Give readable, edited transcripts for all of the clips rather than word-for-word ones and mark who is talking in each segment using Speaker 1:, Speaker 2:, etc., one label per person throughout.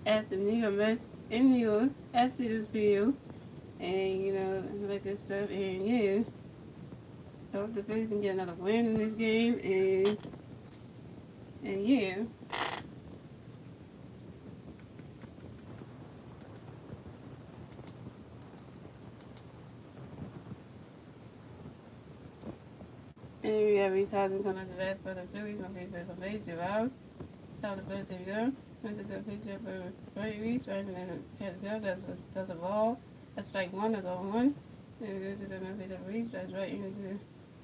Speaker 1: at the New York Mets in New York at Cedars Field, and like this stuff. And yeah, hope the Phillies can get another win in this game, and yeah. And we have Reese Housing coming to bat for the Phillies on base on base, 2 outs. Top of the first, here we go. That's a good pitch up for Reese, right in the head go. That's a ball. That's strike one, that's all one. Then we go to the next pitch up for Reese, that's right into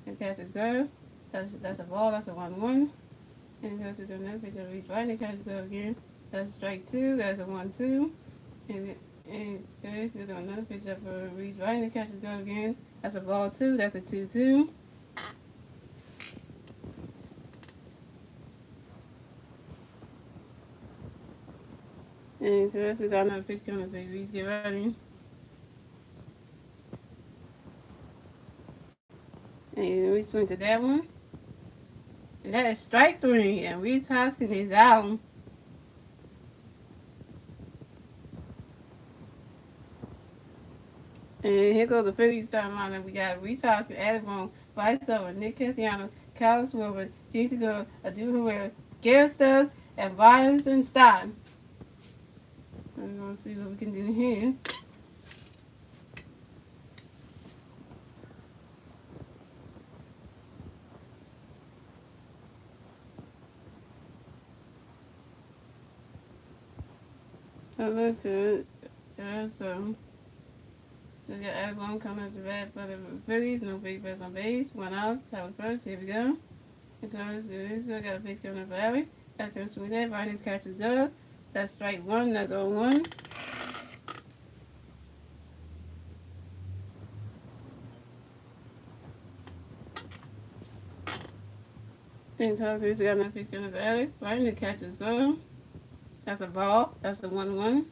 Speaker 1: the catcher's go. That's a ball, that's a 1-1. And goes to the next pitch up Reese, right in the catcher's go again. That's strike two, that's a 1-2. And goes to another pitch up for Reese, right in the catcher's go again. That's a ball two, that's a 2-2. And first we got another pitch coming for Reese, get ready. And we swing to that one. And that is strike three. And Reese Hoskins is out. And here goes the Phillies starting lineup. We got Reese Hoskins, Adam Bone, Bryce Over, Nick Cassiano, Kyle Swilber, Jason Gore, Adu Herrera, Garrett Stubbs, and Bryson Stein. We're going to see what we can do here. So let's do it. There's we got Adam coming up the bat for the Phillies. No big base on base. 1 out. Top of first. Here we go. Because we still got a pitch coming up for Harry. After swing that, Barney's catches Doug. That's strike one. That's 0-1. And Cowboys got no pitch coming up for Harry. Barney catches go. That's a ball. That's a 1-1.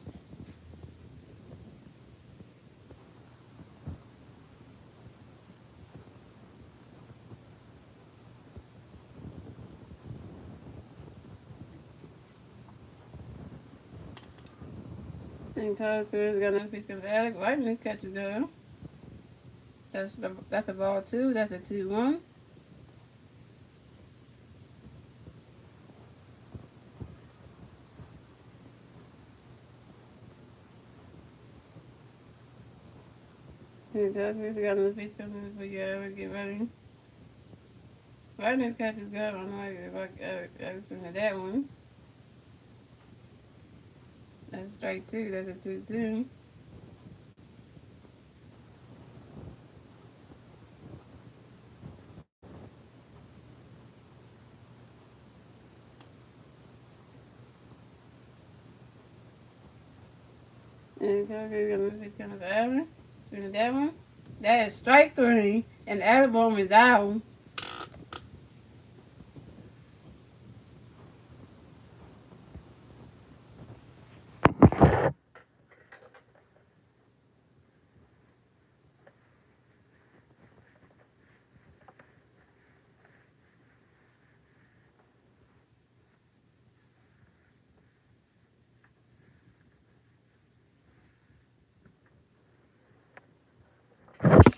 Speaker 1: And Cowboys got no pitch coming up for Harry. Barney catches go. That's a ball two. That's a 2-1. And Cowboys got no pitch coming up for you. Get ready. Barney's catches go. I don't know if I swing at that one. That's strike two. That's a 2-2. And Cowboys got no pitch coming up for Allen. Swing at that one. That is strike three. And Alabama is out.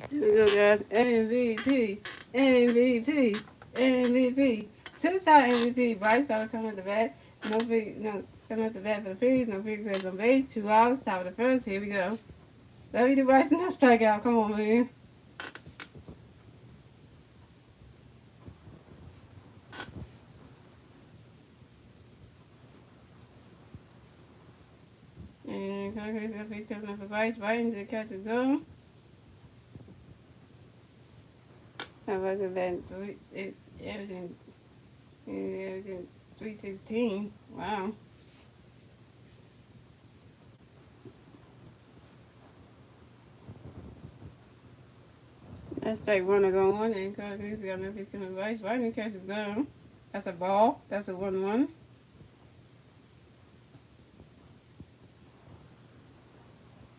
Speaker 1: Here we go, guys. MVP, MVP, MVP. Two-time MVP. Bryce Harper coming at the bat. No, coming at the bat for the Phillies. No big plays on base. 2 outs. Top of the first. Here we go. Let me do Bryce. No strikeout. Come on, man. And Congress got pitch coming up for Bryce. Right into the catcher's go. How was it been? Averaging 316. Wow. That's strike one to go on. And Congress got no pitch coming up for Bryce. Right into the catcher's go. That's a ball. That's a 1-1.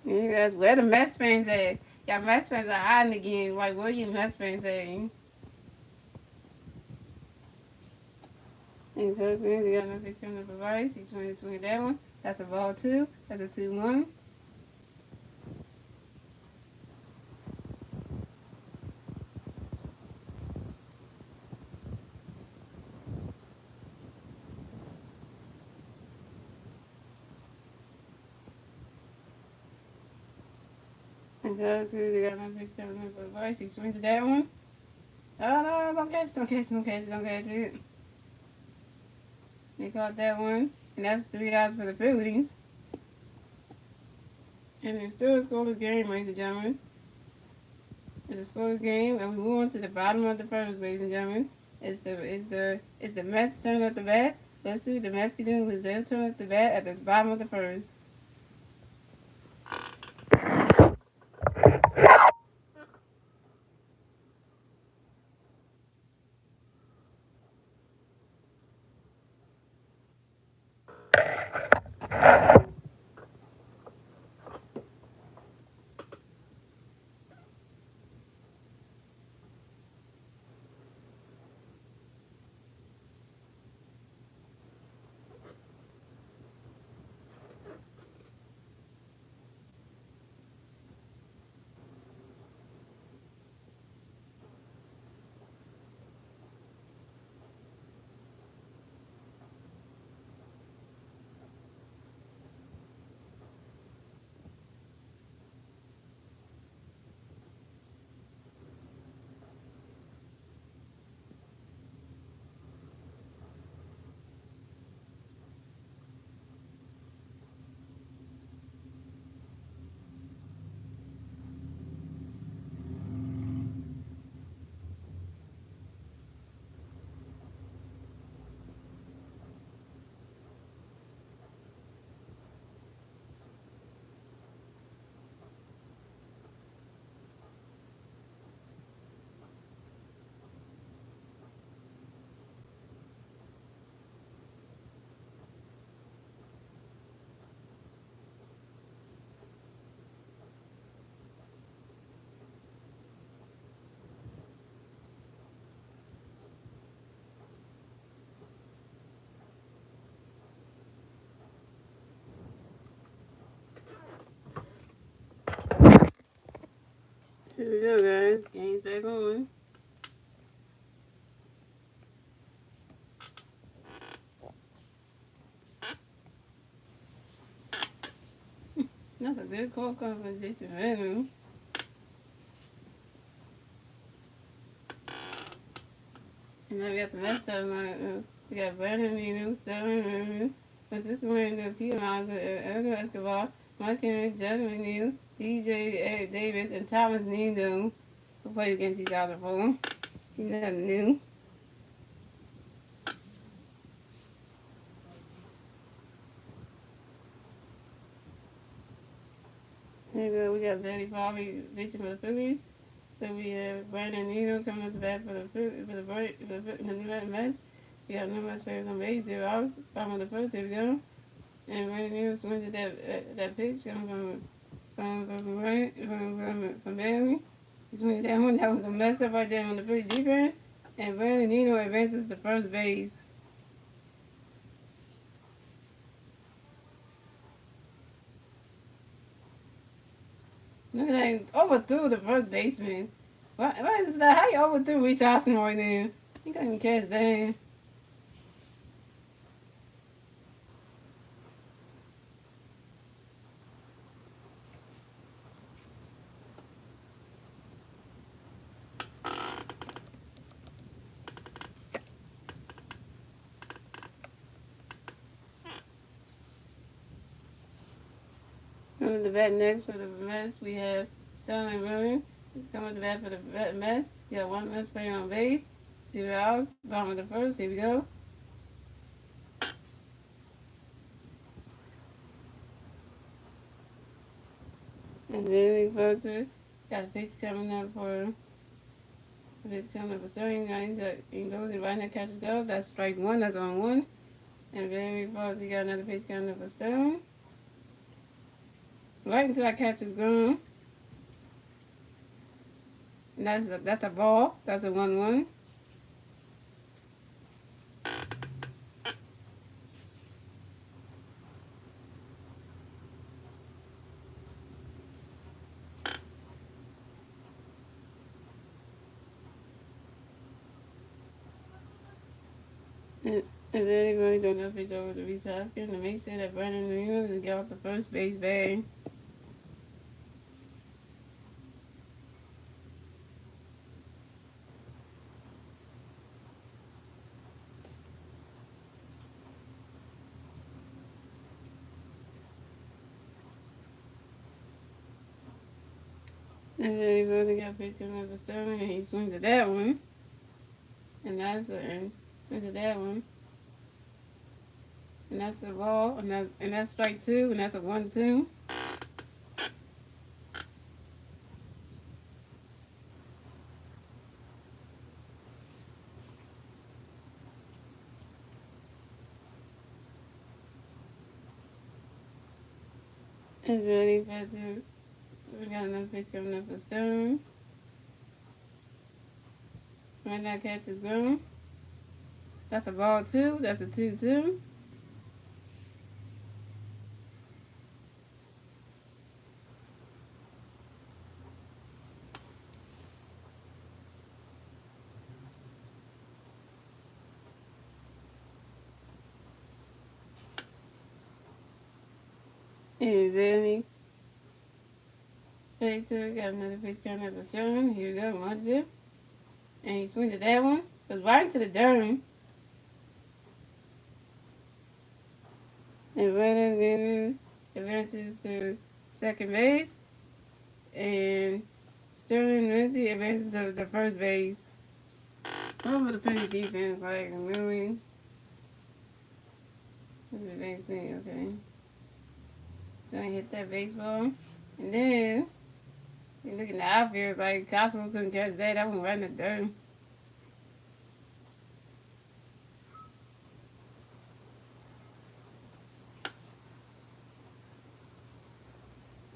Speaker 1: You guys, where the Mets fans at? Y'all Mets fans are hiding again. Like, where you Mets fans at? And Cousins, he got no pitch coming up for Rice. He's trying to swing that one. That's a ball 2. That's a 2-1. And goes through. They got another pitch coming in for the voice. He swings at that one. Oh no! Don't catch it! Don't catch it! Don't catch it! Don't catch it! They caught that one, and that's 3 outs for the Phillies. And it's still a scoreless game, ladies and gentlemen. It's a scoreless game, and we move on to the bottom of the first, ladies and gentlemen. It's the Mets' turn at the bat. Let's see what the Mets can do with their turn at the bat at the bottom of the first. Here we go, guys. Game's back on. That's a good call coming from Jason Venom. And then we got the Mets starting. We got Brandon Nino, Sterling Remy, Francisco Miranda, Peter Alonso, Edgar Escobar, Mike Henry, Jeff McNeil, DJ Davis, and Thomas Nino, who played against each other for him. He's nothing new. Here we go. We got Betty Foley pitching for the Phillies. So we have Brandon Nino coming up the bat for the Mets. We got no much players on base, 0 outs. Bottom of the first, here we go. And Brandon Nino swings at that pitch coming from Bailey. He swings at that one. That was a mess up right there on the pretty defense. And Brandon Nino advances to first base. Look at that. Overthrew the first baseman. What is that? How you overthrew Reese Hoskins right there? He couldn't catch that. Coming to the bat next for the Mets, we have Sterling Remy. Coming to the bat for the Mets. We got one Mets player on base. 0 outs. Bottom of the first. Here we go. And then we go to got a pitch coming up for Sterling. He goes and right now catches go. That's strike one. That's on one. And very close. We got another pitch coming up for Sterling. Right until that catch is gone. And that's a ball. That's a 1-1. And then they're going to do enough pitch over to Visaskin to make sure that Brandon Williams can get off the first base bag. And then they really got pitched him for Sterling, and he swings at that one. And that's swings at that one. And that's a ball, and that's strike two, and that's a 1-2. And really fast. We got another pitch coming up for Stone. When that catch is gone. That's a ball two. That's a 2-2. And then he got another pitch coming up for Stone. Here we go, watch it. And he swings at that one. Goes right into the dirt. And Brandon advances to second base. And Sterling Lindsay advances to the first base. Over the Phillies defense, like, really? What's the base thing? Okay. Sterling hit that baseball. And then, you look at the outfield, like, Cosmo couldn't catch that. That one right in the dirt.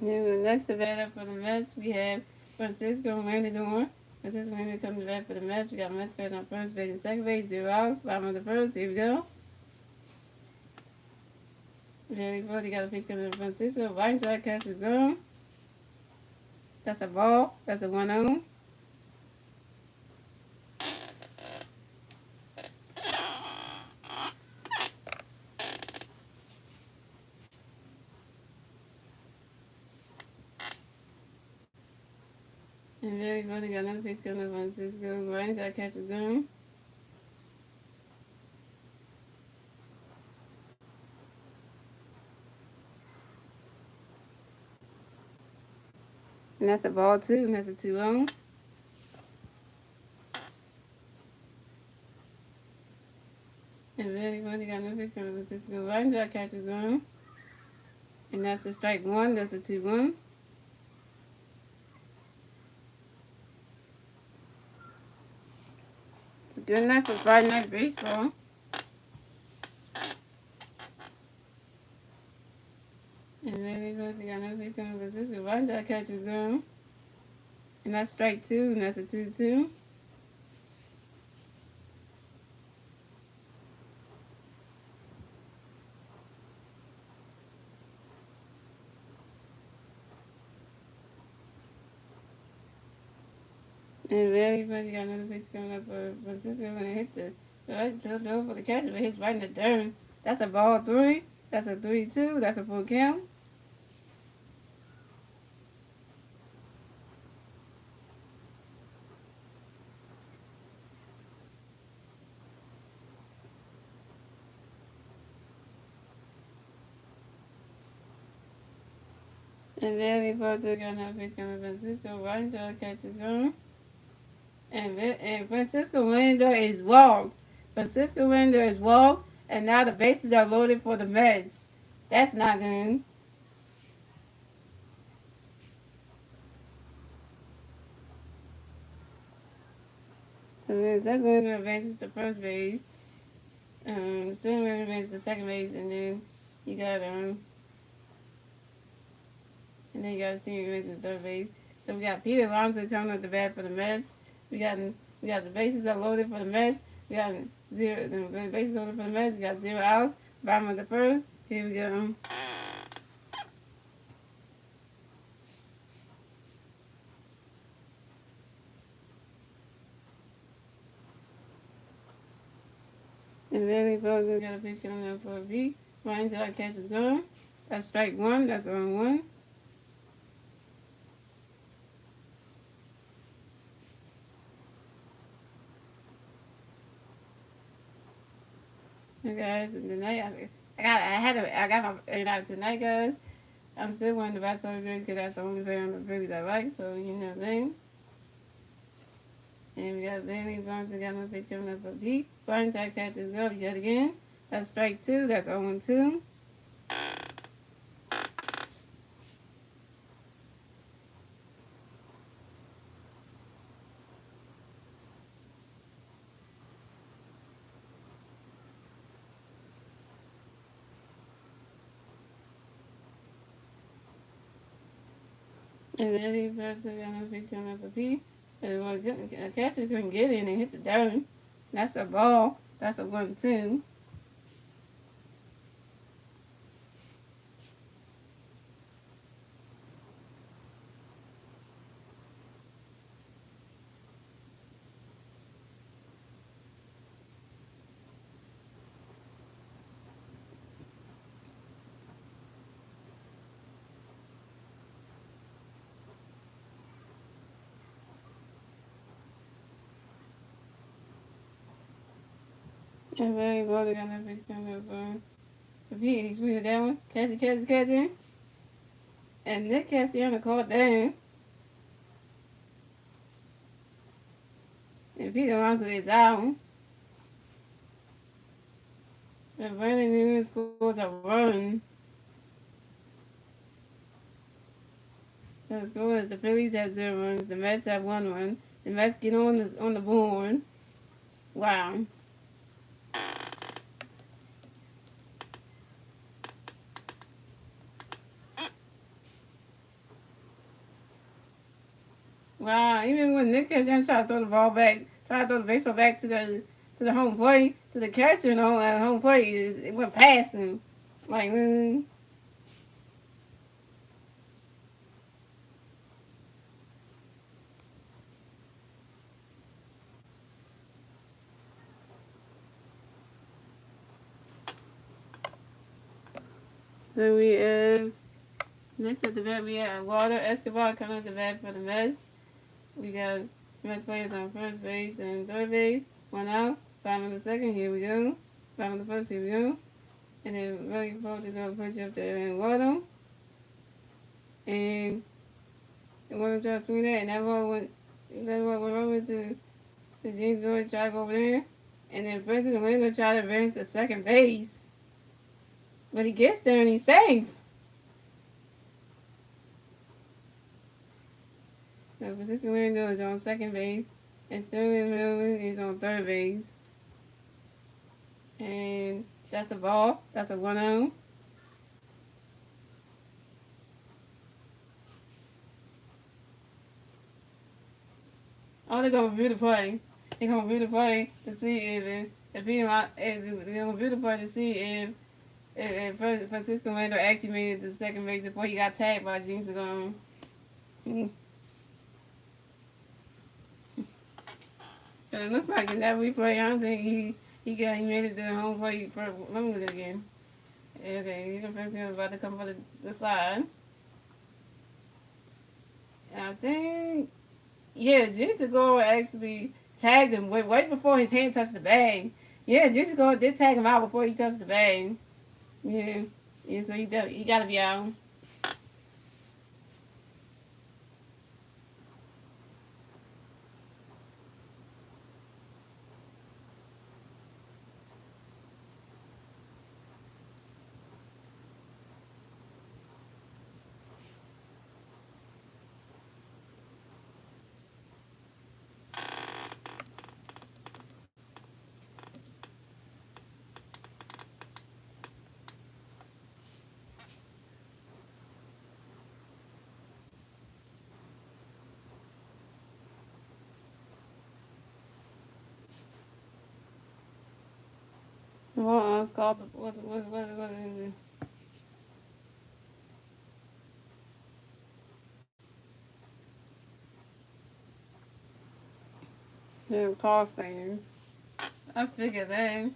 Speaker 1: Then next to bat up for the Mets, we have Francisco Lindor. Francisco Lindor comes to bat for the Mets. We got Mets players on first base and second base, 0 outs. Bottom of the first, here we go. Very good. He got a pitch coming to Francisco. Right inside, catch is gone. That's a ball. That's a 1-0. And very good. He got another pitch coming to Francisco. Right inside, catch is gone. And that's a ball, too. And that's a 2-0. And very good. He got another pitch coming to Francisco. Right inside, catch is gone. And that's a strike one. That's a 2-1. It's a good night for Friday Night Baseball. And really good. He got another pitch coming to Francisco. Right inside, catch is gone. And that's strike two. And that's a 2-2. And very good. He got another pitch coming up for Francisco. Going to hit the right to the for the catcher, but hits right in the dirt. That's a ball three. That's a 3-2. That's a full count. And very good. Got another pitch coming for Francisco. Right into the catcher's zone. And Francisco Lindor is walked. Francisco Lindor is walked. And now the bases are loaded for the Mets. That's not good. So Francisco Lindor advances to first base. Still advances to second base. And then you got and then you got Steven Riggs at third base. So we got Pete Alonso coming up the bat for the Mets. We got the bases are loaded for the Mets. We got the bases loaded for the Mets. We got 0 outs. Bottom of the first. Here we go. And really both got a pitch coming up for a beat. Right until I catch his gun. That's strike one. That's on one. And guys, and tonight I got my tonight, guys. I'm still one of the best soldiers because that's the only player on the Phillies I like. So you know what I mean. And we got Bailey Burns and got no pitch coming up for Pete. Burns try catches go yet again. That's strike two. That's 0-2. And Bailey Burns and got no pitch coming up for Pete. And the catcher couldn't get in and hit the dirt. That's a ball. That's a 1-2. And Bailey Burns got no pitch coming up for Pete. He's swinging that one. Catching. And Nick Castellanos caught down. And Pete Alonso is out. And Brandon Newman scores a run. So the score is the Phillies have 0 runs, the Mets have 1 run. The Mets get on the board. Wow. Wow. Even when Nick Castellanos tried to throw the ball back, tried to throw the baseball back to the home plate, to the catcher at home plate, it went past him. Like, So we next at the bat we have Walter Escobar coming up the bat for the Mets. We got Mets players on first base and third base. 1 out. 5 in the second. Here we go. 5 in the first. Here we go. And then really close to go punch up there and Walter. And Walter tried to swing that, and that ball went over to James Gordon, tried to go over there. And then President Window tried to advance to second base. But he gets there and he's safe. So Francisco Window is on second base. And Sterling Miller is on third base. And that's a ball. That's a 1-0. Oh, they're gonna review the play. They're gonna review the play to see if they're gonna review the play to see if Francisco Lando actually made it to second base before he got tagged by James Gordon. It looks like in that replay, I don't think he made it to the home plate. Let me look at it again. Okay, you can press him about to come for the slide. And I think, yeah, Jason Gore actually tagged him way before his hand touched the bag. Yeah, Jason Gore did tag him out before he touched the bag. Yeah, so he got to be out. Well, it's called what is it? Yeah, call stands. I figured that.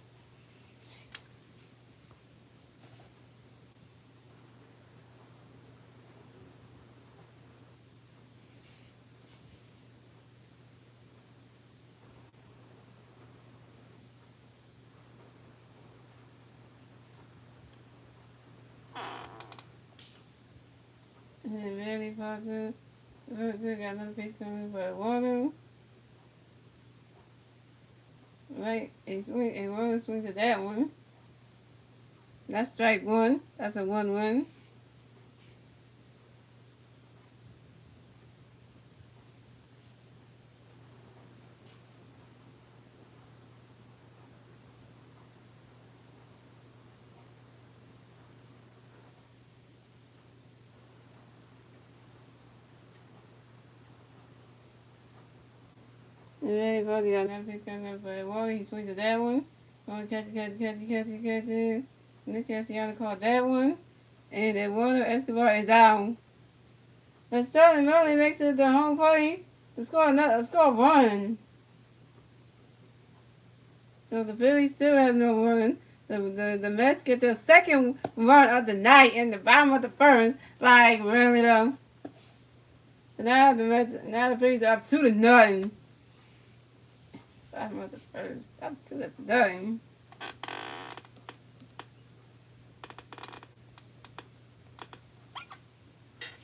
Speaker 1: And then really part two. Got another piece coming for water. Right? And water swings at that one. That's strike one. That's a 1-1. And really part two. Got another piece coming up for water. He swings at that one. Water catches. Nick Cassiano caught that one. And the water Escobar is out. But Sterling Merlin makes it the home plate to score one. So the Phillies still have no run. The Mets get their second run of the night in the bottom of the first. Like really though. So now the Phillies are up 2-0. Bottom of the first, up 2-0.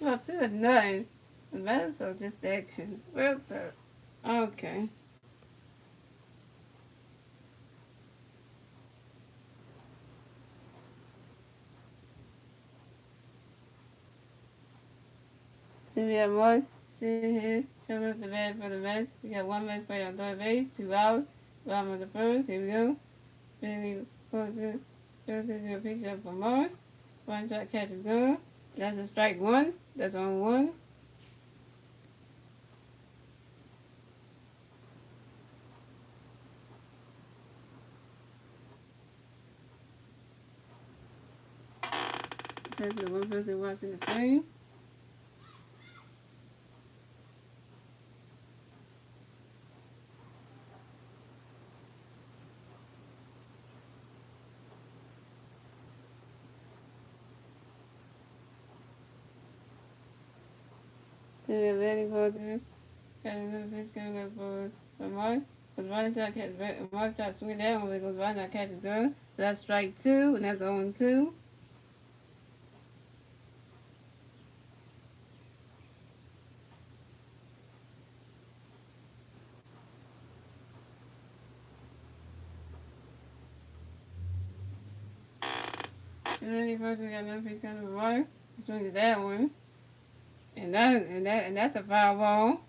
Speaker 1: Up 2-0. The Mets are just that good. Well, okay. So we have one here. Fill up the bat for the Mets. We got one Mets player on third base, 2 outs. Bottom of the first. Here we go. Billy pulls it to a pitch up for Mark. One shot catches good. That's a strike one. That's on one. That's the one person watching the screen. So we're ready for the got another pitch coming up for Mark. Because Mark shot swing that one because one shot catches good. So that's strike two, and that's 0-2. And then he first got another pitch coming for Mark. He swings at that one. And that's a foul ball.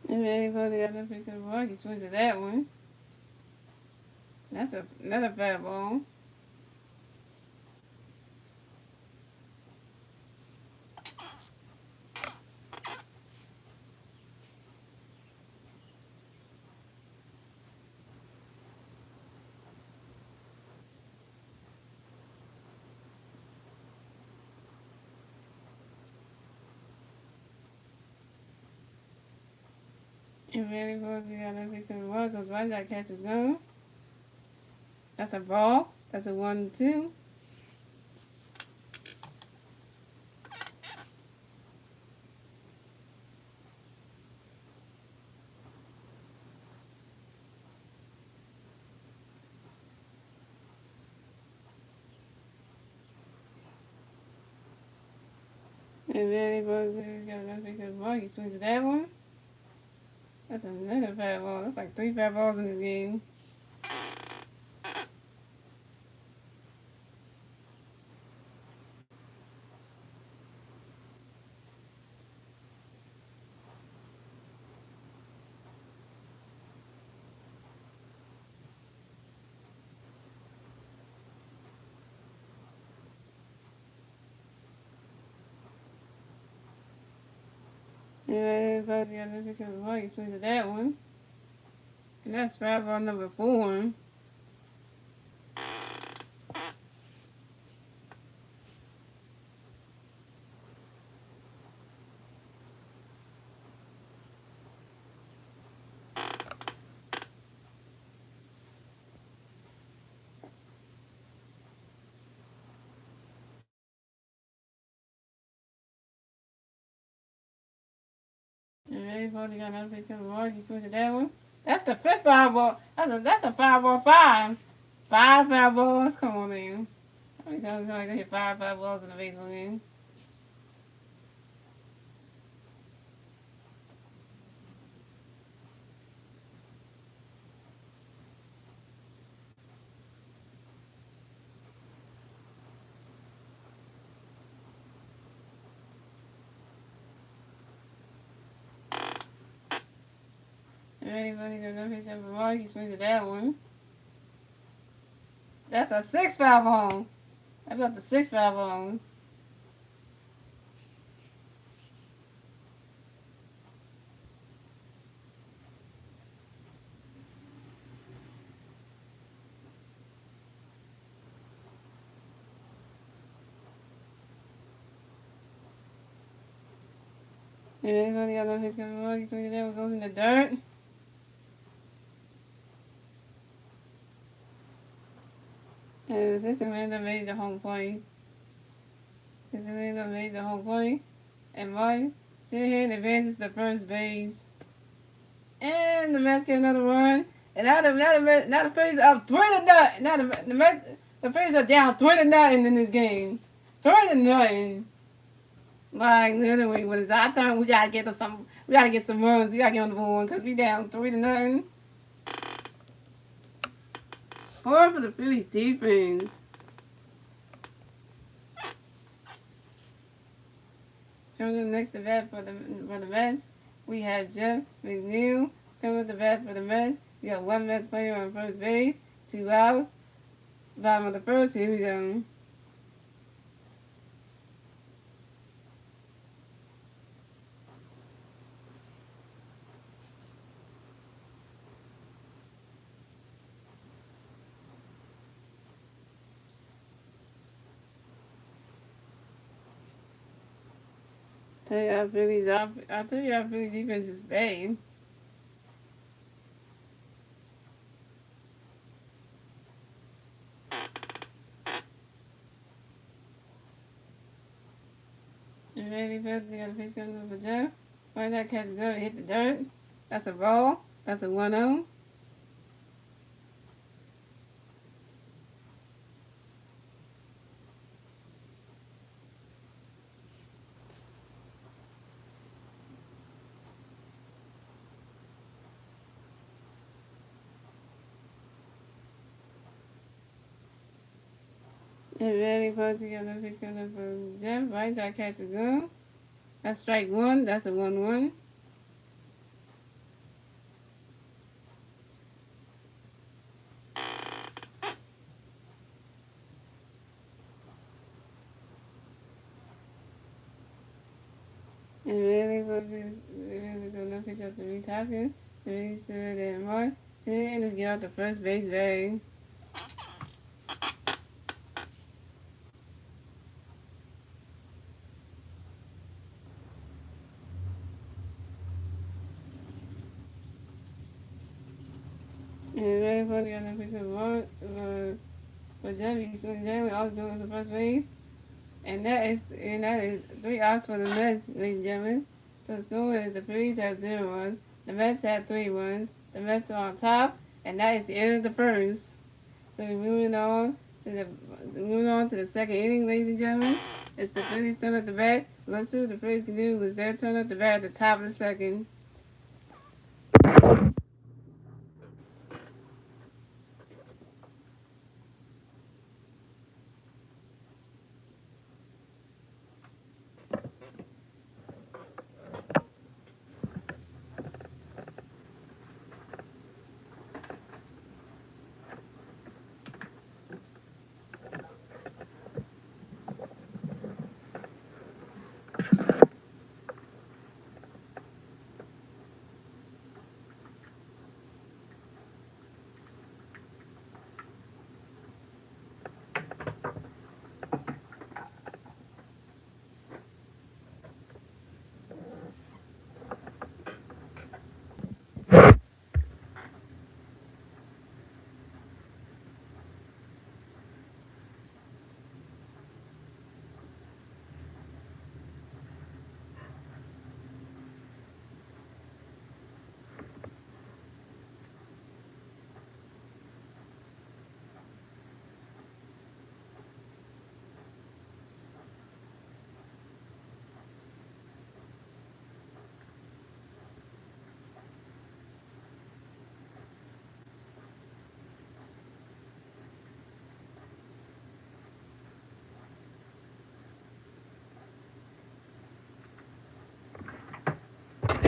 Speaker 1: And then he first got another pitch coming for Mark. He swings at that one. That's another foul ball. And really supposed to got another pitch coming for Mark because one shot catches good. That's a ball. That's a 1-2. And then he goes got another pick of the ball. He swings at that one. That's another fat ball. That's like 3 fat balls in this game. And then he goes got another pick of the ball. He swings at that one. And that's fat ball number 4. Ready for the got another piece coming more. You switch to that one. That's the fifth fireball. That's a fireball five. Five fireballs. Come on, man. How many times am I gonna hit five fireballs in the baseball game? Ready for the got another piece coming more. You switch to that one. That's a six fireball. I got the six fireballs. Ready for the got another piece coming more. You switch to that one. Goes in the dirt. And this Amanda made the home plate. This Amanda made the home plate. And Martin Shanahan advances to first base. And the Mets get another run. And now the Phillies are up 3-0. Now the Phillies are down 3-0 in this game. 3-0. Like literally, when it's our turn, we gotta get some. We gotta get some runs. We gotta get on the board because we down 3-0. Poor for the Phillies defense. Coming to the next at bat for the Mets, we have Jeff McNeil. Coming to the bat for the Mets, we got one Mets player on first base, 2 outs. Bottom of the first, here we go. I tell you how Phillies defense is bad. And ready first, they got a pitch coming up for Jeff. Right now, catches up, hit the dirt. That's a ball. That's a 1-0. And ready first, they got a pitch coming up for Jeff. Right now, catches up. That's strike one. That's a 1-1. And really for this, really do no pitch up to Reese Hoskins. To make sure that Mark should just get out the first base bag. And ready for the other pitch of Mark for Debbie. So Debbie also doing the first base. And that is 3 outs for the Mets, ladies and gentlemen. So the score is the Phillies have 0 runs. The Mets have 3 runs. The Mets are on top, and that is the end of the first. So moving on to the second inning, ladies and gentlemen. It's the Phillies turn at the bat. Let's see what the Phillies can do with their turn at the bat at the top of the second.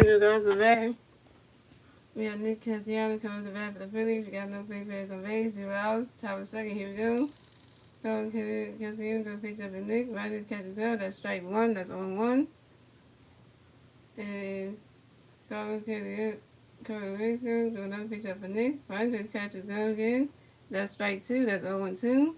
Speaker 1: you guys are back. We got Nick Castellanos coming to the bat for the Phillies. We got no free players on base, 0 outs. Top of the second, here we go. Castellanos going to pitch up at Nick. Riley catches go. That's strike one. That's on one. And Carlos Castellanos coming to do another pitch up for Nick. Riley catches go again. That's strike two. That's 0-2.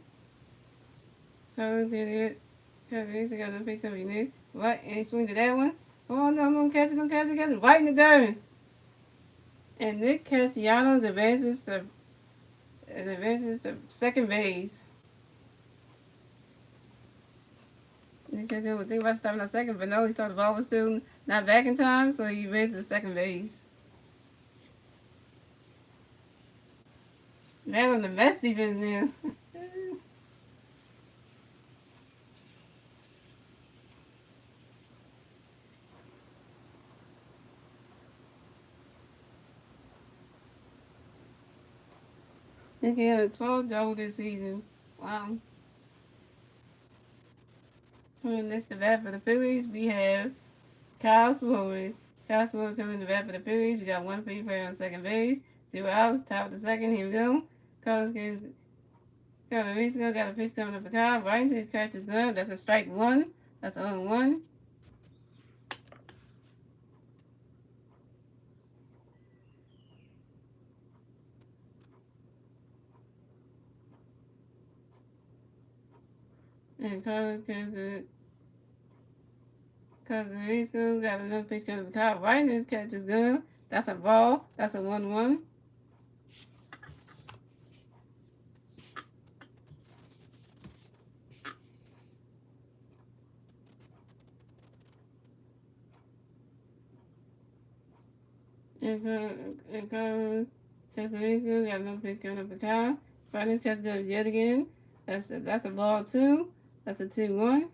Speaker 1: Carlos Castellanos got another pitch coming to Nick. Right, and he swings to that one. Oh no, catch it. Right in the dirt. And Nick Castellanos advances to second base. Nick Castellanos was thinking about stopping at second, but no, he thought the ball was still not back in time, so he advances to second base. Man on the Mets defense now. Nick had a 12 double this season. Wow. Next to bat for the Phillies, we have Kyle Swover. Kyle Swover coming to bat for the Phillies. We got one free player on second base, 0 outs. Top of the second, here we go. Carlos got a pitch coming up for Kyle. Right into his catcher's glove. That's a strike one. That's 0-1. And Carlos Castellanos got another pitch coming up for Kyle. Right into his catcher's glove. That's a ball. That's a 1-1. And Carlos Castellanos got another pitch coming up for Kyle. Right into his catcher's glove yet again. That's a ball 2. That's a 2-1.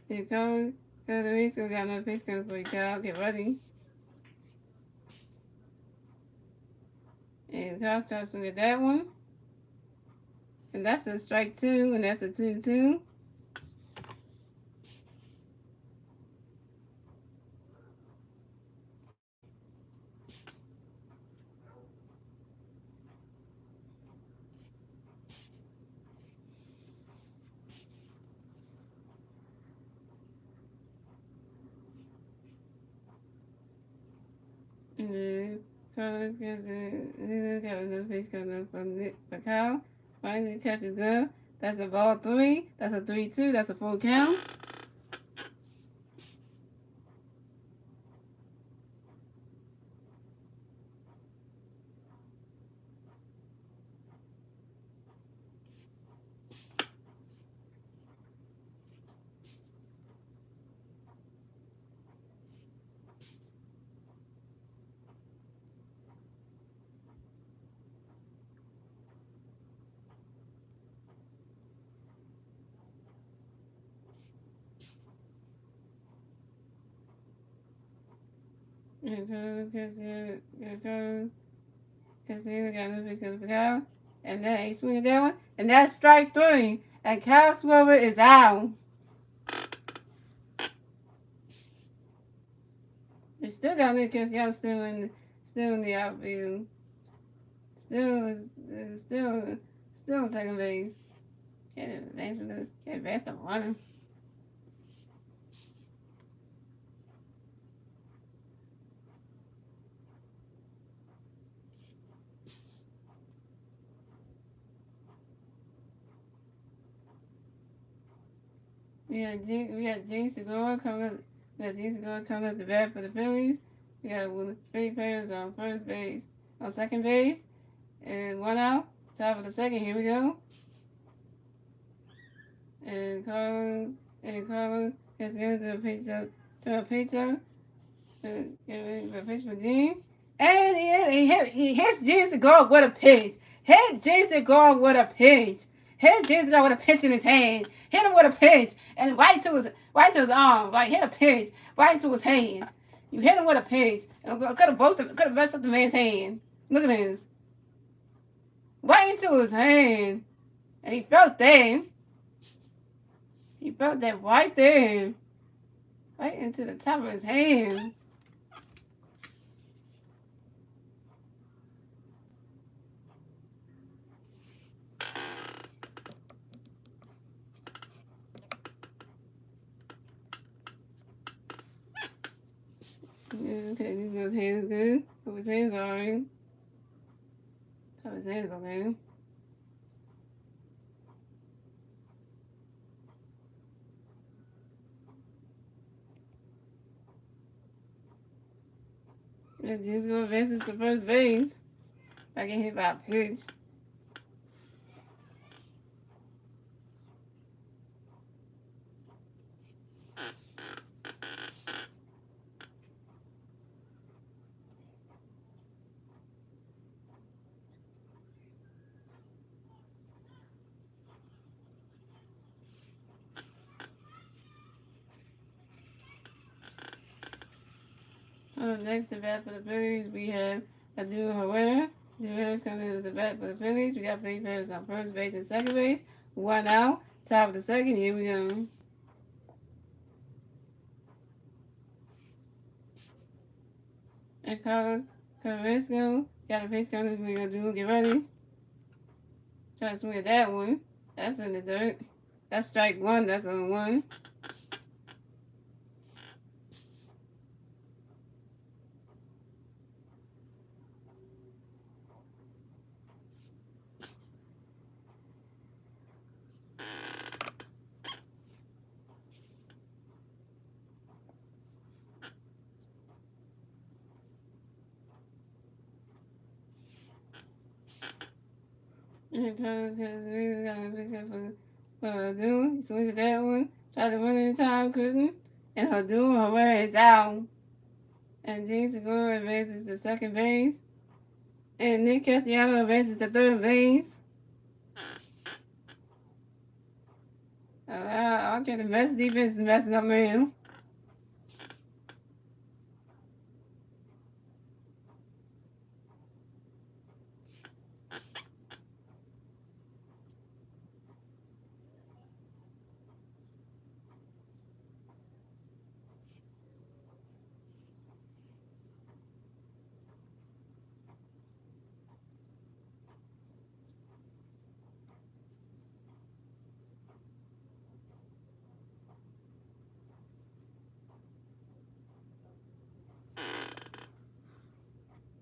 Speaker 1: Here comes Castellanos got another pitch coming for you, Kyle. Get ready. And Kyle starts to get that one. And that's a strike 2, and that's a 2-2. And then Carlos got another pitch coming up for Kyle. Finally catches go. That's a ball 3. That's a 3-2. That's a full count. And Carlos Castellanos got another pitch coming for Kyle. And then he swings that one. And that's strike 3. And Kyle Swover is out. We still got Nick Castellanos still in the outfield. Still on second base. Can't advance the runner. We got James Segura coming up. The bat for the Phillies. We got 3 players on first base, on second base, and 1 out. Top of the second, here we go. And Carlos Castellanos to a pitch up. To a pitch for Gene. And he hits Gene Segura with a pitch. Hit Gene Segura with a pitch. Hit Gene Segura with a pitch in his hand. Hit him with a pitch. And right to his arm. Like, hit a pitch. Right into his hand. You hit him with a pitch. Could have messed up the man's hand. Look at this. Right into his hand. And he felt that. He broke that right there. Right into the top of his hand. Okay, these girls' hands good. Hope his hands alright. Hope his hands okay. And just go advances to first base. If I get hit by a pitch. Next to bat for the Phillies, we have Adu Herrera. Herrera's coming to the bat for the Phillies. We got three players on first base and second base. One out. Top of the second. Here we go. And Carlos Carrasco got a pitch coming. We're going to do. Get ready. Try to swing at that one. That's in the dirt. That's strike one. That's on one. And Carlos Carrasco got a pitch for Adu. He swings at that one. Tried to run in time, couldn't. And Adu Herrera is out. And Dean Segura advances to second base. And Nick Castellanos advances to third base. Okay, the best defense is messing up man.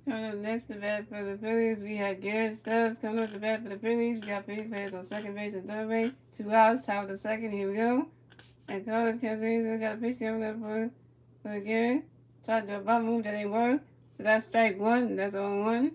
Speaker 1: Coming up next to bat for the Phillies, we have Garrett Stubbs coming up to bat for the Phillies. We got three players on second base and third base. 2 outs, top of the second. Here we go. And Carlos Castellanos got a pitch coming up for Garrett. Tried to do a bump move that ain't work. So that's strike one. That's on one.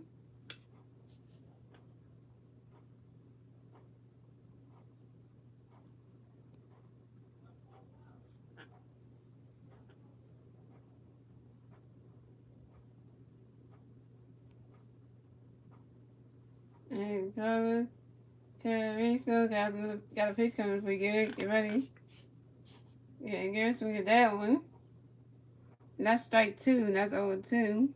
Speaker 1: And Carlos Carrasco got a pitch coming for Garrett. Get ready. Yeah, and Garrett swing at that one. And that's strike two. And that's 0-2.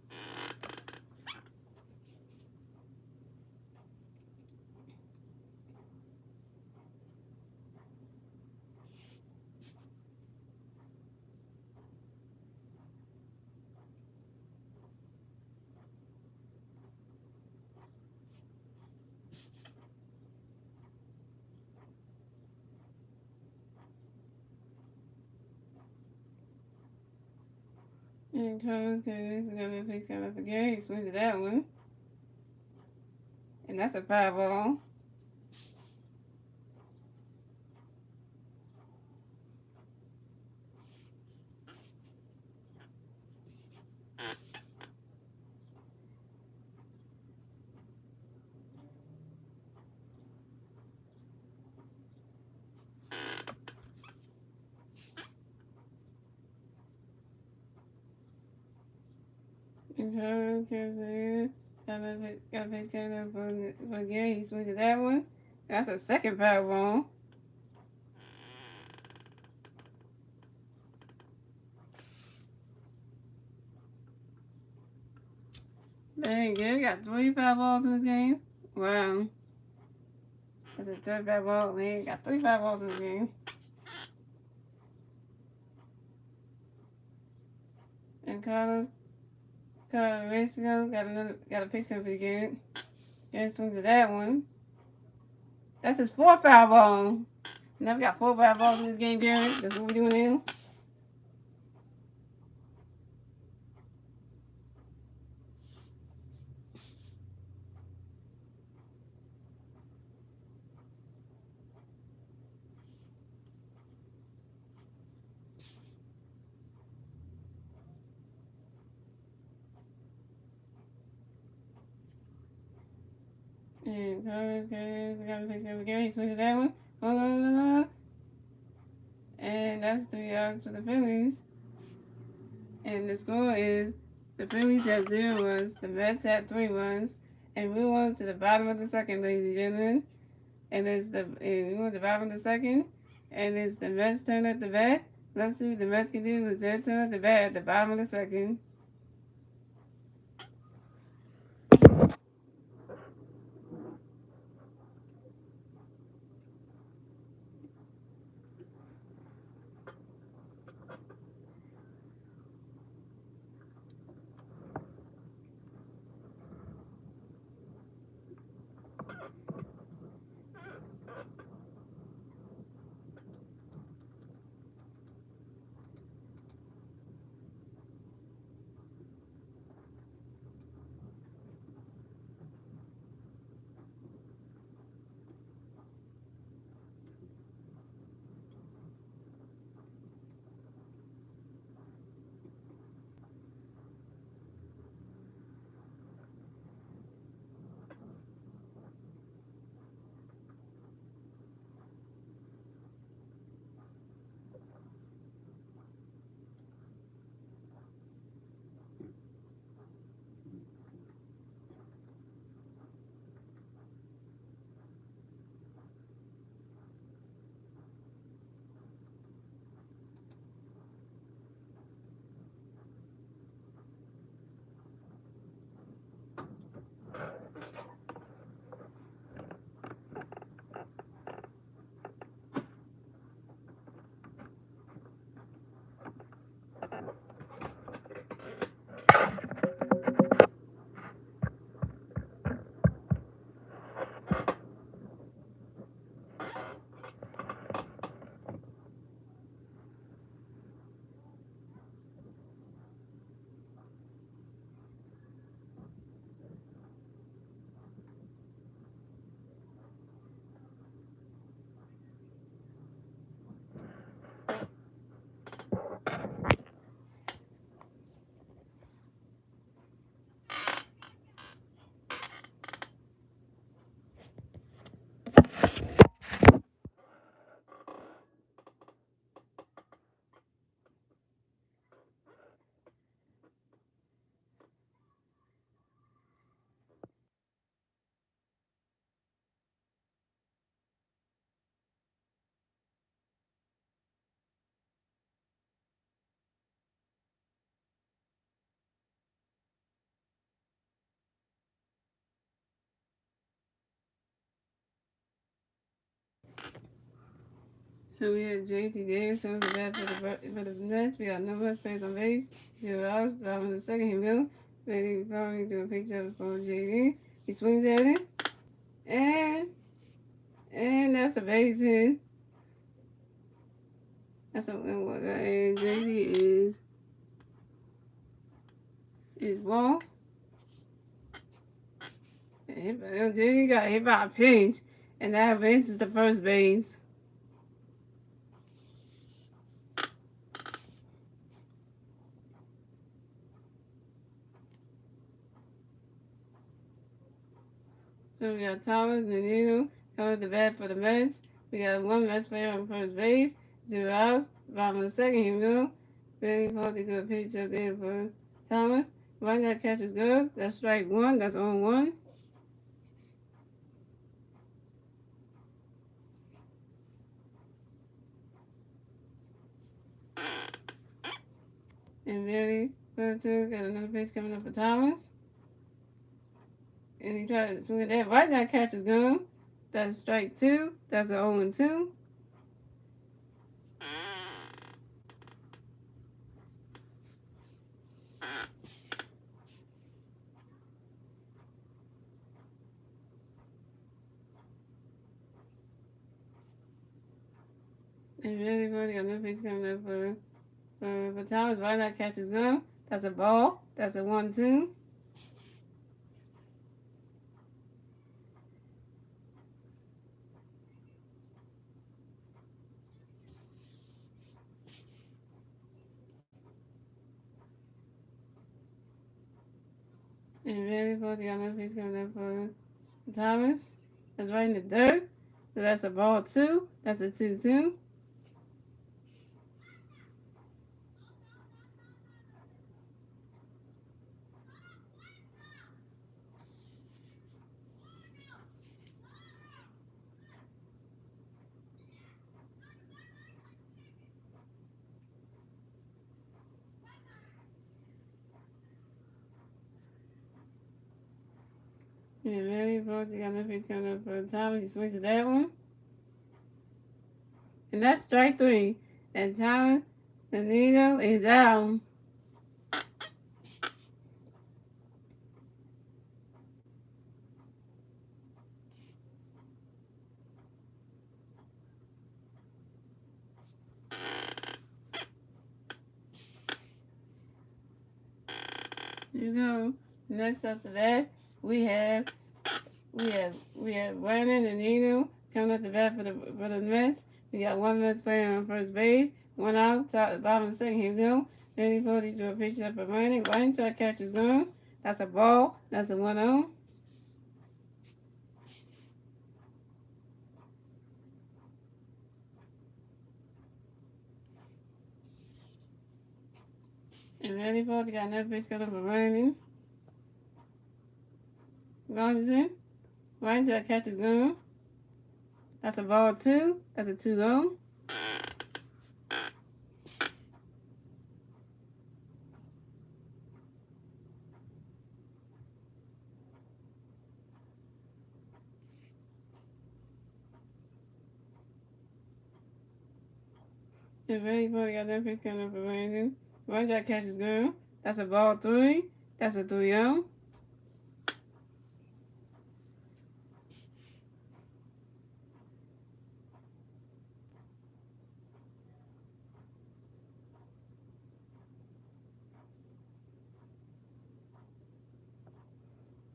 Speaker 1: And Carlos Carrasco got a pitch coming for Garrett. He swings at that one. And that's a foul ball. And Carlos Carrasco got a pitch coming up for Garrett. He swings at that one. That's a second foul ball. Dang, Garrett got 3 foul balls in this game. Wow. That's his third foul ball. Man, got 3 foul balls in this game. And Carlos Racio got a picture pretty good. Gary swings at that one. That's his fourth foul ball. Never got 4 foul balls in this game, Gary. That's what we're doing now. And Carlos got a picture of Gary. He swings at that one. And that's 3 yards for the Phillies. And the score is the Phillies have 0 runs, the Mets have 3 runs, and we went to the bottom of the second, ladies and gentlemen. And we went to the bottom of the second, and it's the Mets' turn at the bat. Let's see what the Mets can do. It's their turn at the bat at the bottom of the second. So we had JT Davis on the bat for the Mets. We got no more space on base. 0 outs. Bottom of the second, he will. Ready, probably do a picture for JD. He swings at it. And that's a base hit. That's a and JD is wall. JD got hit by a pinch. And that base is the first base. So we got Thomas and Nino covered the bat for the Mets. We got 1 Mets player on first base, 0 outs. Bottom of the second, here we go. Very probably do a pitch up there for Thomas. One that catches good. That's strike 1. That's on 1. And Billy got another pitch coming up for Thomas. And he tried to swing that. Right that catches good. That's strike 2. That's an 0-2. And really good. Got another piece coming up for Thomas. Why not catch his gun? That's a ball. That's a 1-2. And really good. Got another piece coming up for Thomas. That's right in the dirt. So that's a ball 2. That's a 2-2. And really good. Got another piece coming up for Thomas. He swings to that one. And that's strike 3. And Thomas, the needle is out. You go. Next after that, we have Brandon and Nino coming up the bat for the Mets. We got one Mets player on first base, one out, top, bottom of the second. Here we go. Ready for to do a pitch up for Brandon. Brandon to catch his gun. That's a ball. That's a 1-0. And ready for got another pitch coming for Brandon. Robinson. Brandon to catch his gun. That's a ball 2. That's a 2-0. And ready for got another pitch coming for Brandon. Brandon to catch his gun. That's a ball 3. That's a 3-0.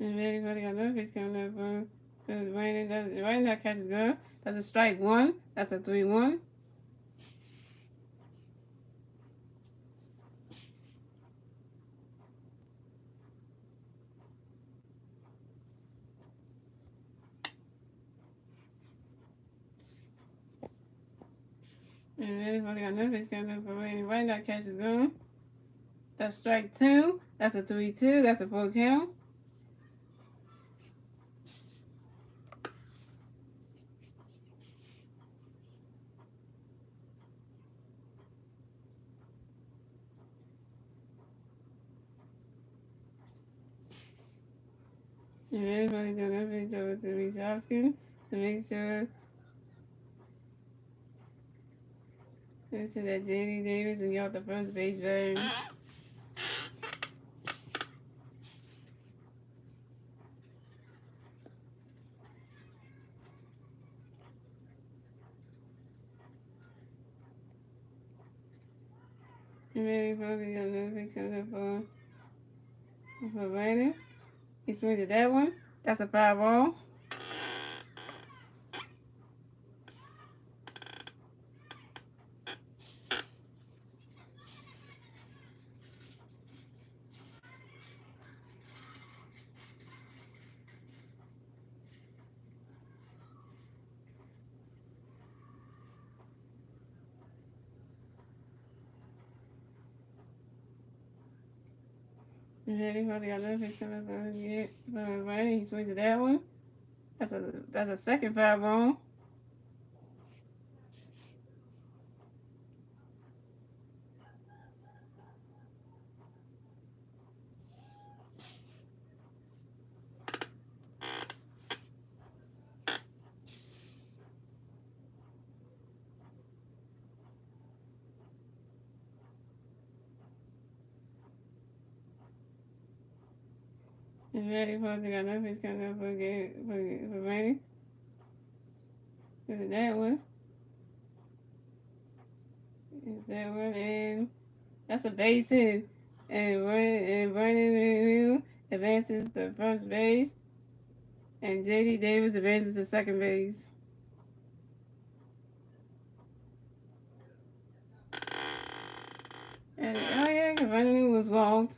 Speaker 1: And ready for another pitch coming up for Brandon. Brandon that catches good. That's a strike 1. That's a 3-1. And ready for another pitch coming up for Brandon. Brandon that catches good. That's strike 2. That's a 3-2. That's a 4 count. And ready for another pitch over to Reese Hoskin to make sure that J.D. Davis and y'all the first base runner. And ready for another pitch coming up for Brandon. He swings at that one. That's a foul ball. And ready for another pitch coming up for Brandon. He swings at that one. That's a second foul ball. And ready for another pitch coming up for Brandon. Look at that one. that one, and that's a base hit. And Vernon advances to first base, and J.D. Davis advances to second base. And oh yeah, Vernon was walked.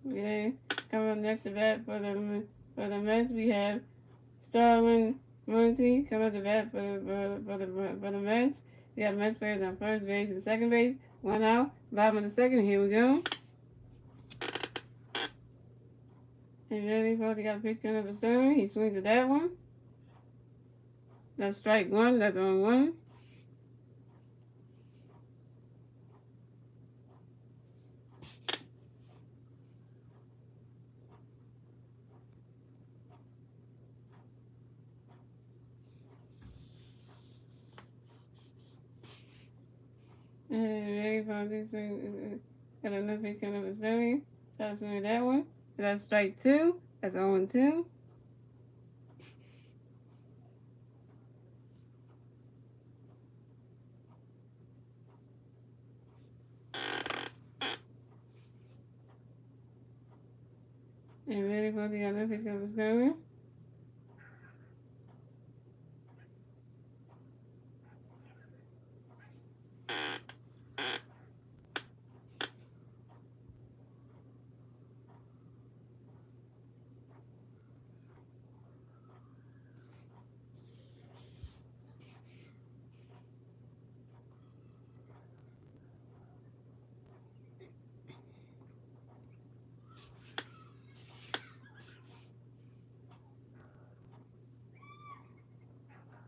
Speaker 1: Yeah, coming up next to bat for the Mets, we have Starling Muncie coming up to bat for the Mets. We have Mets players on first base and second base. One out, bottom of the second. Here we go. And ready for got a pitch coming up for Sterling. He swings at that one. That's strike one. That's on one. And ready for this swing. Got another pitch coming up for Sterling. Try to swing at that one. That's strike two. That's on 2. And ready for the other pitch coming up for Sterling.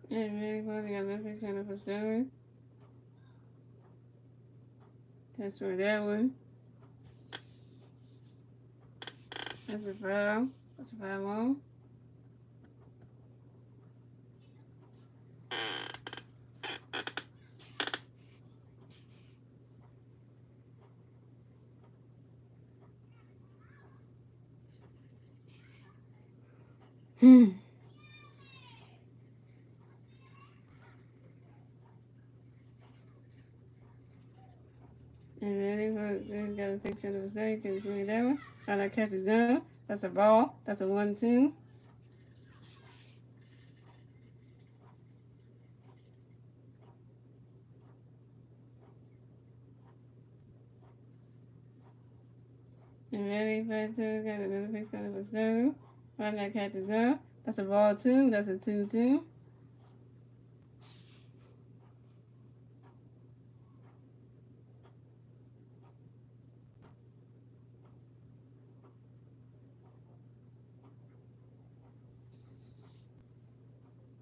Speaker 1: And ready for the other pitch coming up for Sterling. That's for that one. That's a foul. That's a foul on. Hmm. And ready for this got a pitch coming up for Sterling. Can swing at that one. How that catch is done. That's a ball. That's a 1-2. And ready for it to got another pitch coming up for Sterling. How that catch is done. That's a ball 2. That's a 2-2.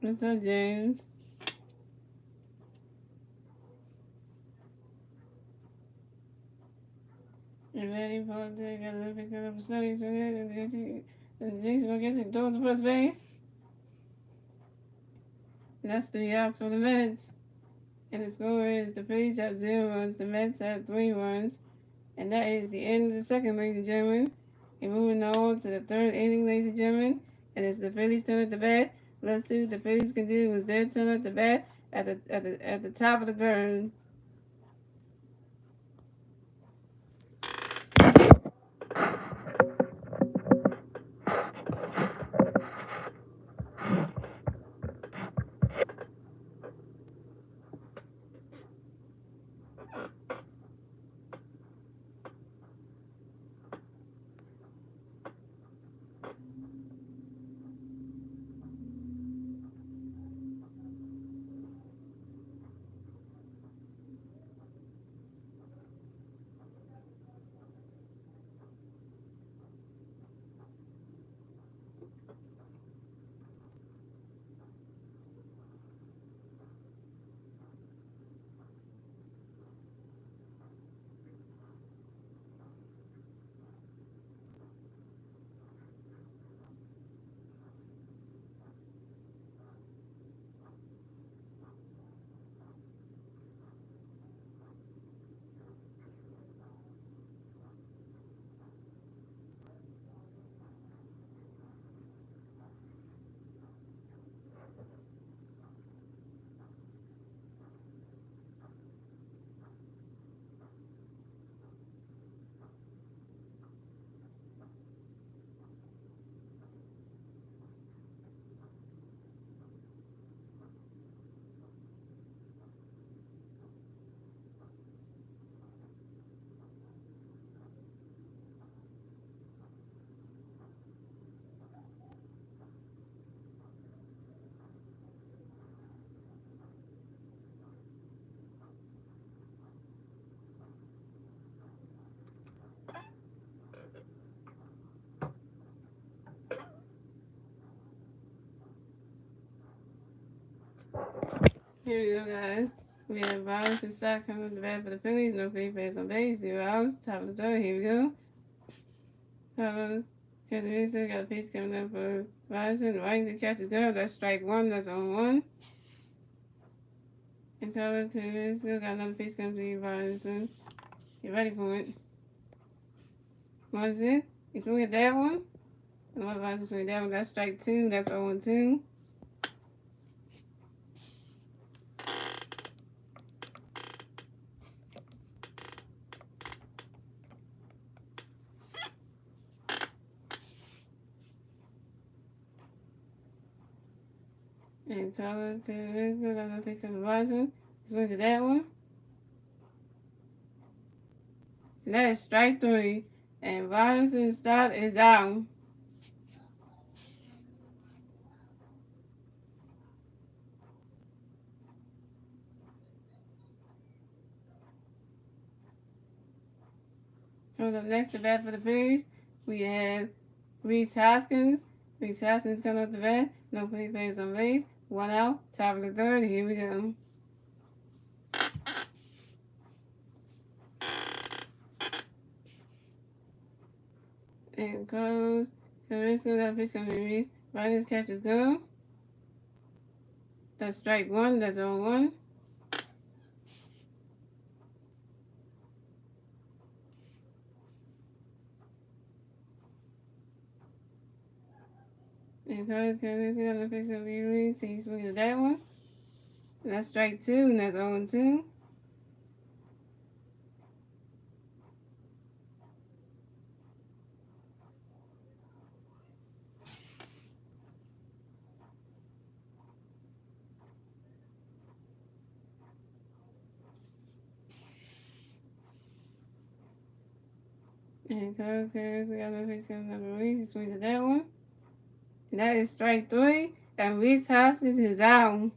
Speaker 1: What's up, James? And ready for it to got another pitch coming up for Sterling. So and Jason gonna get it throw to first base. And that's 3 outs for the Mets. And the score is the Phillies have 0 runs, the Mets have 3 runs. And that is the end of the second, ladies and gentlemen. And moving on to the third inning, ladies and gentlemen. And it's the Phillies' turn at the bat. Let's see what the Phillies can do. It was their turn at the bat at the top of the third. Here we go, guys. We have violence and stock coming to the bat for the Phillies. No free base on base. 0 outs. Top of the third. Here we go. Carlos. Kevin got a pitch coming up for Rising. Right, the catch is good. That's strike one. That's on one. And Carlos Kevin still got another pitch coming to you, Rising. Get ready for it. What is it? You swing at that one? And what Rising swing at that one? That's strike two. That's 0 2. And Carlos Kevin still got another pitch coming to Rising. Swings at that one. And that is strike three. And Robinson's start is out. Coming up next to bat for the Phillies, we have Reese Hoskins. Reese Hoskins coming up to bat. No free base on base. 1 out. Top of the third. Here we go. And Carlos Carrasco got a pitch coming to Reese. Right his catch is done. That's strike one. That's 0 1. And Carlos Carrasco got a pitch coming to Reese. He's swinging at that one. And that's strike two. And that's 0 2. And Carlos Carrasco got a pitch coming to Reese. He swings at that one. And that is strike three. And Reese Hoskins is out.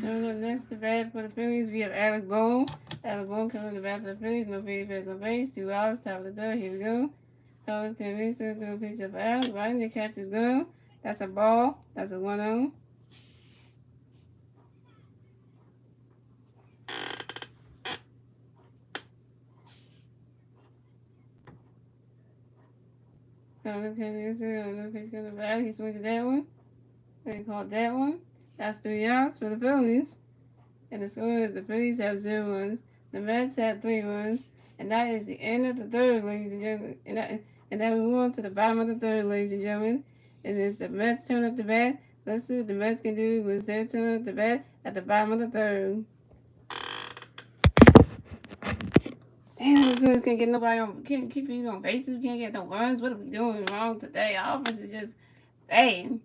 Speaker 1: Coming up next to bat for the Phillies, we have Alec Bohm. Alec Bohm coming to bat for the Phillies. No free base on base. 2 outs. Top of the third. Here we go. Carlos Carrasco threw a pitch up for Alec. Right in the catch is gone. That's a ball. That's a 1-0. Carlos Carrasco got another pitch coming for Alec. He swings at that one. They called that one. That's 3 outs for the Phillies. And the score is the Phillies have 0 runs. The Mets had 3 runs. And that is the end of the third, ladies and gentlemen. And then we move on to the bottom of the third, ladies and gentlemen. And it's the Mets turn up the bat. Let's see what the Mets can do with their turn up the bat at the bottom of the third. Damn, the Phillies can't get nobody on, can't keep these on bases. We can't get no runs. What are we doing wrong today? Our offense is just bad.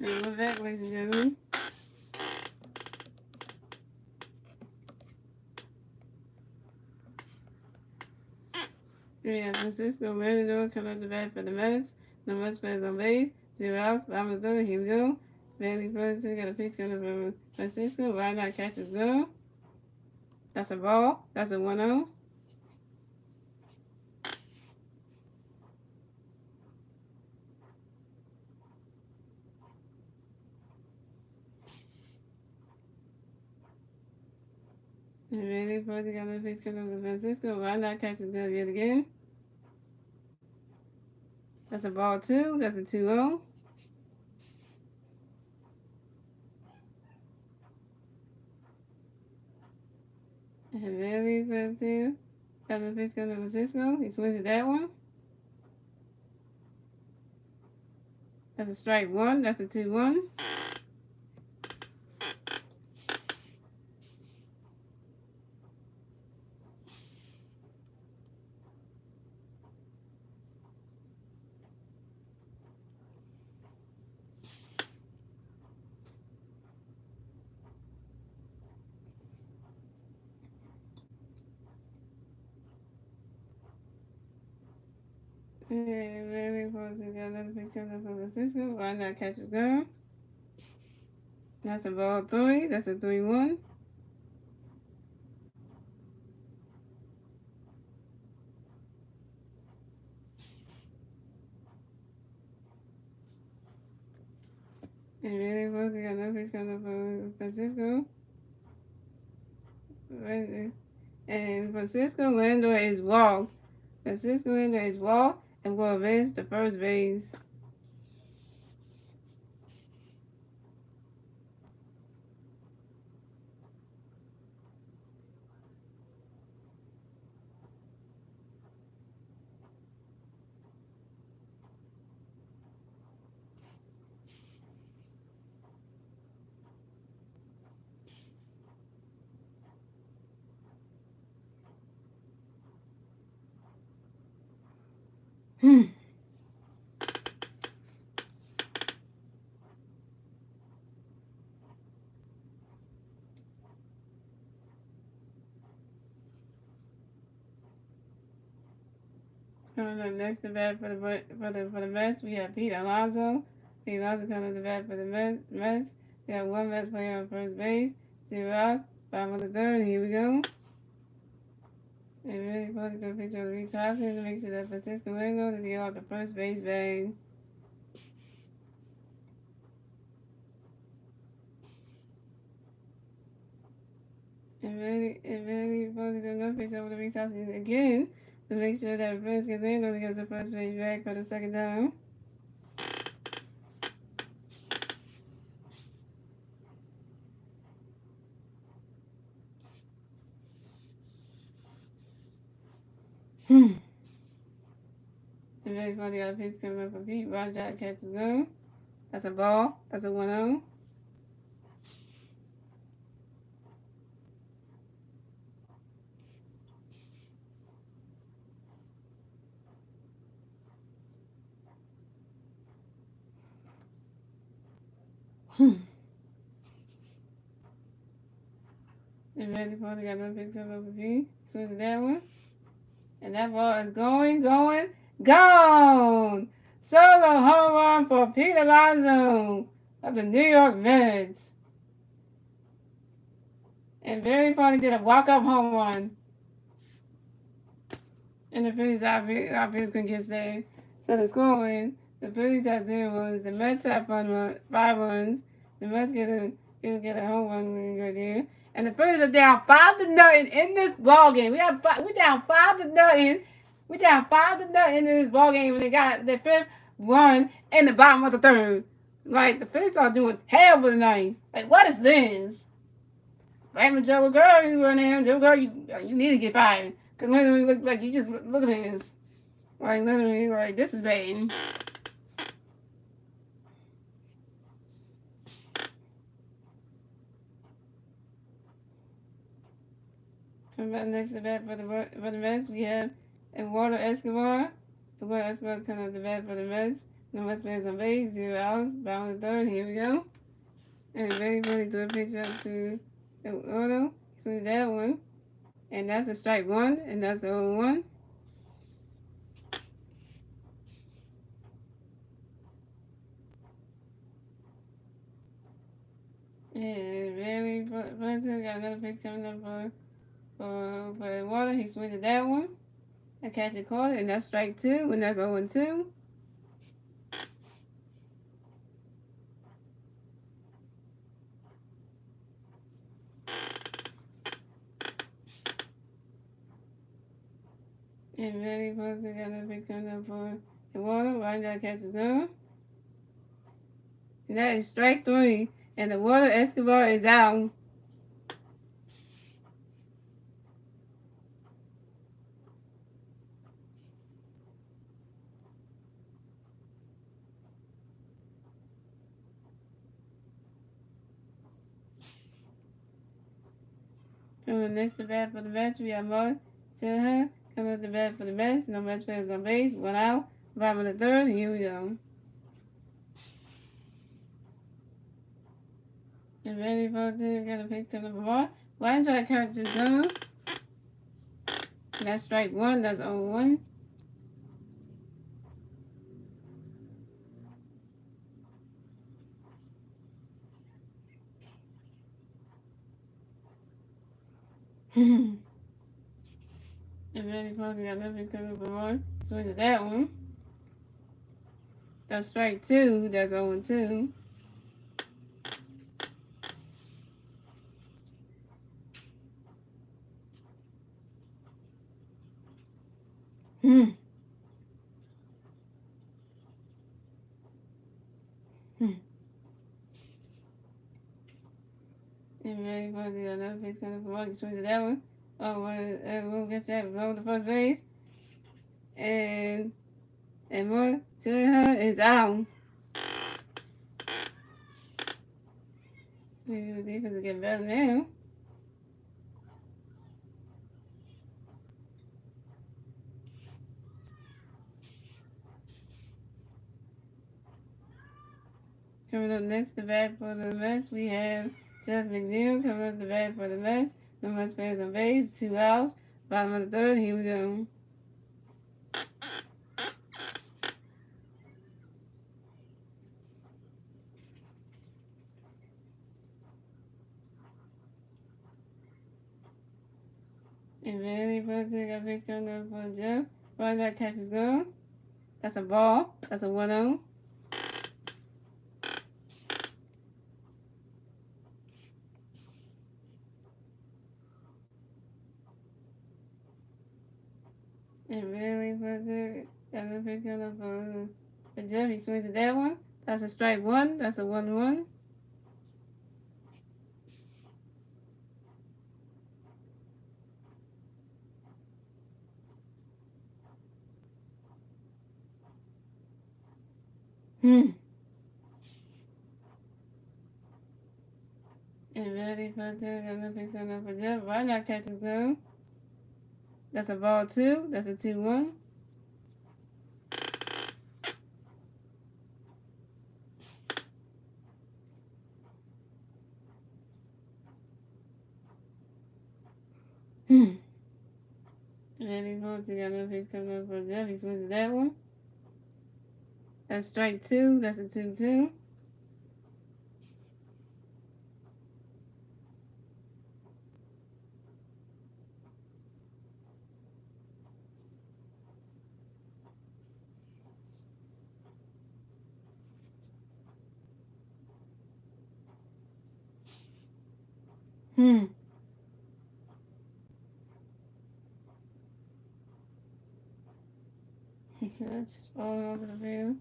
Speaker 1: And we're back, ladies and gentlemen. We have Francisco Mandador coming up the bat for the Mets. No Mets players on base. 0 outs. Bottom of the third. Here we go. Bailey Ferguson got a pitch coming from Francisco. Why not catch his go? That's a ball. That's a 1-0. And Bailey Ferguson got a pitch coming from Francisco. Why not catch his go yet again? That's a ball 2. That's a 2-0. And Bailey Ferguson got a pitch coming from Francisco. He swings at that one. That's a strike 1. That's a 2-1. And Bailey Ferguson got another pitch coming from Francisco. Why not catch his go? That's a ball 3. That's a 3-1. And really Ferguson got another pitch coming from Francisco. And Francisco Lindor is walked. Francisco Lindor is walked and will advance to first base. Coming up next to bat for the Mets, we have Pete Alonso. Pete Alonso coming to bat for the Mets. We have one Mets player on first base, 0 outs, 5 on the third. Here we go. And really supposed to do a picture of Reese Hoskins to make sure that Francisco Lindor doesn't get off the first base bag. And really supposed to do another picture of the Reese Hoskins again to make sure that Francisco Lindor gets the first base bag for the second time. And baseball, got a pitch coming up for Pete. Roger catches them. That's a ball. That's a 1-0. And baseball, got another pitch coming up for Pete. Swings at that one. And that ball is going, gone! Solo home run for Pete Alonso of the New York Mets. And very funny did a walk-up home run. And the Phillies obviously couldn't get saved. So the score is the Phillies have 0 runs, the Mets have 5 runs, the Mets get a home run right there. And the Phillies are down 5-0 in this ball game. We down 5-0. We down 5-0 in this ball game, and they got the 5th run in the bottom of the third. Like, the Phillies are doing terrible tonight. Like, what is this? Blaming Joe Girl, you run there. Joe Girl, you need to get fired. Because literally, look like you just look at this. Like, literally, like, this is bad. Coming back next to bat for the Mets, we have Eduardo Escobar. Eduardo Escobar is coming up the bat for the Mets. Number space on base, 0 outs, bottom of the third, here we go. And very funny, threw a pitch up to the auto, swing that one. And that's a strike one, and that's the 0-1. And really, Brunson got another pitch coming up for Water. He swings at that one. I catch a call, and that's strike two, and that's 0-2. And really, Brunson got another pitch coming up for the Water. Right now, catches on. And that is strike three, and the Water Escobar is out. Coming next to bat for the Mets, we have Masteryhi coming up the bat for the Mets. No Mets players on base. One out. Bottom of the third. Here we go. And ready for to get a pitch coming up for Mark. Why did I catch this zone? That's strike one. That's 0-1. And ready for to get another pitch coming up for Mark. Swing to that one. That's strike two. That's 0-2. And ready for to get another pitch coming up for Mark. Swing to that one. We'll get that roll to first base. And Masteryhi is out. The defense is getting better now. Coming up next to bat for the Mets, we have Jeff McNeil coming up to bat for the Mets. No Mets players on base, 2 outs. Bottom of the third, here we go. And really, Brunson got a pitch coming up for Jeff. Right, that catch is gone. That's a ball. That's a 1-0. And really, Brunson got a pitch coming up for Jeff. He swings at that one. That's a strike one. That's a 1-1. And ready for the other pitch coming up for Jeff. Right now, catch is gone. That's a ball two. That's a 2-1. Ready for to get another pitch coming up for Jeff. He swings at that one. That's strike two. That's a 2-2. That's just falling over the field.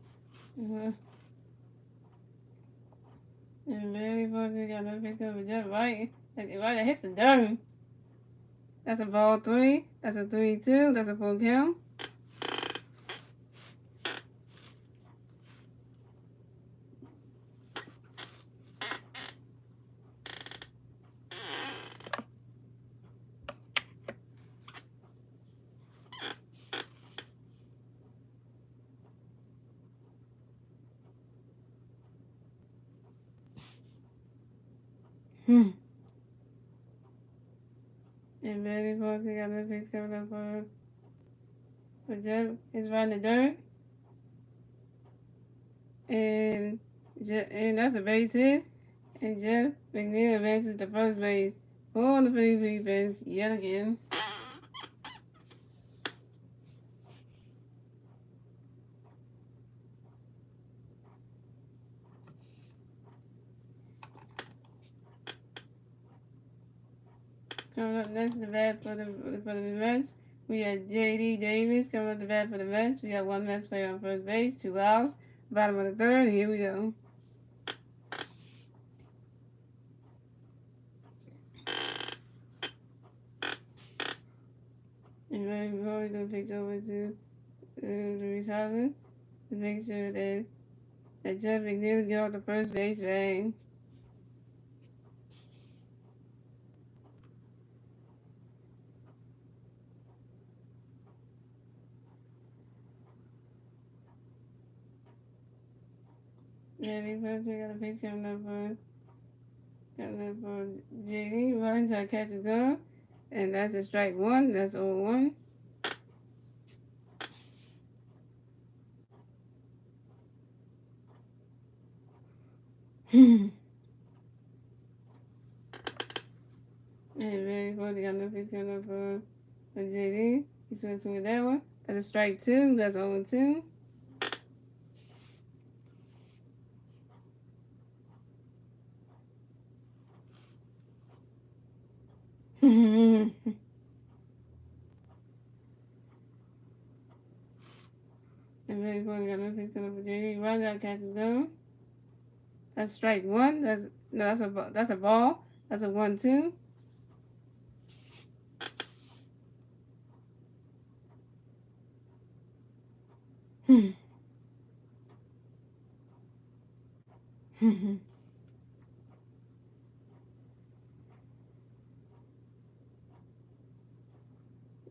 Speaker 1: And ready for to get another pitch coming for Jeff. Right, that hits the dirt. That's a ball three. That's a 3-2. That's a full count. And Betty pulls together the piece coming up for Jeff is riding the dirt. And that's a base hit. And Jeff McNeil advances to first base for the Phillies defense yet again. Coming up next, the bat for the Mets. We got J.D. Davis coming up the bat for the Mets. We got one Mets player on first base, 2 outs. Bottom of the third. Here we go. And we're going to pitch over to Luis Housen to make sure that Jeff McNeil get off the first base bang. And he first got a pitch coming up for JD. Runs our catch is gone. And that's a strike one. That's 0-1. And very cool. They got no pitch coming up for JD. He's going to swing with that one. That's a strike two. That's 0-2. And very cool. They got no pitch coming up for JD. Runs out, catches gone. That's strike one. That's a ball. That's a 1-2.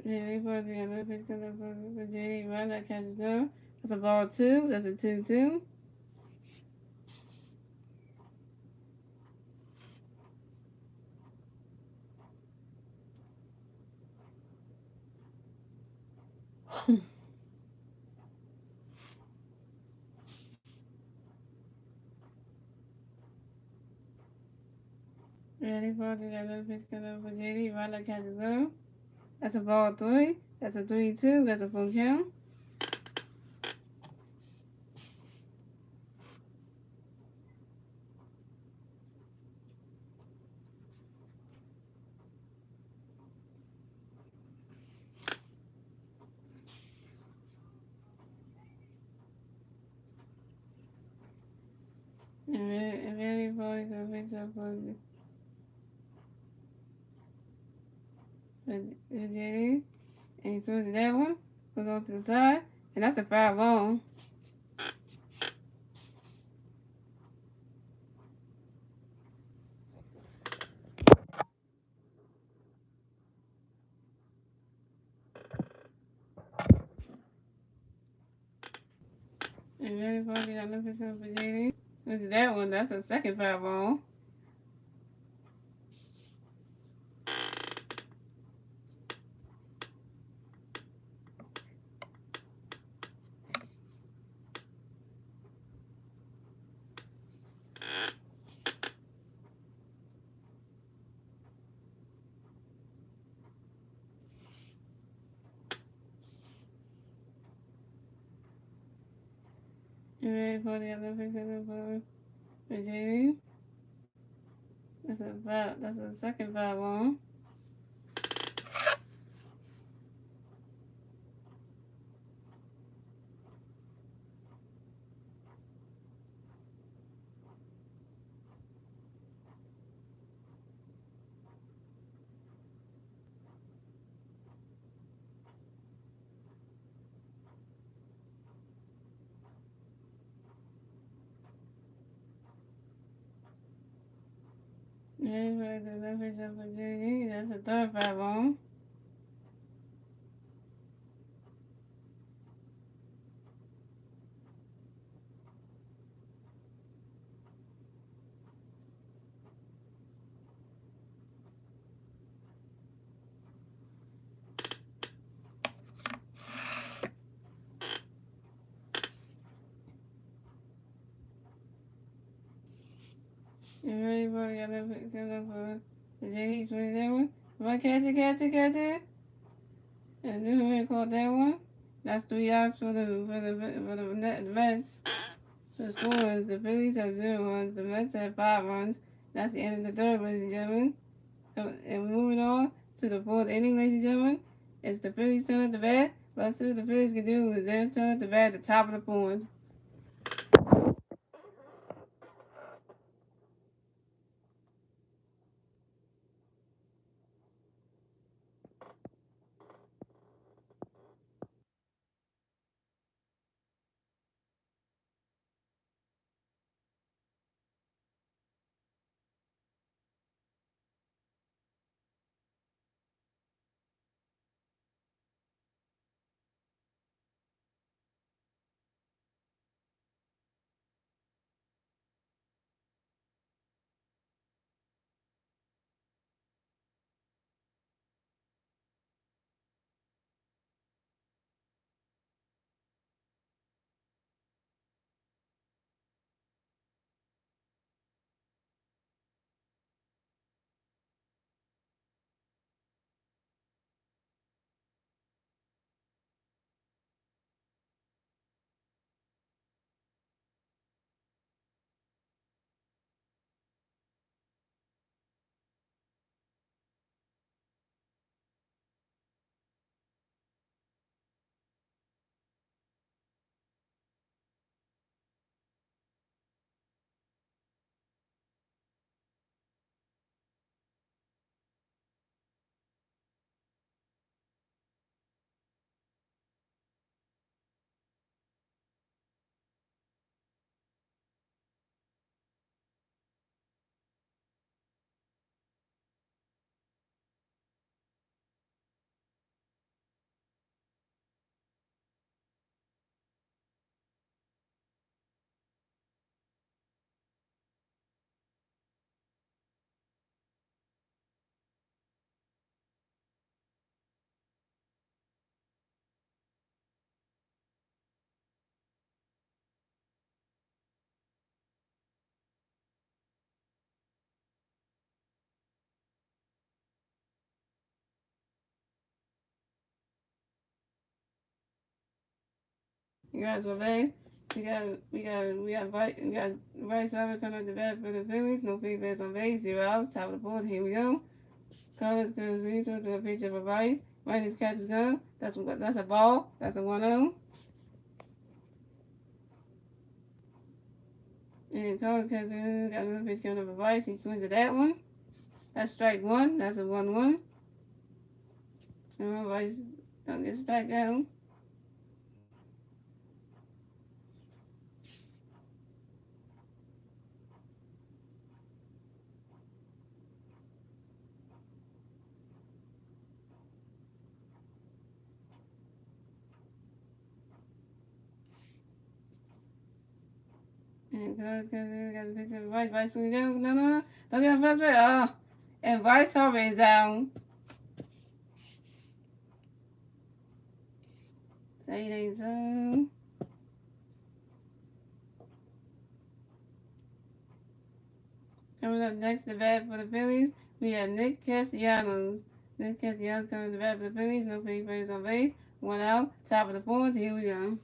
Speaker 1: And they put the other pitch coming up for JD. Runs out, catches gone. That's a ball two. That's a 2-2. Ready for the other pitch coming up for JD. Runs out, catches gone. That's a ball three. That's a 3-2. That's a full count. And ready for the pitch up for JD. And he throws that one. Goes on to the side. And that's a 5-0. And ready for the other pitch up for JD. Throws that one. That's a second 5-0. And ready for the other pitch up for JD. That's a second 5-0. And ready for the other pitch up for JD. That's a third 5-0. He swings that one. Run, catch it. And then we caught that one. That's 3 outs for the Mets. So the score is the Phillies have 0 runs, the Mets have 5 runs. That's the end of the third, ladies and gentlemen. And we're moving on to the fourth inning, ladies and gentlemen. It's the Phillies' turn at the bat. Let's see what the Phillies can do is their turn at the bat at the top of the fourth. You guys were back. We got Bryce Harper coming up the bat for the Phillies. No feedbacks on base. 0 outs. Top of the fourth. Here we go. Carlos Carrasco to a pitch of a Bryce. Right, his catch is gone. That's a ball. That's a 1-0. And Carlos Carrasco got another pitch coming up a Bryce. He swings at that one. That's strike one. That's a 1-1. And Bryce don't get strike down. And Carlos Carrasco got a pitch of a Bryce. Bryce swings down. No. Don't get a first base. Oh. And Bryce Harper is out. Say they so. Coming up next to bat for the Phillies, we have Nick Castellanos. Nick Castellanos coming to bat for the Phillies. No free players on base. 1 out. Top of the fourth. Here we go.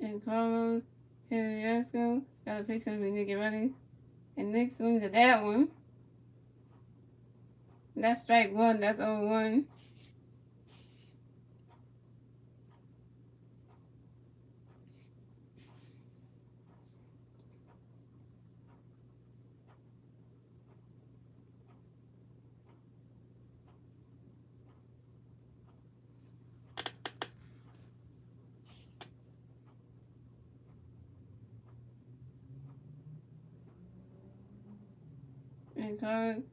Speaker 1: And Carlos Carrasco got a pitch coming to Nick. Get ready. And Nick swings at that one. That's strike one. That's 0-1. And Carlos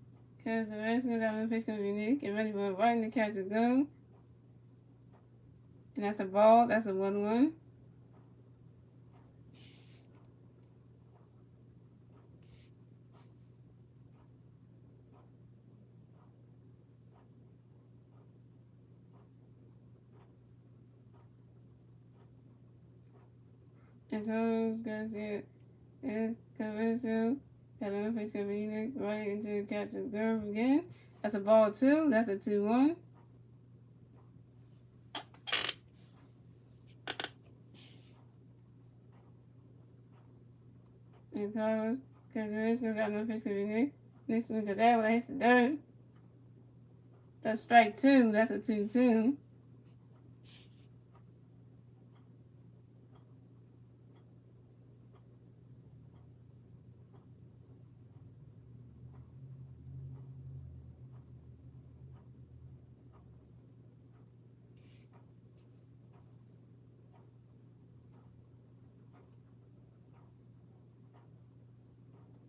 Speaker 1: Carrasco got a pitch coming to Nick. Get ready for it. Right in the catcher's go. And that's a ball. That's a 1-1. And Carlos got it. And Carissa got another pitch convenient right into catch the glove again. That's a ball 2. That's a 2-1. And Carlos Carissa got another pitch convenient. Next one to that one, hits the dirt. That's strike 2. That's a 2-2.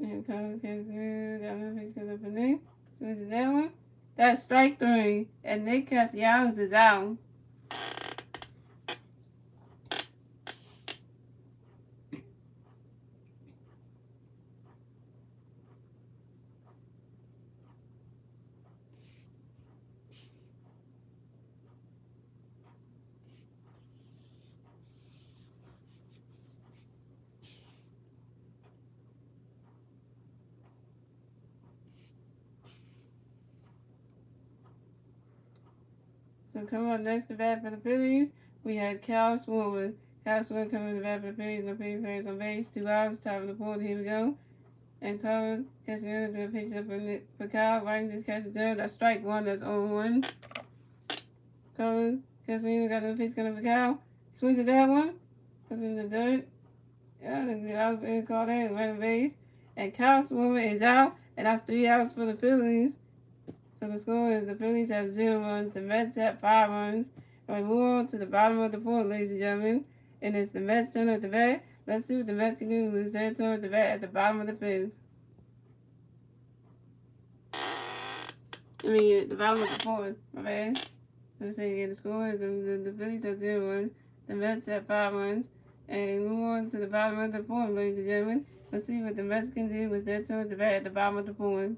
Speaker 1: And Carlos Carissa got another pitch coming up for Nick. Swings to that one. That's strike 3. And Nick Castellanos is out. So coming up next to bat for the Phillies, we had Cal Swinton. Cal Swinton coming to bat for the Phillies. No players on base. 2 outs. Top of the fourth. Here we go. And Carlos catching the pitch up for Cal. Right, just catches down. That's strike 1. That's 0-1. Carlos catching got the pitch coming for Cal. Swings to that one. Goes in the dirt. Yeah, I was being called in. Right on base. And Cal Swinton is out. And that's 3 outs for the Phillies. So the score is the Phillies have 0 runs, the Mets have 5 runs. And we move on to the bottom of the fourth, ladies and gentlemen. And it's the Mets' turn at the bat. Let's see what the Mets can do. It's their turn at the bat at the bottom of the fifth. The bottom of the fourth. My bad. Let's see again. The score is the Phillies have 0 runs, the Mets have 5 runs. And we move on to the bottom of the fourth, ladies and gentlemen. Let's see what the Mets can do. It's their turn at the bat at the bottom of the fourth.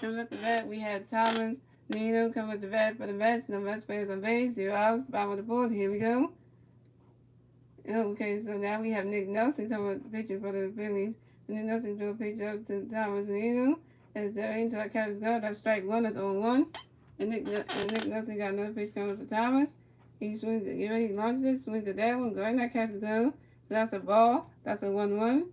Speaker 1: Coming up the bat, we have Thomas Nino coming up the bat for the Mets. No Mets players on base. 0 outs. Bottom of the fourth. Here we go. Okay, so now we have Nick Nelson coming up pitching for the Phillies. Nick Nelson threw a pitch up to Thomas Nino. As they're into our catcher's glove. That's strike one. That's 0-1. And Nick Nelson got another pitch coming for Thomas. He swings it. Get ready. He launches it. Swings at that one. Go in that catcher's glove. So that's a ball. That's a 1-1.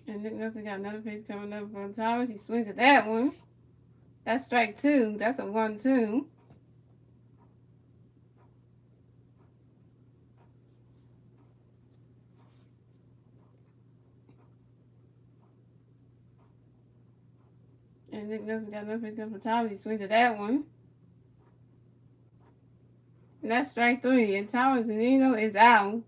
Speaker 1: And Nick Nelson got another pitch coming up for Thomas. He swings at that one. That's strike two. That's a 1-2. And Nick Nelson got another pitch coming for Thomas. He swings at that one. And that's strike three. And Thomas Nino is out.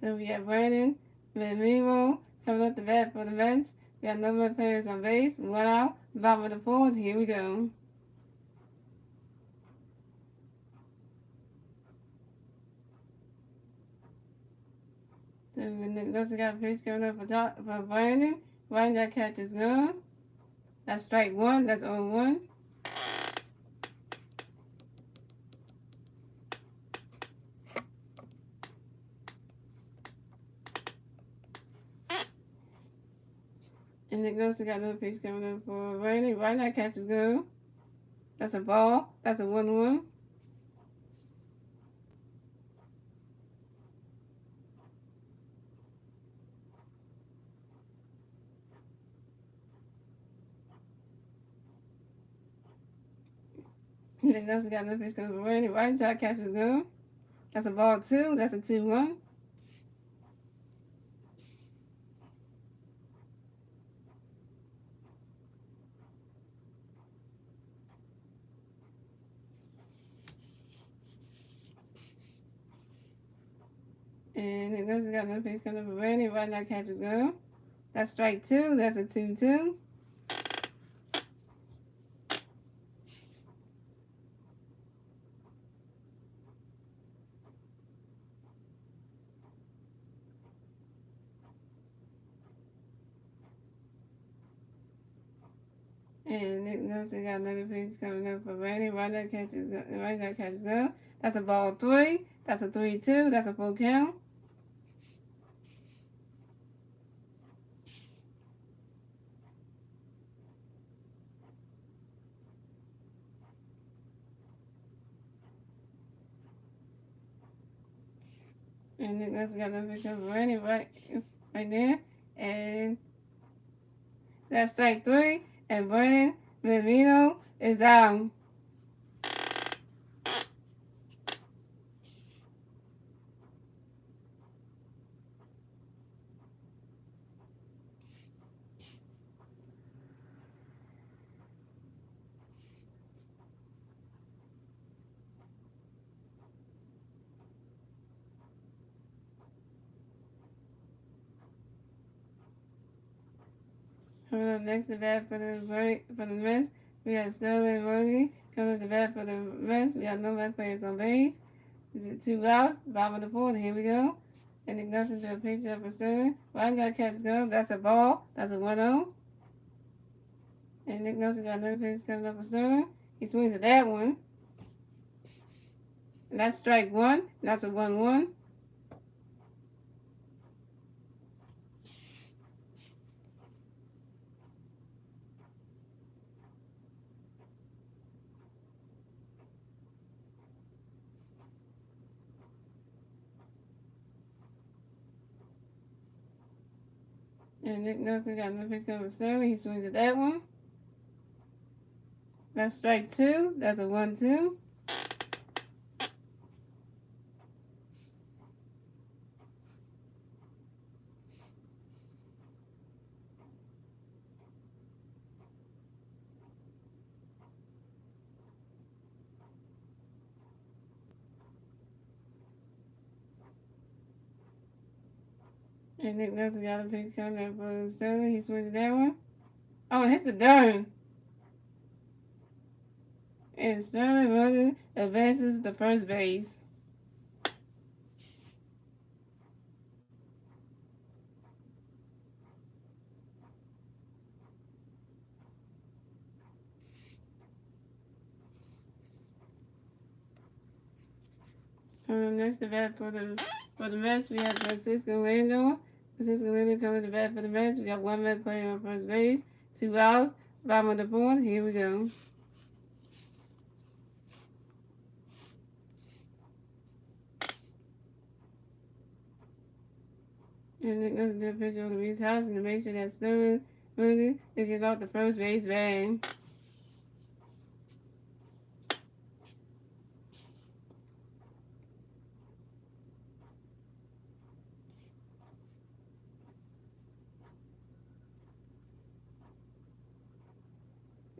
Speaker 1: So we have Brandon Venimo coming up the bat for the Mets. We got no more players on base. 1 out. Bottom of the fourth. Here we go. So Nick Nelson got a pitch coming up for Brandon. Brandon got catcher's gun. That's strike one. That's 0-1. And Nick Nelson got another pitch coming up for Brandon. Brandon got catcher's gun. That's a ball. That's a 1-1. Nick Nelson got another pitch coming for Brandon. Brandon got catcher's gun. That's a ball two. That's a 2-1. And Nick Nelson got another pitch coming up for Brandon. Brandon got catcher's gun. That's strike two. That's a 2-2. And Nick Nelson got another pitch coming up for Brandon. Brandon got catcher's gun. That's a ball three. That's a 3-2. That's a full count. And Nick Nelson got another pitch coming for Brandon right there. And that's strike three. And Brandon Venimo is out. Coming up next to bat for the Mets, we got Sterling Worthy. Coming up the bat for the Mets, we got no Mets players on base. This is 2 outs. Bottom of the fourth. Here we go. And Nick Nelson to a pitch up for Sterling. Ryan got catcher's gun. That's a ball. That's a 1-0. And Nick Nelson got another pitch coming up for Sterling. He swings at that one. And that's strike one. That's a 1-1. And Nick Nelson got another pitch coming for Sterling. He swings at that one. That's strike two. That's a 1-2. And Nick Nelson got a pitch coming up for Sterling. He swings at that one. Oh, it hits the dirt. And Sterling Morgan advances to first base. Next to bat for the Mets, we have Francisco Lindor. Francisco Lindor coming to bat for the Mets. We got one Met player on first base, 2 outs, bottom of the fourth. Here we go. And Nick doesn't do a picture of Louise House and to make sure that Sterling Morgan can get off the first base bag.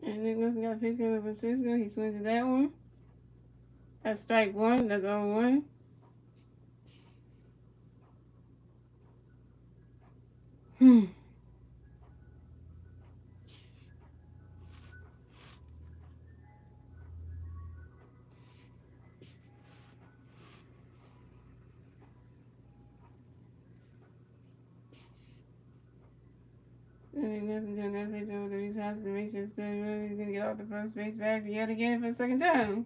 Speaker 1: And Nick Nelson got a pitch coming from Francisco. He swings at that one. That's strike one. That's 0-1. Hmm. And Nick Nelson doing that pitch over Louise House to make sure Sterling Morgan is going to get off the first base bag yet again for the second time.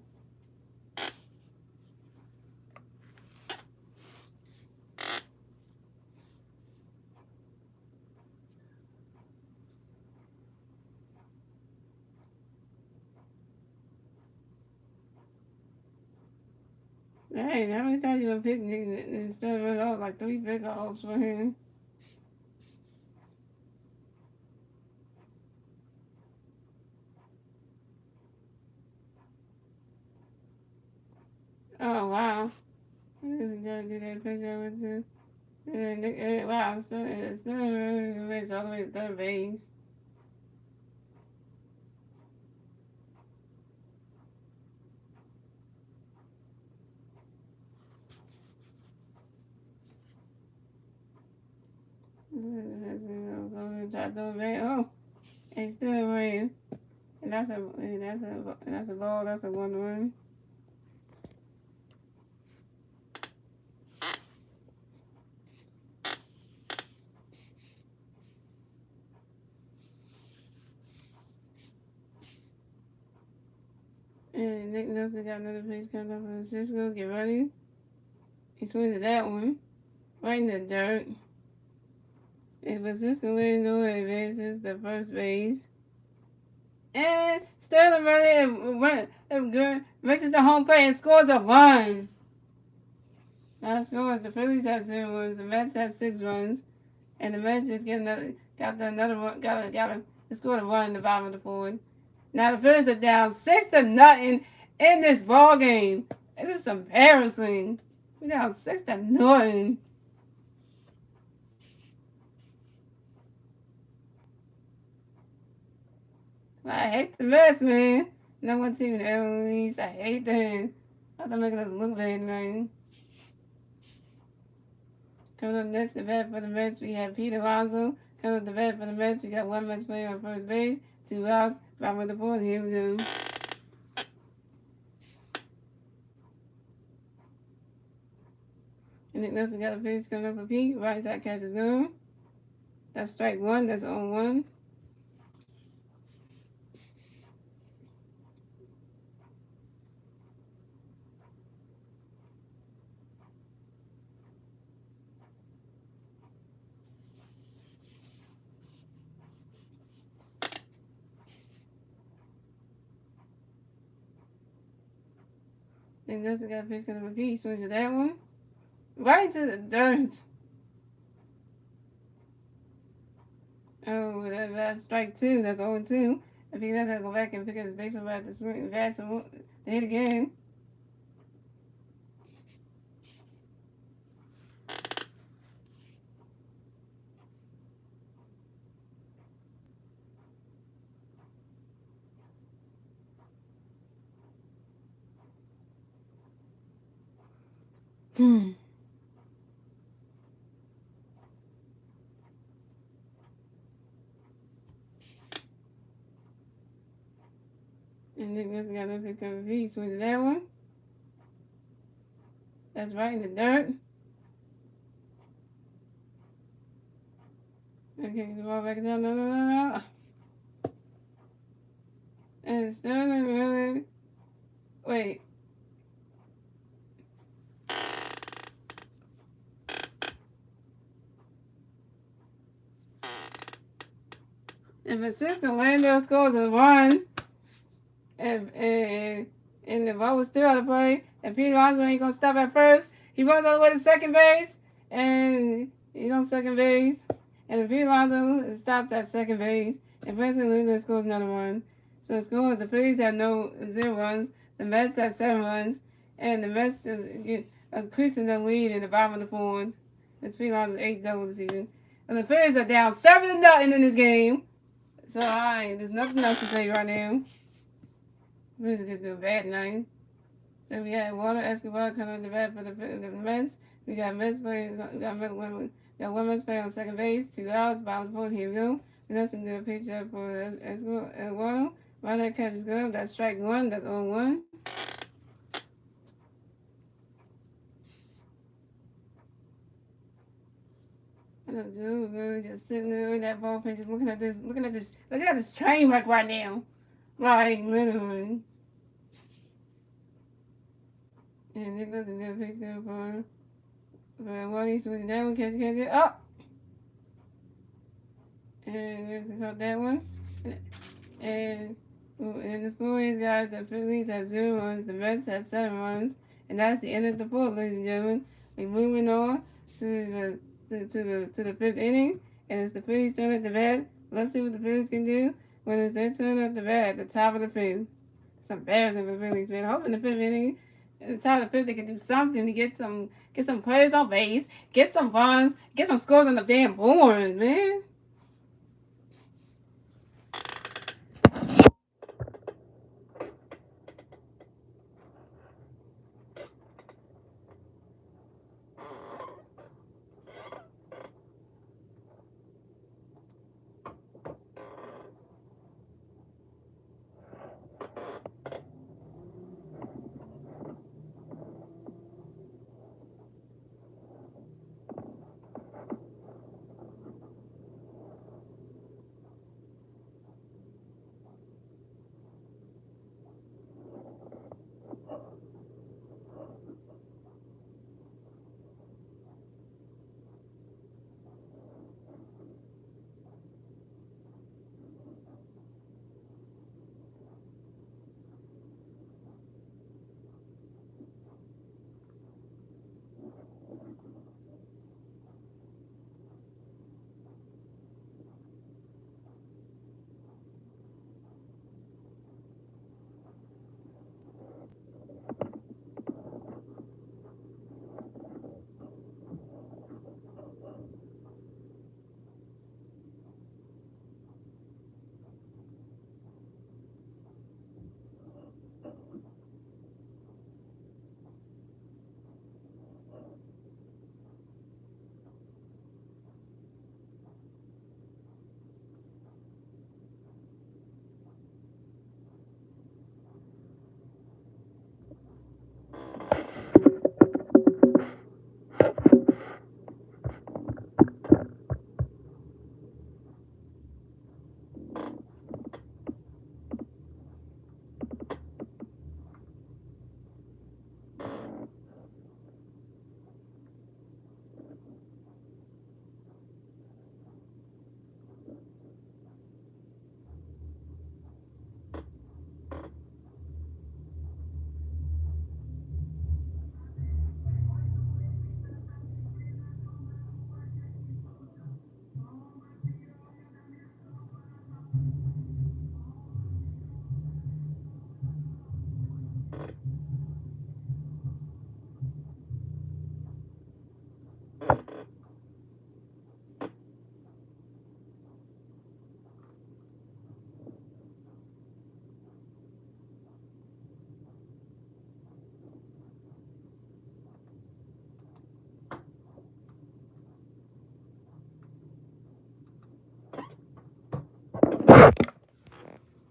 Speaker 1: Hey, how many times you gonna pick Nick and Sterling Morgan off? Like 3 pickoffs for him. Oh, wow. This is gonna do that picture over too. And then, wow, Sterling race all the way to third base. Oh, and Sterling ran. And that's a ball. That's a 1-1. And Nick Nelson got another pitch coming up from Francisco. Get ready. He swings at that one. Right in the dirt. And Francisco Lindor advances to first base. And Sterling Morgan makes it to home plate and scores a run. Now scores. The Phillies have 0 runs. The Mets have 6 runs. And the Mets just scored a run in the bottom of the fourth. Now the Phillies are down 6-0 in this ball game. It is embarrassing. We're down 6-0. I hate the Mets, man. #1 team in the AL East. I hate them. They're making us look bad, man. Coming up next to bat for the Mets, we have Pete Alonso. Coming up to bat for the Mets, we got one Mets player on first base, 2 outs, bottom of the fourth. Here we go. And Nick Nelson got a pitch coming up for Pete. Right side catch is gone. That's strike one. That's 0-1. Nick Nelson got a pitch coming up for Pete. Swings at that one. Right to the dirt. Oh, that's strike two. That's 0-2. If he doesn't go back and pick up his baseball bat to swing bat to hit again. Hmm. And then this got a picture of V. Switch that one. That's right in the dirt. Okay, get the ball back down. No. And Sterling really. Wait. If Francisco Lando scores a run, and the ball was still out of play, and Pete Alonso ain't gonna stop at first, he runs all the way to second base, and he's on second base, and Pete Alonso stops at second base, and Francisco Lando scores another run. So it scores, the Phillies have 0 runs, the Mets have 7 runs, and the Mets is increasing the lead in the bottom of the fourth. It's Pete Alonso's 8th double this season. And the Phillies are down 7-0 in this game. So, there's nothing else to say right now. This is just a bad night. So, we had Walter Escobar coming to the bat for the Mets. We got Mets players. We got one Mets player on second base. 2 outs. Bottom of the fourth. Here we go. We next do a pitch up for Escobar. Runner catches good. That's strike 1. That's 0-1. Dude, really just sitting there in that bullpen, just looking at this train wreck right now. Like, literally. And Nick doesn't get a picture for what he's doing. That one, catch it. Oh! And there's about that one. And the score is, guys, the Phillies have 0 runs, the Mets have 7 runs. And that's the end of the fourth, ladies and gentlemen. We're moving on to the 5th inning. And it's the Phillies' turn at the bat. Let's see what the Phillies can do when it's their turn at the bat at the top of the 5th. It's embarrassing for the Phillies, man. I hope in the 5th inning, at the top of the 5th, they can do something to get some players on base, get some runs, get some scores on the damn board, man.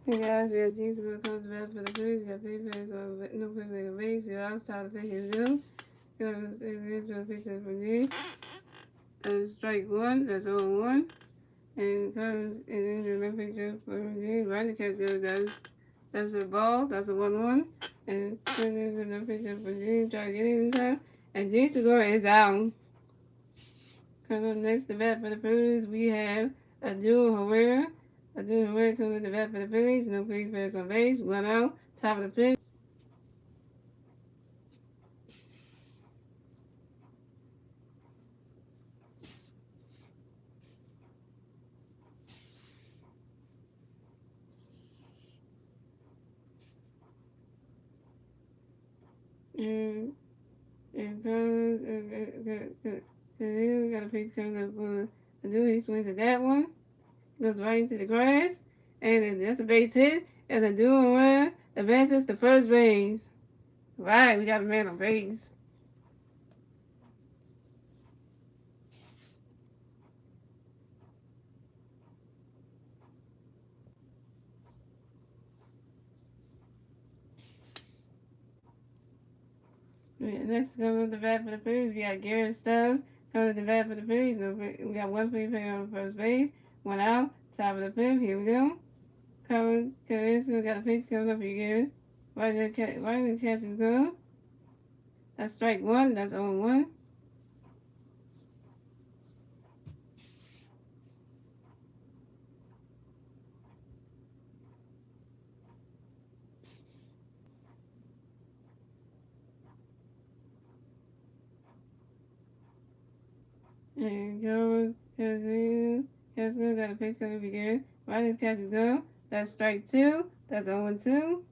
Speaker 1: Hey guys, we have Jesus going to come to bat for the Phillies. We got Phillies on no play like a base. You're outside the pitch is due. Going to a picture from me. Strike one, that's 0-1. And comes into the picture from me. Right, the catch goes, that's a ball, that's a 1-1. And comes into the picture from me. Try to get it in time. And Jesus to go is out. Coming up next to bat for the Phillies, we have Abdul Herrera. Abdul Herrera coming to bat for the Phillies. No free players on base. 1 out. Top of the pitch. And goes, got a pitch coming up for Abdul. He swings at that one. Goes right into the grass. And that's a base hit. And Abdul Herrera advances to first base. Right, we got a man on base. Next, coming up the bat for the Phillies, we got Garrett Stubbs. Coming up the bat for the Phillies, we got one free player on first base. 1 out. Top of the fifth. Here we go. Carrasco got a pitch coming up for you, Garrett. Right in the catcher's zone. That's strike one. That's 0-1. And goes Carrasco got a pitch coming up for you, Garrett. Right in the catcher's zone. That's strike two. That's 0-2.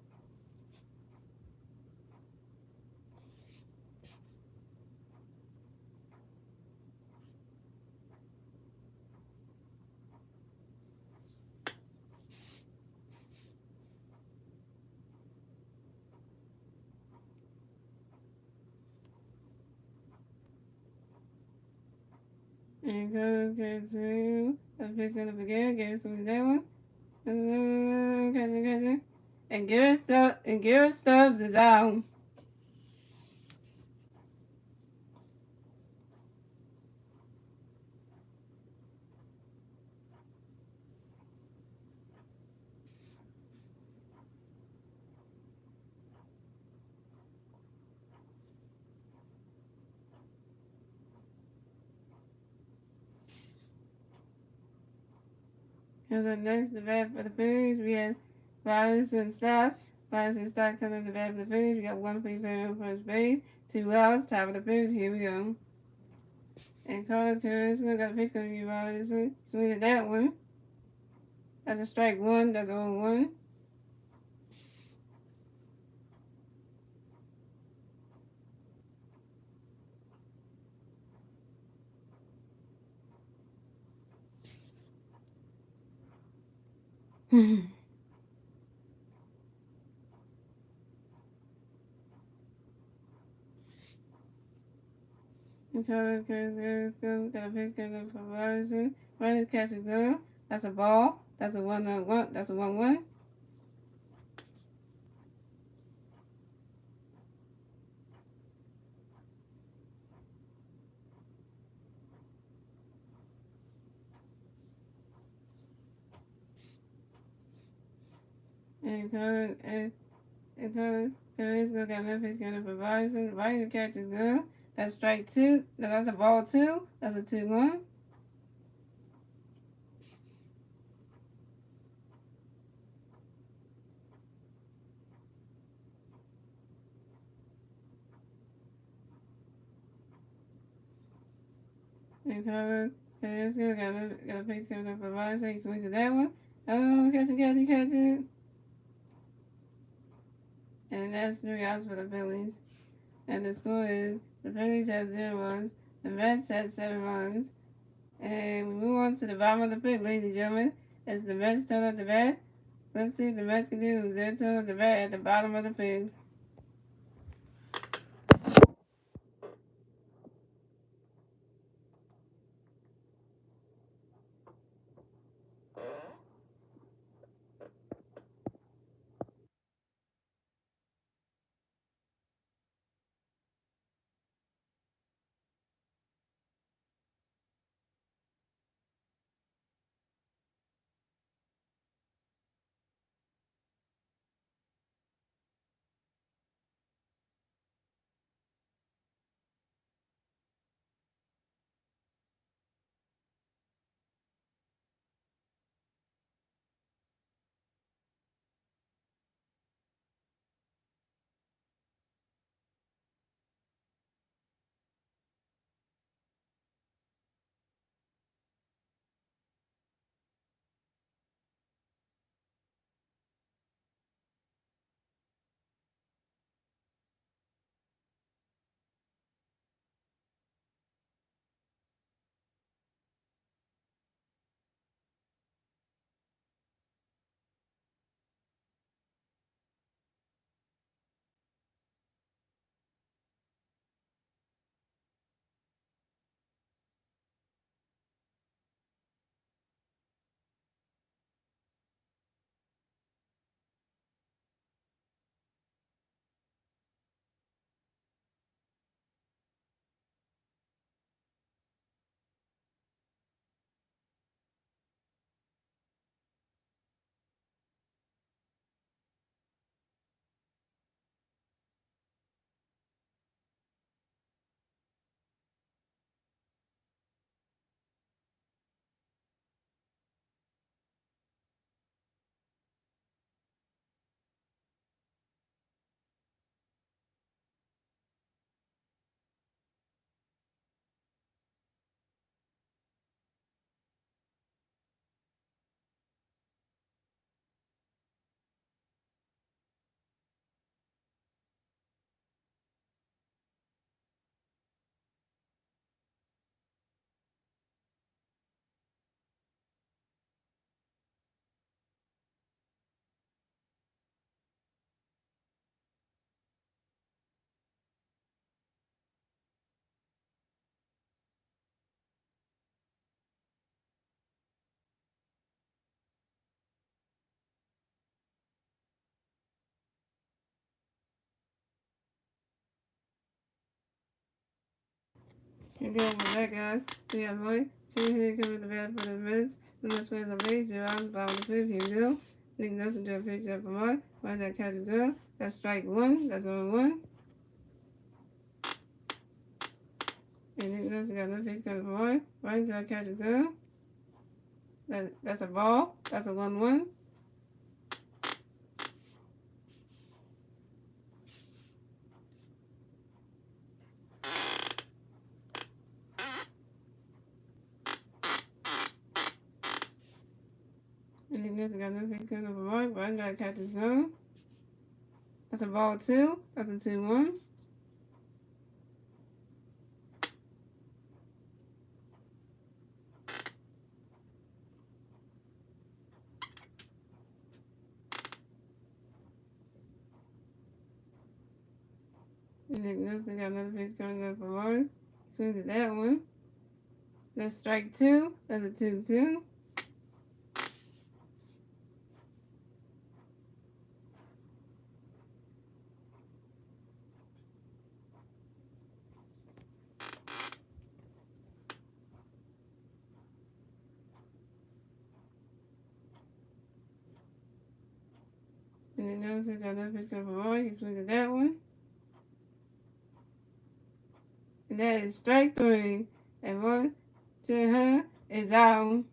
Speaker 1: And goes Carrasco. Got a pitch coming up for Garrett. Garrett swings that one. Catcher. And Garrett Stubbs is out. And then next, the bat for the Phillies, we had Robinson Stock. Robinson Stock coming to the bat for the Phillies. We got one free player on first base, 2 outs, top of the fifth. Here we go. And Carlos Carrasco got a pitch coming to be Robinson. Swing at that one. That's a strike one. That's 0-1. And Carlos Carrasco got a pitch coming up for Robinson. Right his catch is gone. That's a ball. That's a 1-1. That's a 1-1. And Carrasco got a pitch coming up for Robinson. Right his catch is gone. That's strike two. No, that's a ball two. That's a 2-1. And Carrasco got a pitch coming up for Robinson. He swings at that one. Oh, catch it. And that's 3 outs for the Phillies. And the score is the Phillies have 0 runs. The Mets have 7 runs. And we move on to the bottom of the fifth, ladies and gentlemen. It's the Mets turn up the bat. Let's see what the Mets can do. It's their turn up the bat at the bottom of the fifth. You go with that guy. See that boy? She here coming to bed for the minutes. The next place on base, 0 out, bottom of the fifth. Here we go. Nick Nelson do a picture up for Mark. Right that catches girl. That's strike one. That's on one. And Nick Nelson got no face coming for Mark. Right into that catches girl. That's a ball. That's a 1-1. And Nick Nelson got no face coming for Mark. Right into that catches girl. That's a ball 2. That's a 2-1. And Nick Nelson got another face coming up for Mark. Swings at that one. That's strike 2. That's a 2-2. And then Nelson got another pitch coming from Roy. He swings at that one. And that is strike 3. And Roy to her is out.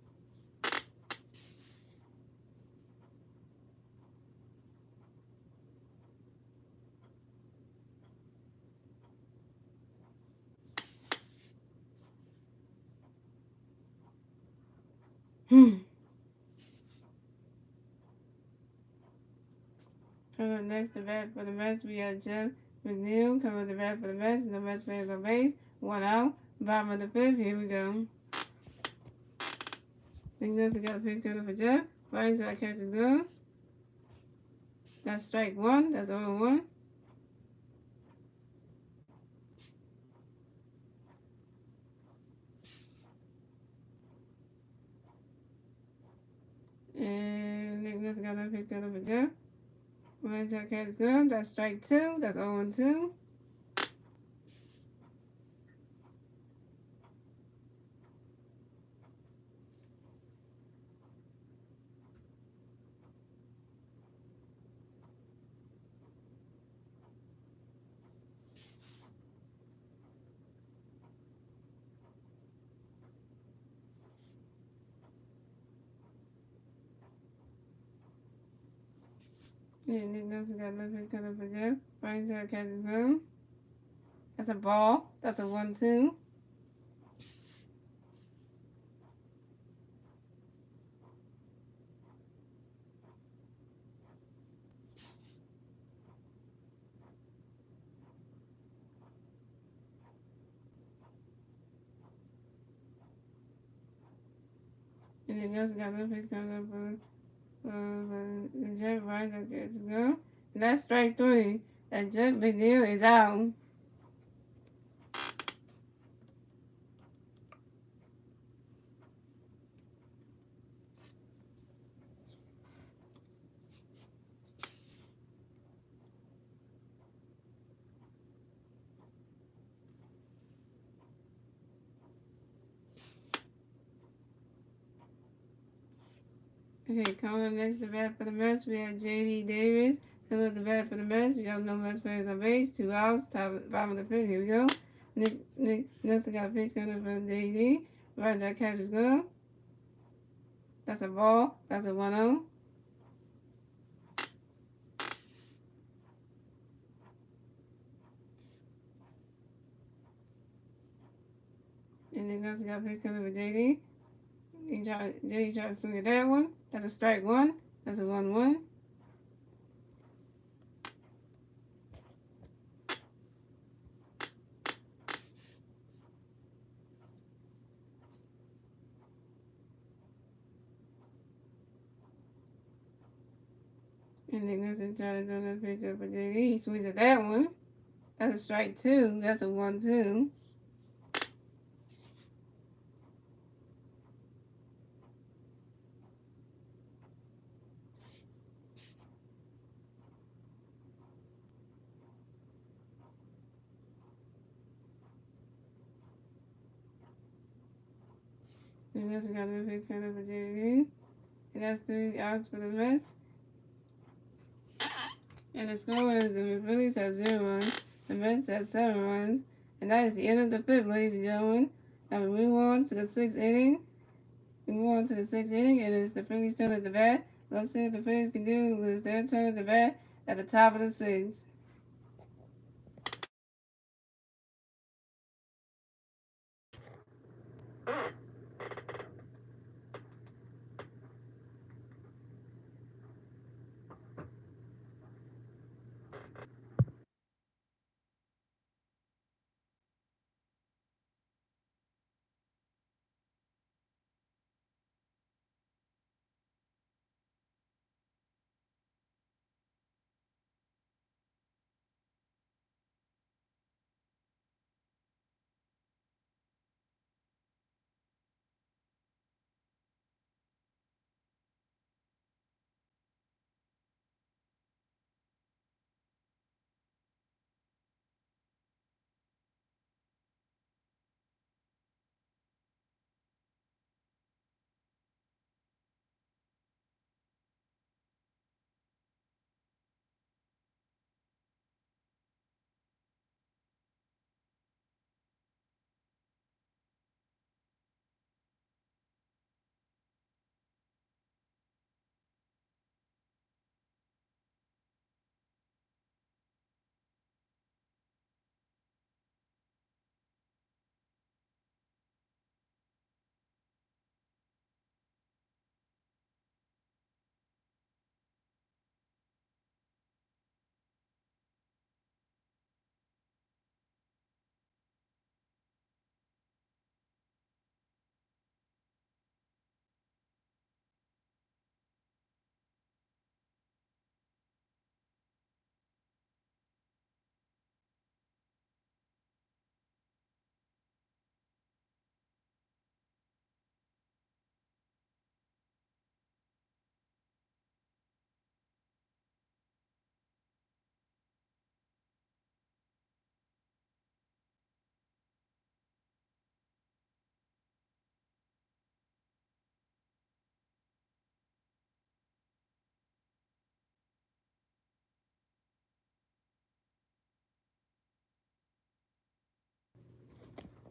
Speaker 1: Coming up next to bat for the Mets, we have Jeff McNeil. Coming up to bat for the Mets. The Mets players on base. 1 out. Bottom of the fifth. Here we go. Nick Nelson got a pitch coming for Jeff. Right into our catcher's glove. That's strike 1. That's 0-1. And Nick Nelson got another pitch coming for Jeff. Right into our catcher's glove. That's strike 2. That's 0-2. Yeah, Nick Nelson got another pitch coming for Jeff. Right into our catcher's glove. That's a ball. That's a 1-2. And then Nelson got another pitch coming up for Jeff right at the go. And that's strike 3. And Jeff McNeil is out. Okay, coming up next to bat for the Mets, we have J.D. Davis. Coming up the bat for the Mets, we have no Mets players on base. 2 outs, bottom of the fifth. Here we go. Nick Nelson got a pitch coming up for J.D. Right that catcher's glove. That's a ball. That's a 1-0. And then Nelson got a pitch coming up for J.D. J.D. tried to swing at that one. That's a strike 1. That's a 1-1. And then Nelson tried to do another pitch up for J.D. He swings at that one. That's a strike 2. That's a 1-2. And that's got the pitch coming up for JD. And that's 3 outs for the Mets. And the score is the Phillies have 0 runs, the Mets have 7 runs. And that is the end of the fifth, ladies and gentlemen. Now we move on to the 6th inning. And it's the Phillies' turn at the bat. Let's see what the Phillies can do with their turn at the bat at the top of the 6th.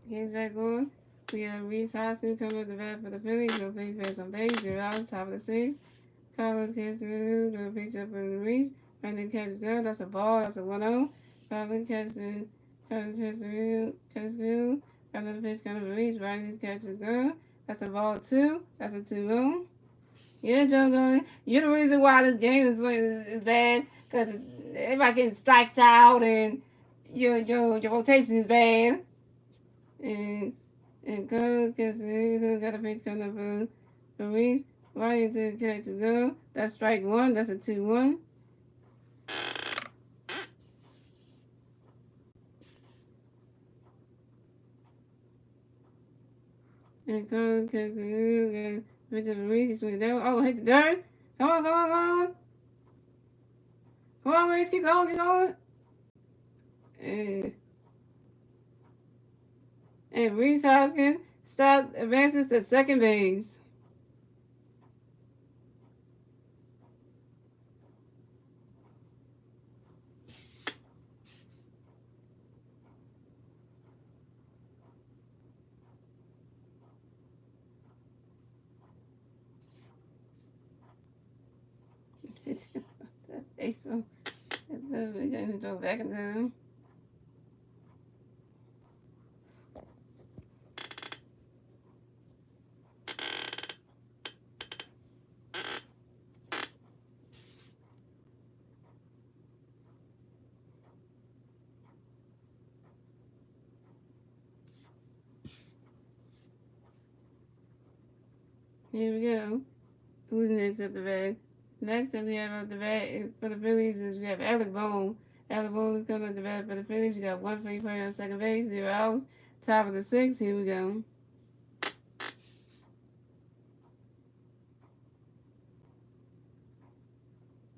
Speaker 1: Game's back on. We have Reese Hoskins coming up the bat for the Phillies. No base pass on base. 0 out, top of the 6th. Carlos Castro to pitch up for Reese. Brandon catches good. That's a ball. That's a 1-0. Carlos Castro. Another pitch coming for Reese. Brandon catches good. That's a ball 2. That's a 2-0. Yeah, Joe Gunn. You're the reason why this game is bad. Because everybody getting strikes out and your rotation is bad. And Carlos Castellano got a pitch coming up for Reese. Ryan to catch to go. That's strike 1. That's a 2-1. And Carlos Castellano got a pitch up for Reese. He swings down. Oh, hit the dirt. Come on, come on, come on. Come on, Reese. Keep going, keep going. And, and Reese Hoskins advances to second base. Baseball. We're going to go back and down. Here we go. Who's next at the bat? Next that we have at the bat for the Phillies is we have Alec Bohm. Alec Bohm is coming at the bat for the Phillies. We got 1 free player on second base, 0 outs. Top of the 6th. Here we go.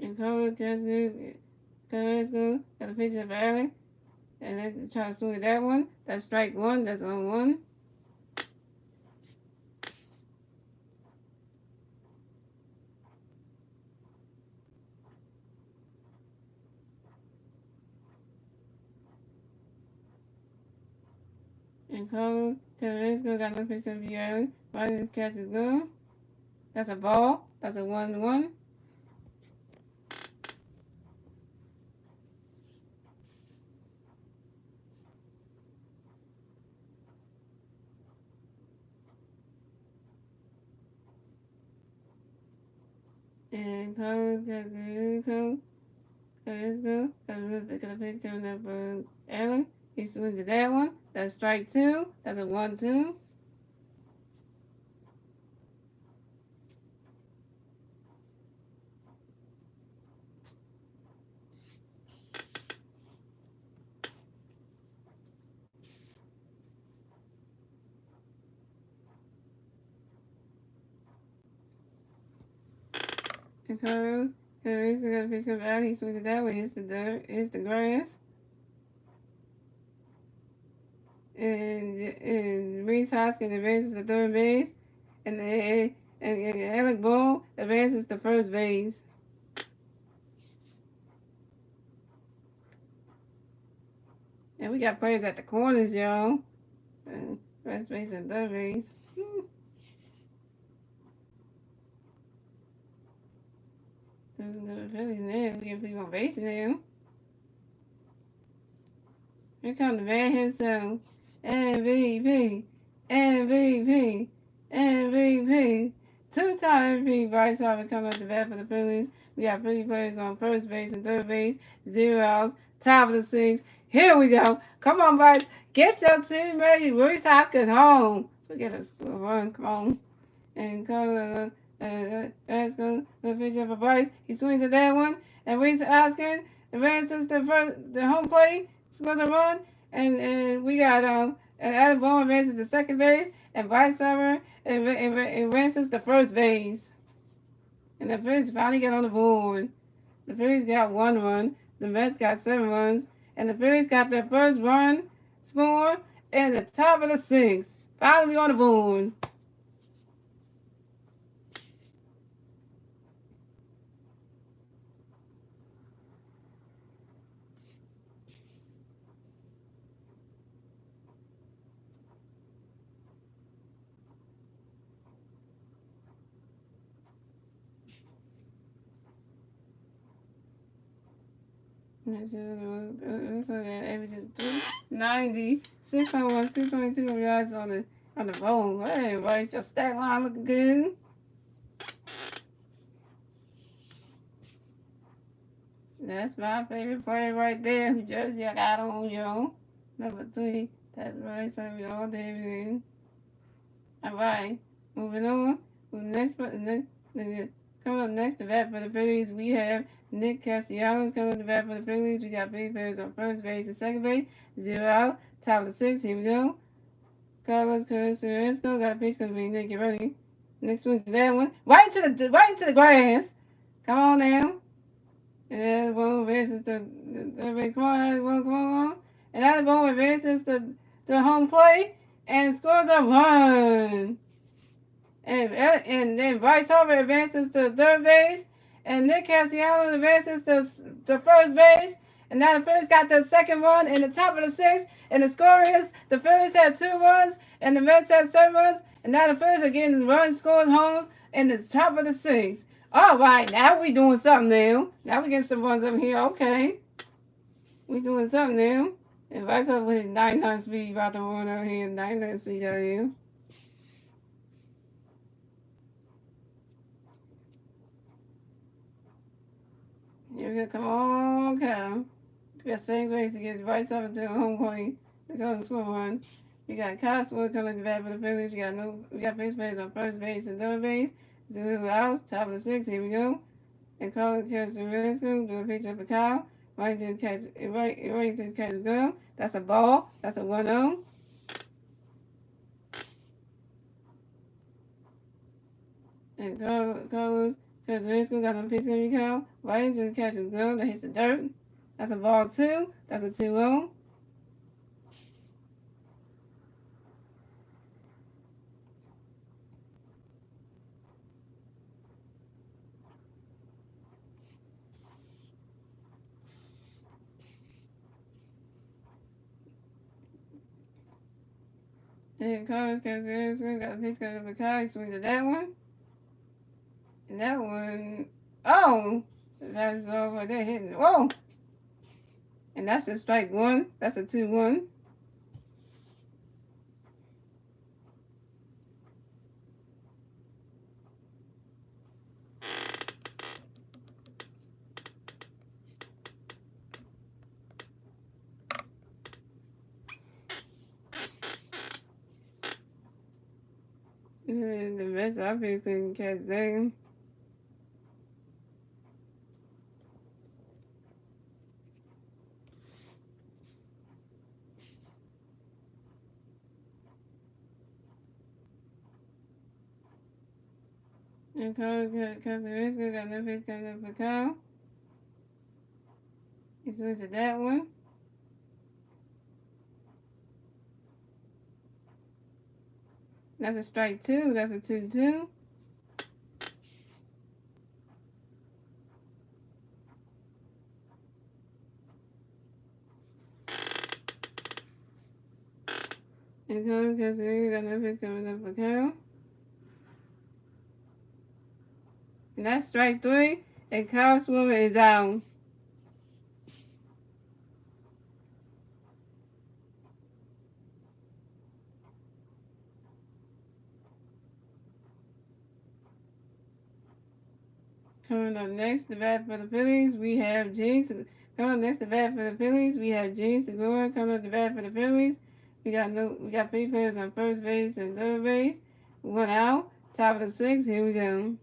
Speaker 1: And Carrasco got a pitch of Alec. And then try to swing that one. That's strike 1. That's on 1. And Carlos, Carlos got no pitch to be early. Why did this catch is good? That's a ball. That's a 1-1. And Carlos got the Carlos go. Got a pitch coming up for Aaron. He swings at that one. That's strike 2. That's a 1-2. And Carlos got a pitch coming out. He swings it that way. Hits the dirt. Hits the grass. And Reese Hoskins advances to third base. And Alec Bull advances to first base. And we got players at the corners, y'all. First base and third base. The Phillies now. We get people on base now. Here comes the man himself. MVP. MVP. MVP. Two-time MVP. Bryce Harper coming up the bat for the Phillies. We got Philly players on first base and third base. 0 outs. Top of the 6. Here we go. Come on, Bryce. Get your team ready. Reese Hoskins home. So we get a score run. Come on. And Carlos, let's go. The pitch up for Bryce. He swings at that one. And Reese Hoskins advances the home plate. Scores a run. And we got and Adam Bowen advances to second base. And Bryce Harper advances to first base. And the Phillies finally get on the board. The Phillies got 1 run. The Mets got 7 runs. And the Phillies got their first run score at the top of the 6th. Finally on the board. So averages 390, 601, 222 yards on the phone. Hey, Bryce, your stat line looking good. That's my favorite player right there. Who jersey I got on, yo? Number 3. That's right. So we all day everything. All right. Moving on. Coming up next, the bat for the Phillies, we have Nick Castellanos coming up the bat for the Phillies. We got Phillies players on first base and second base. 0 out. Top of the 6. Here we go. Carlos Carrasco got a pitch because we Nick. Get ready. Next one's that one. Right into the grass. Come on now. And one advances to third base. Come on. And that one advances to the home plate and scores a run. And then Bryce Harper advances to third base. And Nick Castellanos advances to first base. And now the Phillies got the second run in the top of the 6th. And the score is the Phillies had 2 runs and the Mets had 7 runs. And now the Phillies are getting runs, scores, homes in the top of the 6th. All right, now we doing something now. Now we getting some runs up here. Okay. We doing something now. And Bryce Harper with his 99 speed about to run out here. 99 speed out here. Here we go. Come on, Cal. We got same ways to get Bryce Harper to the home plate to go and score one. We got Cosworth coming to the bat for the Phillies. We got base players on first base and third base. 0 outs, top of the 6. Here we go. And Carlos Carrasco do a pitch up for Kyle. Right to the catch go. That's a ball. That's a 1-0. And Carlos Carrasco got a pitch up for Kyle. Right into the catch go. That hits the dirt. That's a ball 2. That's a 2-0. And colors, because this one got a picture of a car. He swings at that one. And that one, oh, that's over there hitting. Whoa! And that's just strike one. That's a 2-1. And the Mets obviously catch them. And Casarisco got no pitch coming up for Kyle. He swings to that one. That's a strike 2. That's a 2-2. And Casarisco got no pitch coming up for Kyle. And that's strike 3. And Kyle Swimmer is out. Coming up next to bat for the Phillies, we have James. Coming up next to bat for the Phillies, we have James Segura. Coming up to bat for the Phillies, we got 3 players on first base and third base. 1 out. Top of the 6th. Here we go.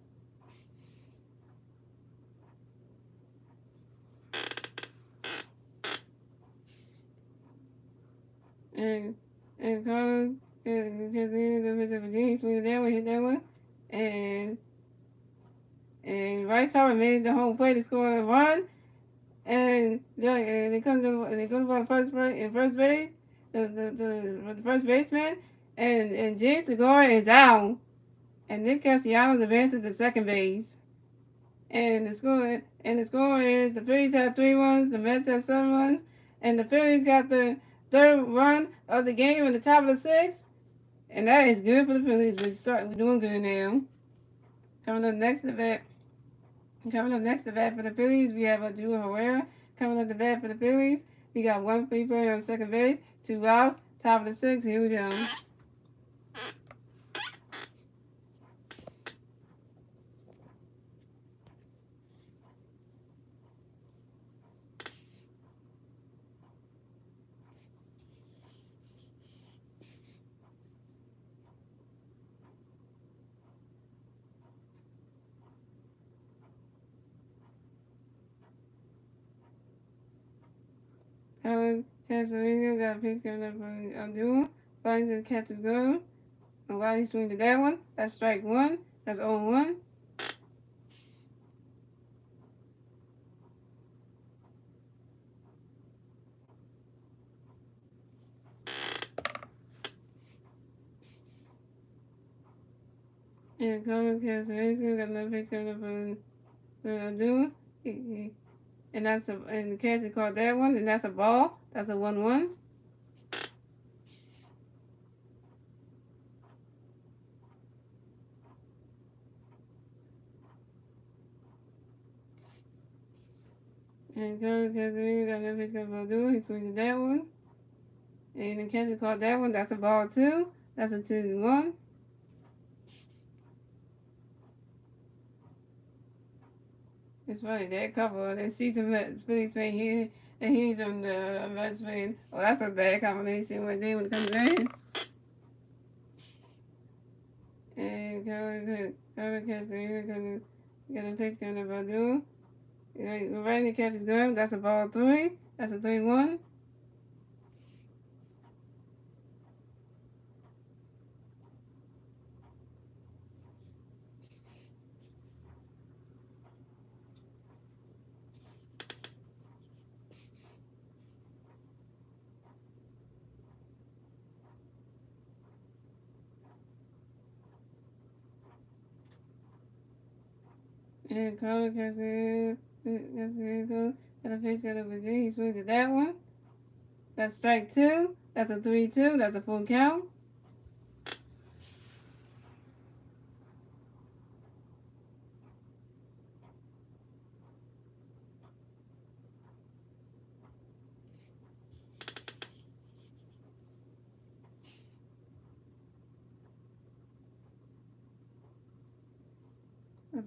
Speaker 1: And Carlos because the pitch of James swing that one, hit that one, and Bryce Harper made it to home plate to score a run. And they come to first base, the first baseman, and James Segura is out, and Nick Castellanos advances to second base. And the score is the Phillies have 3 runs, the Mets have 7 runs, and the Phillies got the 3rd run of the game in the top of the 6th, and that is good for the Phillies. We're doing good now. Coming up next to bat for the Phillies, we have Odubel Herrera. Coming up to bat for the Phillies, we got 1 free player on second base, 2 outs, top of the 6th. Here we go. Castellino got a pitch coming up from Abdul. Finds the catcher's glove. And while he swings to that one, that's strike 1. That's 0-1. And Colin Castellino got another pitch coming up from Abdul. And the catcher caught that one, and that's a ball. That's a 1-1. And Carlos Casemiro got another pitch coming from Abdul. He swings at that one. And the catcher caught that one. That's a ball 2. That's a 2-1. It's funny, that couple, that she's a Phillies fan here, and he's on the Mets fan. Oh, that's a bad combination when it comes in. And Carlos Casemiro got a pitch coming from Abdul. Right in the catcher's glove. That's a ball 3. That's a 3-1. And Carlos Casemiro got a pitch coming from Abdul. He swings at that one. That's strike 2. That's a 3-2. That's a full count.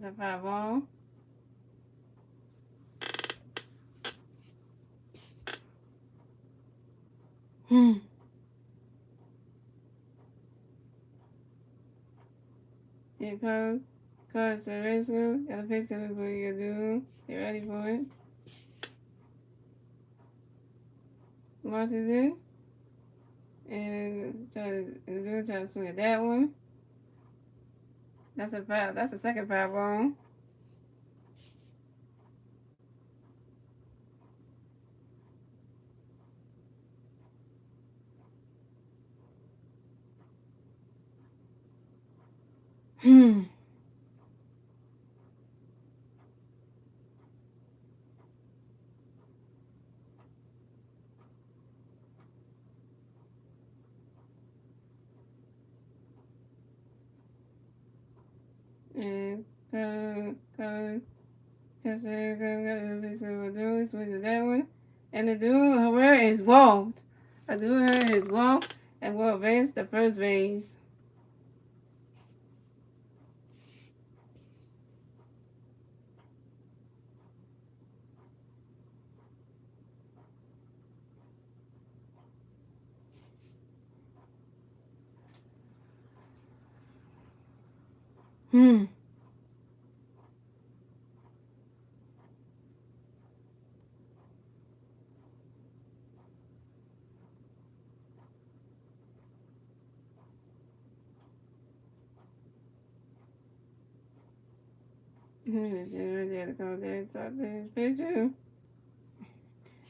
Speaker 1: That's a fireball. Here comes. Cards to the rescue. Got a face coming for you to do. Get ready for it. Launches in. And try to swing at that one. That's a second fireball. And switch to that one. And the dude, however, is walked. A dude is walked and will advance the first base. Hmm.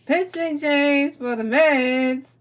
Speaker 1: Pitching change for the Mets.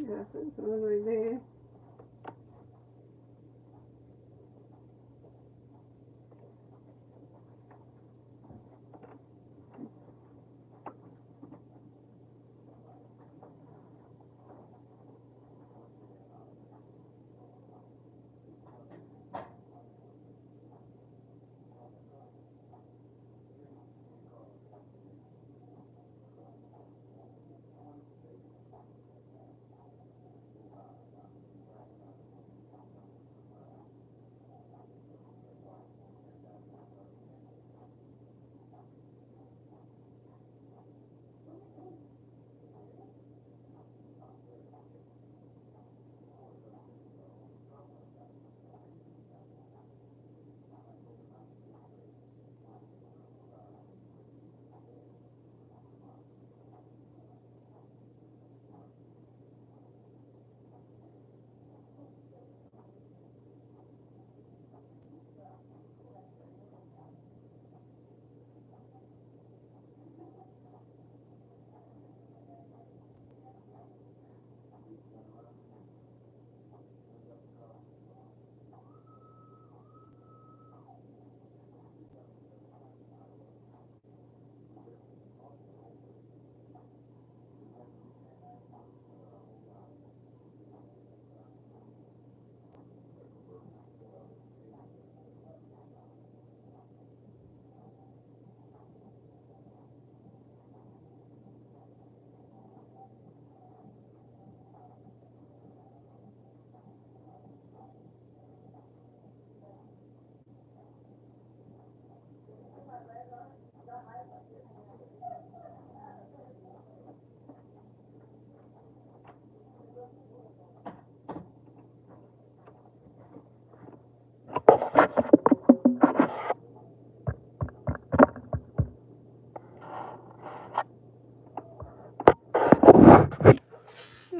Speaker 1: That's this one right there.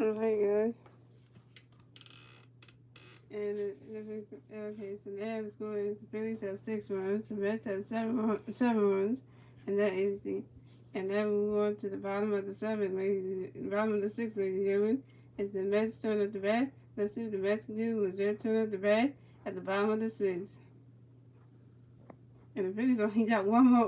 Speaker 1: Alright, guys. Okay, so now the score is the Phillies have 6 runs, the Mets have seven runs, and that is the, and then we move on to the bottom of the bottom of the sixth, ladies and gentlemen, is the Mets turn at the bat. Let's see what the Mets can do with their turn at the bat at the bottom of the sixth. And the Phillies only got one more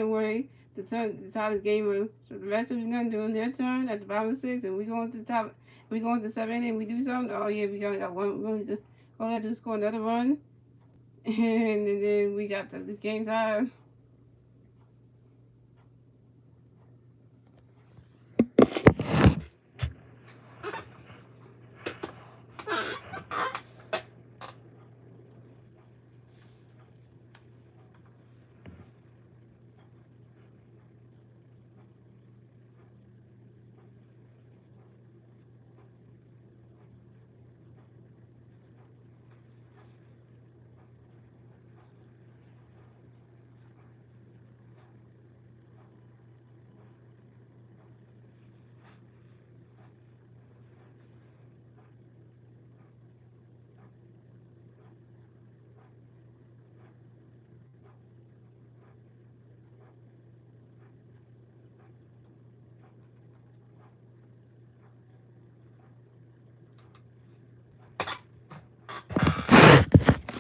Speaker 1: way to tie this game up. So the Mets are gonna do their turn at the bottom of the sixth, and we go into the top. We go into 7 and we do something. Oh yeah, we got one. Really good. All we have to do is score another run, and then we got this game tied.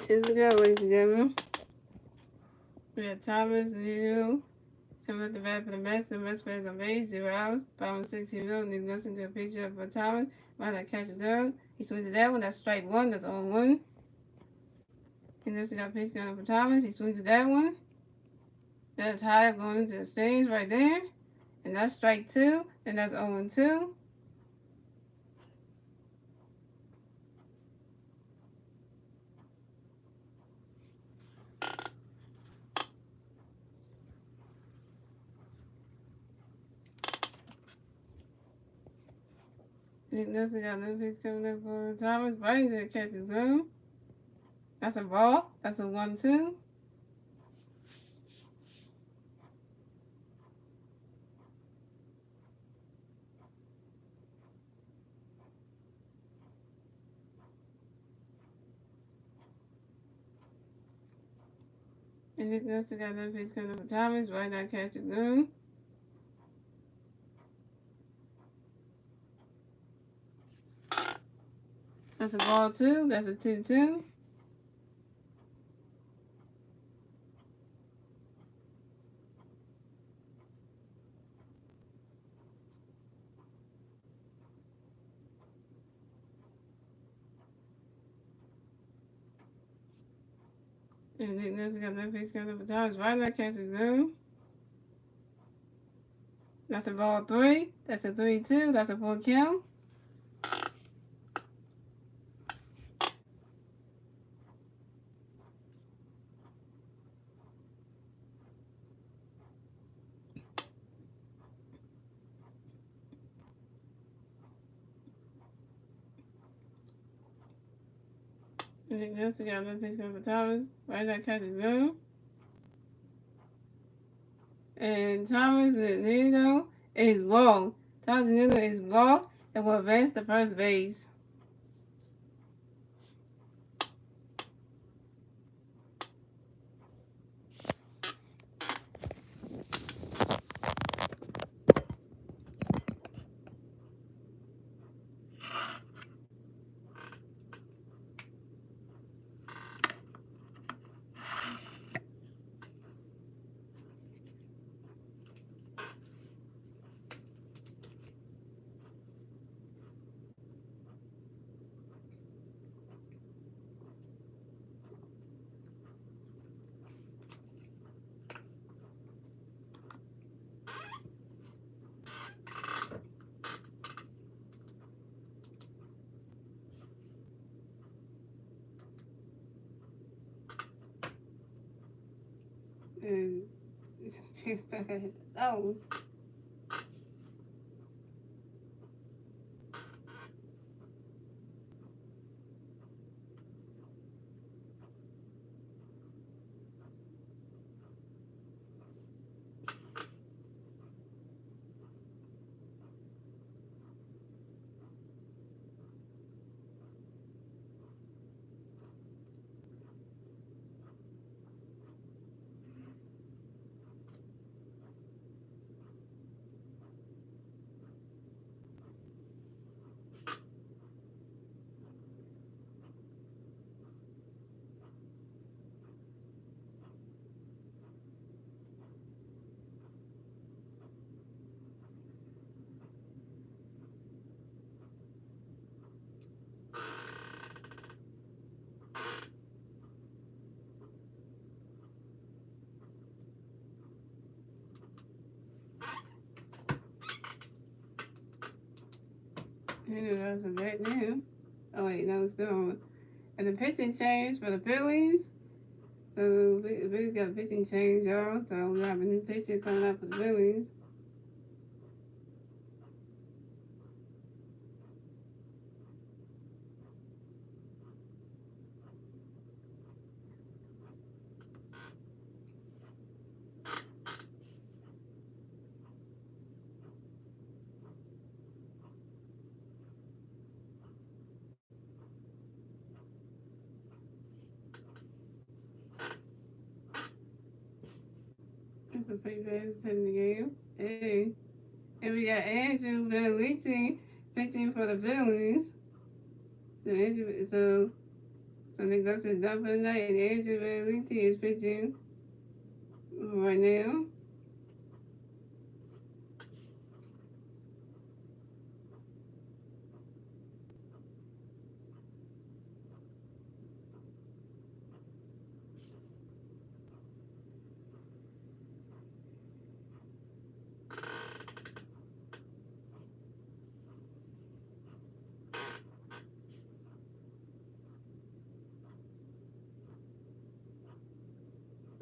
Speaker 1: Here we go, ladies and gentlemen. We got Thomas, Zulu, coming at the bat for the Mets. The Mets players on base, 0 outs. Bottom 6, here we go. Nick Nelson to a picture for Thomas. Why not catch a gun? He swings at that one. That's strike one. That's all one. And Nelson got a pitch gun for Thomas. He swings at that one. That's high up going into the stands right there. And that's strike two. And that's 0-2. Nick Nelson got another pitch coming up for Thomas. Right into the catcher's gun. That's a ball. That's a 1-2. And Nick Nelson got another pitch coming up for Thomas. Right now, catches Goon. That's a ball 2. That's a 2-2. And Nick Nelson got another pitch coming up for Thomas. Right now, catches Goon. That's a ball 3. That's a 3-2. That's a full count. And Nick Nelson got another pitch coming for Thomas. Right now, catches Goon. And Thomas Nino is ball. Thomas Nino is ball and will advance to first base. And she's back at those. You know that's a back now. Oh wait, no, it's still on. And the pitching change for the Phillies. So the Phillies got a pitching change, y'all. So we have a new pitcher coming up for the Phillies. It's a pretty fast in the game. Hey. And we got Andrew Belliti pitching for the Phillies. So Nick Dustin's done for the night, and Andrew Belliti is pitching right now.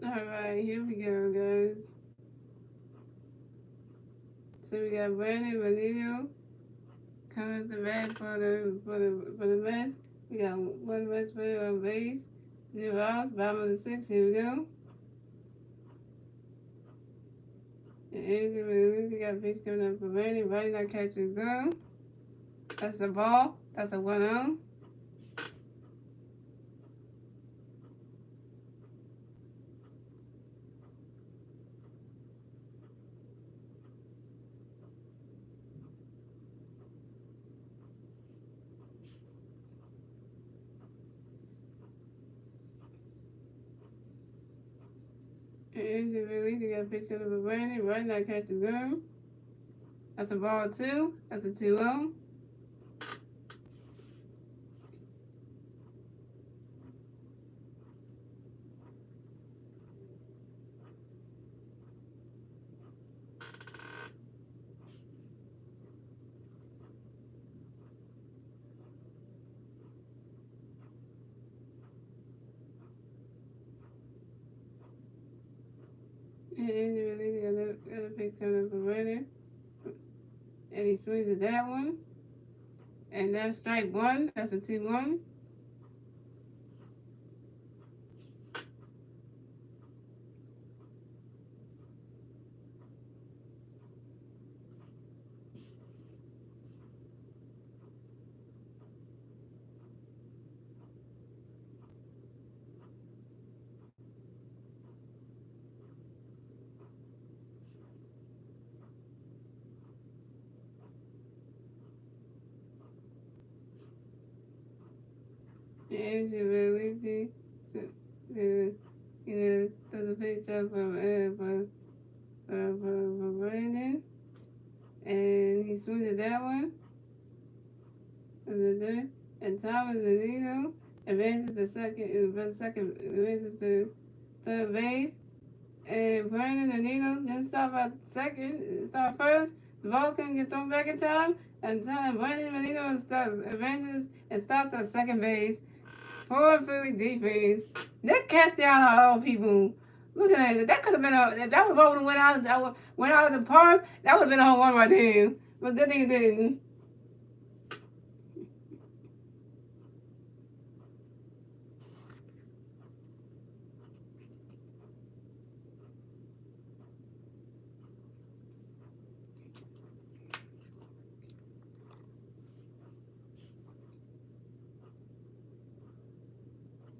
Speaker 1: Alright, here we go, guys. So we got Brandon Benito coming to the bat for the Mets. We got one Mets player on base. 0 outs, bottom of the 6th. Here we go. And Andrew Benito got a pitch coming up for Brandon. Right now, catches zone. That's a ball. That's a 1-0. Andrew release. You got a picture of a Brandon. Right now, catches gun. That's a ball 2. That's a 2-0. And Andrew release. You got a picture of a Brandon. And he swings at that one. And that's strike 1. That's a 2-1. Andrew release. So, there's a picture for Brandon. And he swings at that one. And Thomas Zanino advances to third base. And Brandon Zanino didn't stop at second, start first. The ball couldn't get thrown back in time. And Brandon Zanino advances and stops at second base. Poor Philly defense. That cast down all people. Look at that. That could have been if that was ball went out of the park, that would have been a home run right there. But good thing it didn't.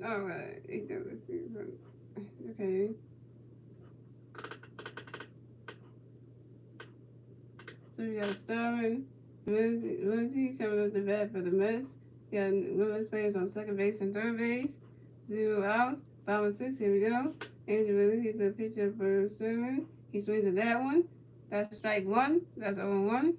Speaker 1: Alright, let's see. Okay. So we got Sterling, Lindsay coming up the bat for the Mets. We got women's players on second base and third base. 0 outs. Bottom 6, here we go. Andrew Willie gets the pitcher for Sterling. He swings at that one. That's strike 1. That's 0-1.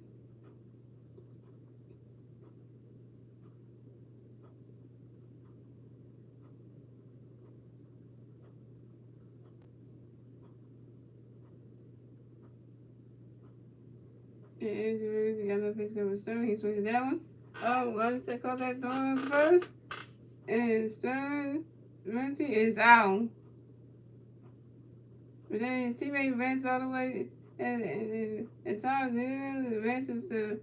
Speaker 1: And Andrew got another pitch for Sterling. He swings at that one. Oh, what does they call that going first? And Sterling Muncie is out. But then his teammate advances all the way, and Thomas advances to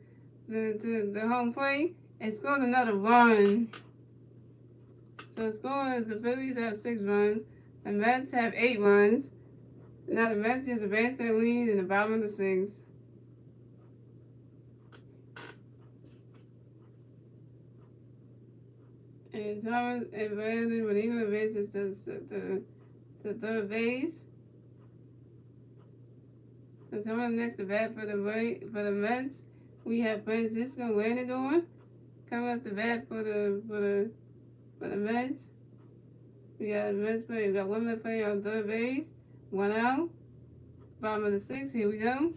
Speaker 1: the home plate and scores another run. So the score is the Phillies have 6 runs, the Mets have 8 runs. Now the Mets just advance their lead in the bottom of the 6th. And Thomas and Brandon Molino advances to third base. So coming up next to bat for the Mets, we have Francisco Landador. Coming up to bat for the Mets. We got a Mets player. We got one Mets player on third base. 1 out. Bottom of the 6th. Here we go.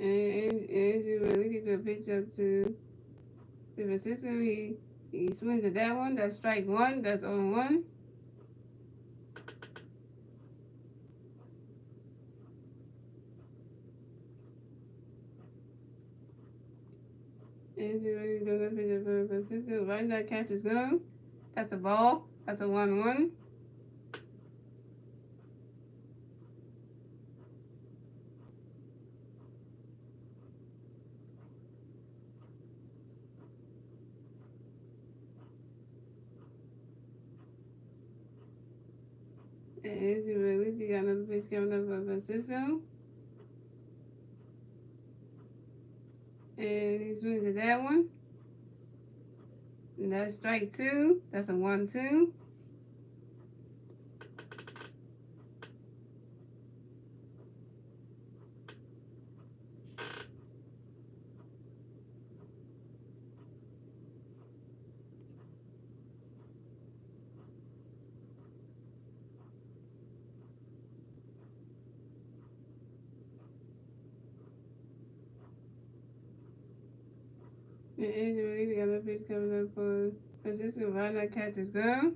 Speaker 1: And Andrew releases the pitch up to Francisco. He swings at that one. That's strike 1. That's 0-1. Andrew releases the pitch up for Francisco. Right now, catch is gone. That's a ball. That's a 1-1. And Andrew releases, got another pitch coming up for Francisco. And he swings at that one. And that's strike 2. That's a 1-2. And Angela got a pitch coming up for Francisco. Why not catchers go?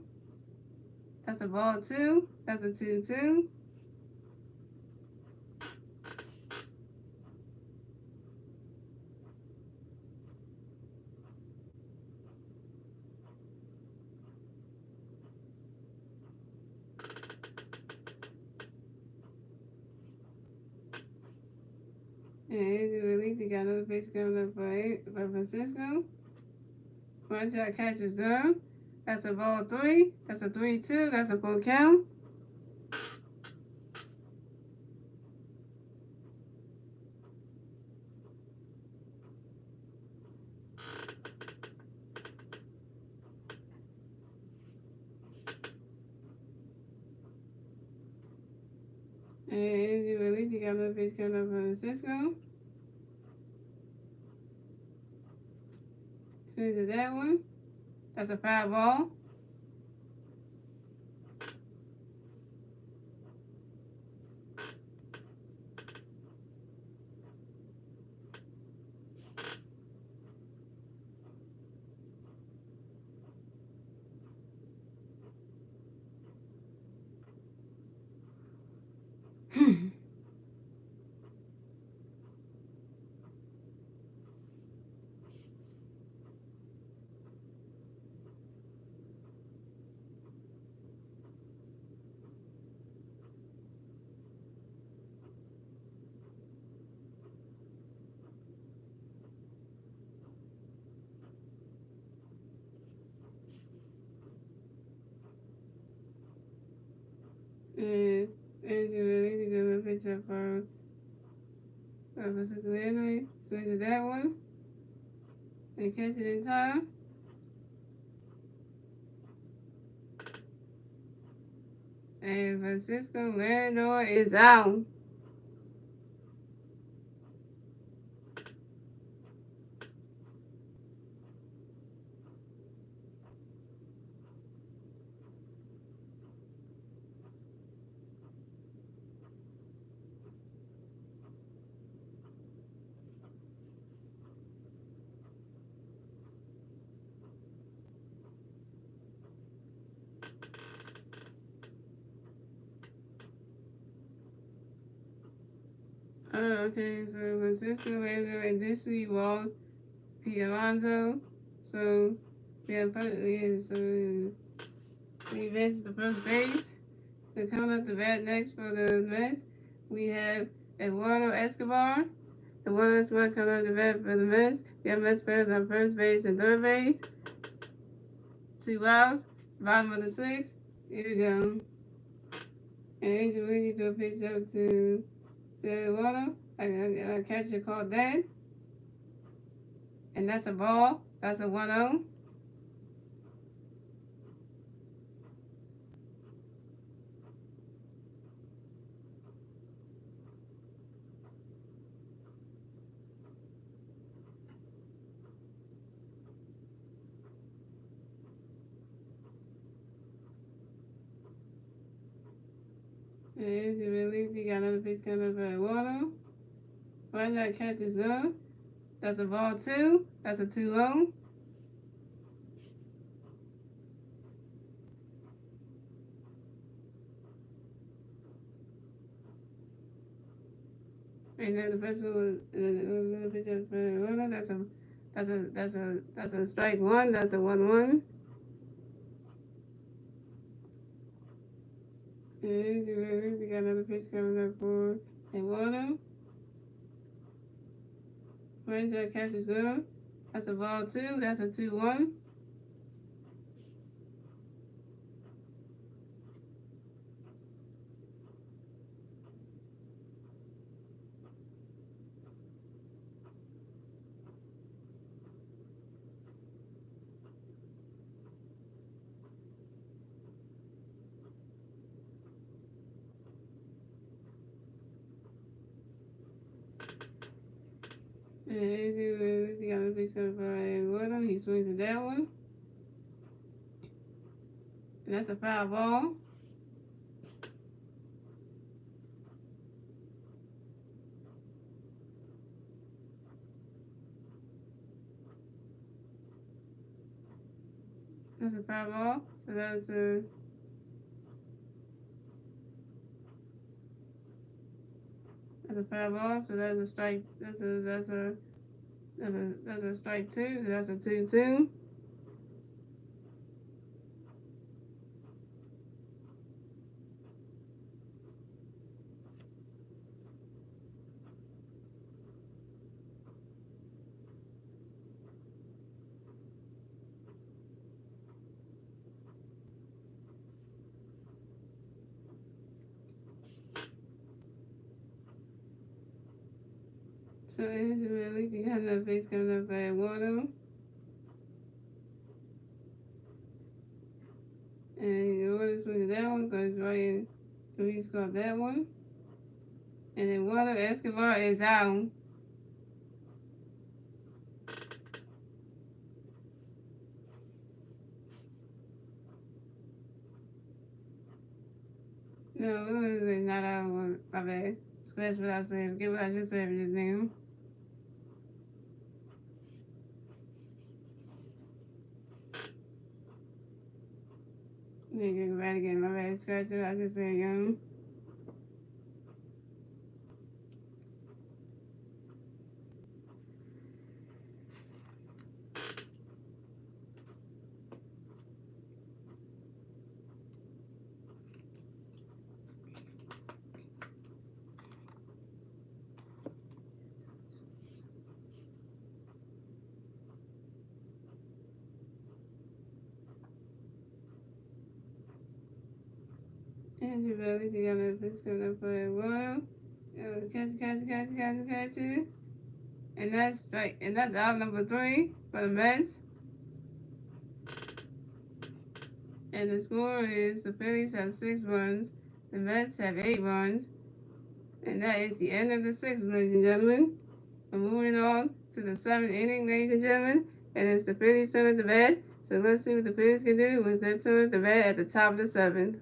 Speaker 1: That's a ball 2. That's a 2-2. And Angela got another pitch coming up for Francisco. One shot catchers go. That's a ball 3. That's a 3-2. That's a full count. And Angela got another pitch coming up for Francisco. Swings at that one. That's a foul ball. And Angela gonna pitch up for Francisco Henry. Swings at that one. And catch it in time. And Francisco Lindor is out. Okay, so Francisco Lindor additionally walked Pete Alonso. So we bench the first base. To come up the bat next for the Mets, we have Eduardo Escobar. Eduardo Escobar coming up the bat for the Mets. We have Mets players on first base and third base. 2 outs. Bottom of the 6th. Here we go. And Angel Willie do a pitch up to Eduardo. A catcher called that. And that's a ball. That's a 1-0. And Angel Willie got another pitch coming up for Eduardo. Right now, catch is good. That's a ball 2. That's a 2-0. And then the first one was a pitch up for Eduardo. That's a strike 1. That's a 1-1. And Angel Willie got another pitch coming up for Eduardo. Ranger catches good. That's a ball 2. That's a 2-1. And Andrew got a pitch coming for Eduardo. He swings at that one. And that's a foul ball. That's a foul ball. So that's a foul ball. So that's a strike. That's a strike two. So that's a 2-2. So individually, you have that base coming up by Waddle. And you order swing that one because Ryan Luis got that one. And then Waddle Escobar is out. No, it was not out. My bad. Scratch what I said. Get what I just said just now. Nigga, go back again. My bad. Scratch what I just said, young. And you really together. It's gonna play well. Catch. And that's right. And that's out number 3 for the Mets. And the score is the Phillies have 6 runs, the Mets have 8 runs, and that is the end of the 6th, ladies and gentlemen. We're moving on to the 7th inning, ladies and gentlemen, and it's the Phillies' turn at the bat. So let's see what the Phillies can do with their turn at the bat at the top of the 7th.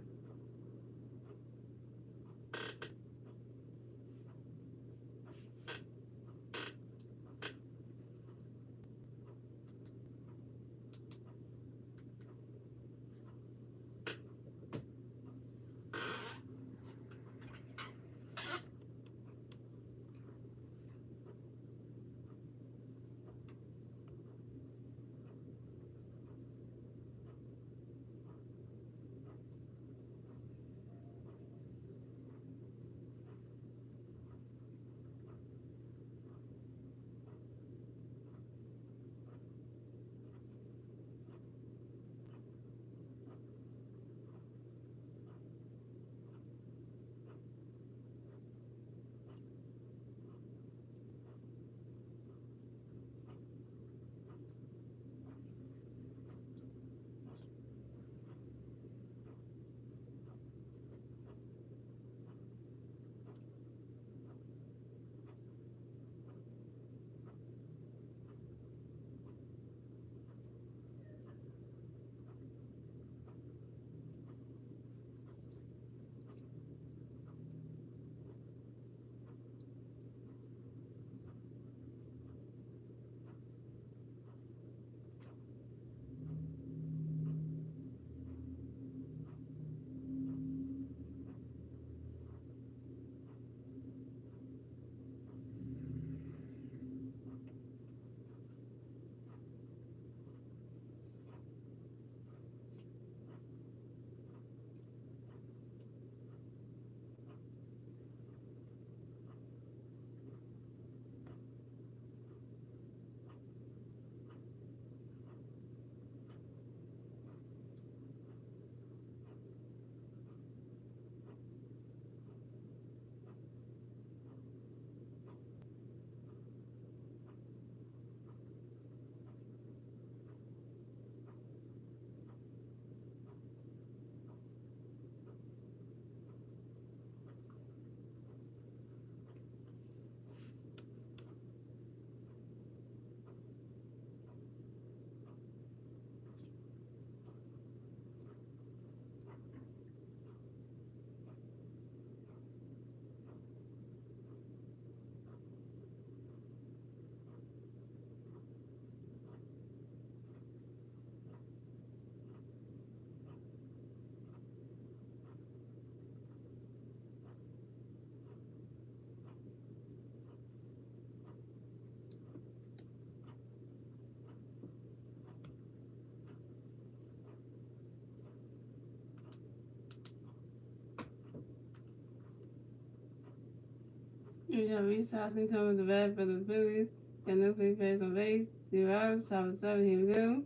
Speaker 1: We got Reese Housing coming to bat for the Phillies. Got no free pass on base. 0 outs. Top of 7. Here we go.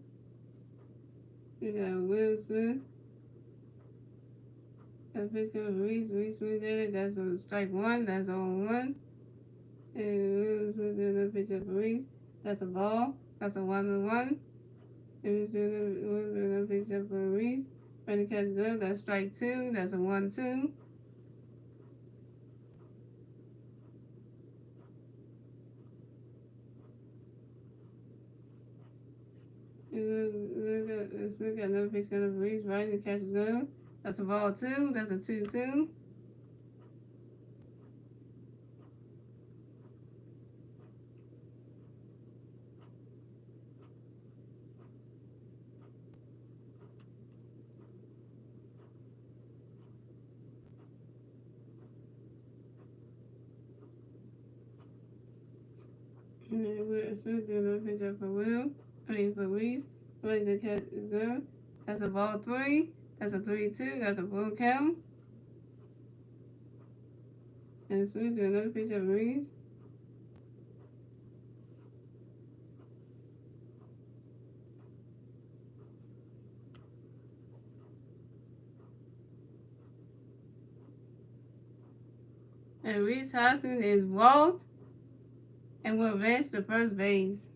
Speaker 1: We got Will Smith. Got a pitch coming for Reese. Reese swings at it. That's a strike 1. That's 0-1. And Will Smith did another pitch up for Reese. That's a ball. That's a 1-1. And Will Smith another pitch up for Reese. Ready to catch glove. That's strike 2. That's a 1-2. Smith got another pitch coming for Reese. Right to catch glove. That's a ball 2. That's a 2-2. And Smith doing another pitch up for for Reese. Ready to catch glove. That's a ball 3. That's a 3-2. That's a full count. And Smith doing another pitch up for Reese. And Reese Hoskins is walked and will advance to first base.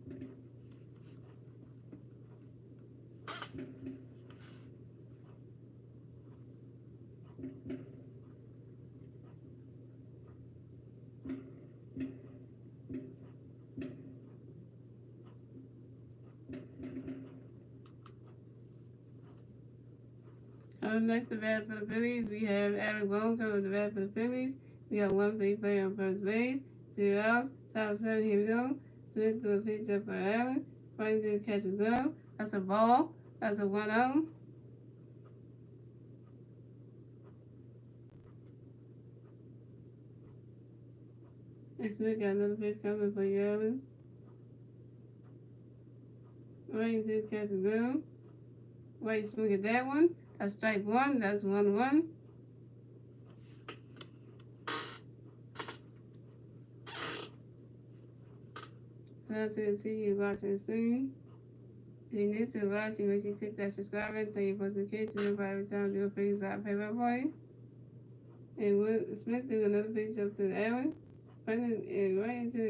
Speaker 1: Next to bat for the Phillies, we have Alec Bohm coming to bat for the Phillies. We got 1 free player on first base, 0 outs, top of 7, here we go. Smith to a pitch up for Allen. Right to catch his glove. That's a ball. That's a 1-0. And Smith got another pitch coming for Allen. Right to catch his glove. Right swing at that one. That's strike 1. That's 1-1. Now to the TV you're watching the stream. If you're new to watching, make sure you click that subscribe button so you post notifications every time I do a things I pay back for you. And Will Smith do another pitch up to Allen. Right into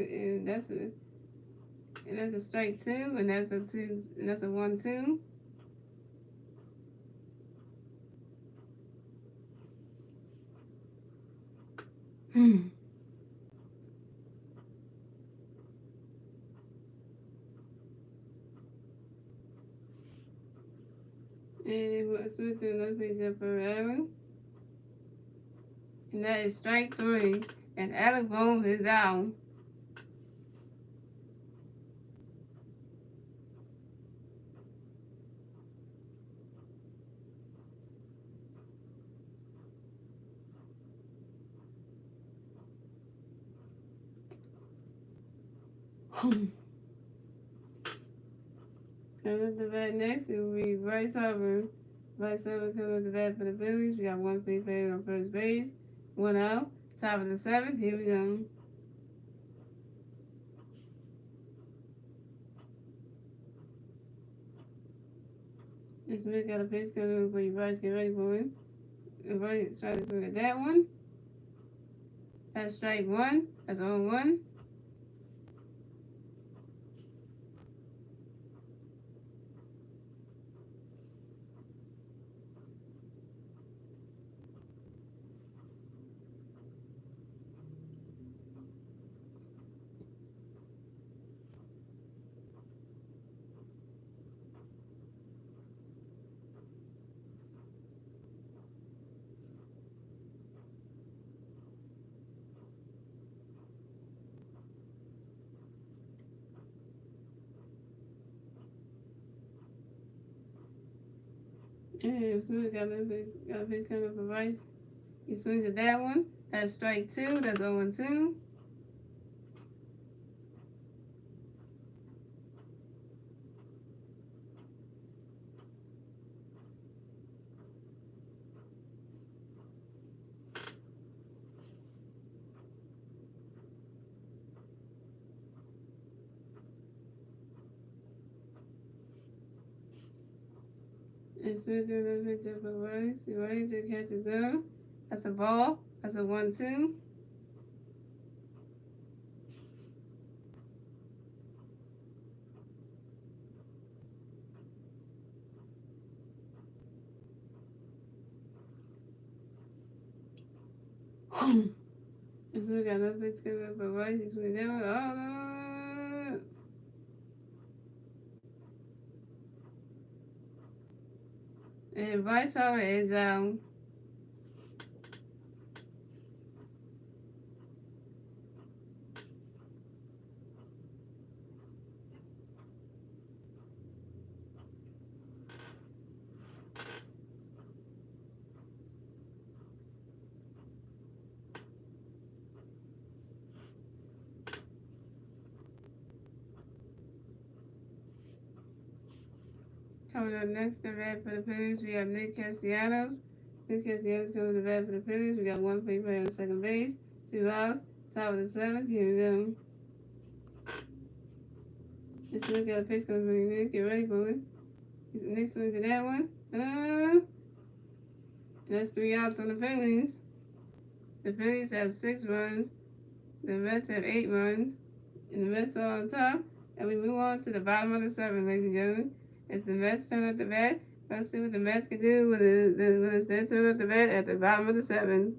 Speaker 1: and that's a strike 2, and that's a 2, and that's a 1-2. And Will Smith do another pitch up for Allen. And that is strike 3. And Alec Bohm is out. Coming up the bat next, it will be Bryce Harper. Bryce Harper coming up the bat for the Phillies. We got 1 free player on first base, 1 out. Top of the 7th, here we go. And Smith got a pitch coming for you, Bryce. Get ready for it. And Bryce trying to swing at that one. That's strike 1. That's 0-1. And Smith got a pitch coming for Bryce. He swings at that one. That's strike 2. That's 0-2. And Smith doing a picture for Rice. Rice to catch his gun. That's a ball. That's a 1-2. And Smith got another picture for Rice. He's swinging down. Oh, and Rice over is coming up next to bat for the Phillies. We have Nick Castellanos. Nick Castellanos coming to bat for the Phillies. We got one free player on second base. 2 outs. Top of the seventh. Here we go. Let's look at the pitch coming from Nick. Get ready for it. Nick swings to that one. That's 3 outs on the Phillies. The Phillies have 6 runs. The Mets have 8 runs. And the Mets are on top. And we move on to the bottom of the 7th, ladies and gentlemen. It's the Mets turn up the bat. Let's see what the Mets can do when it's their turn up the bat at the bottom of the 7th.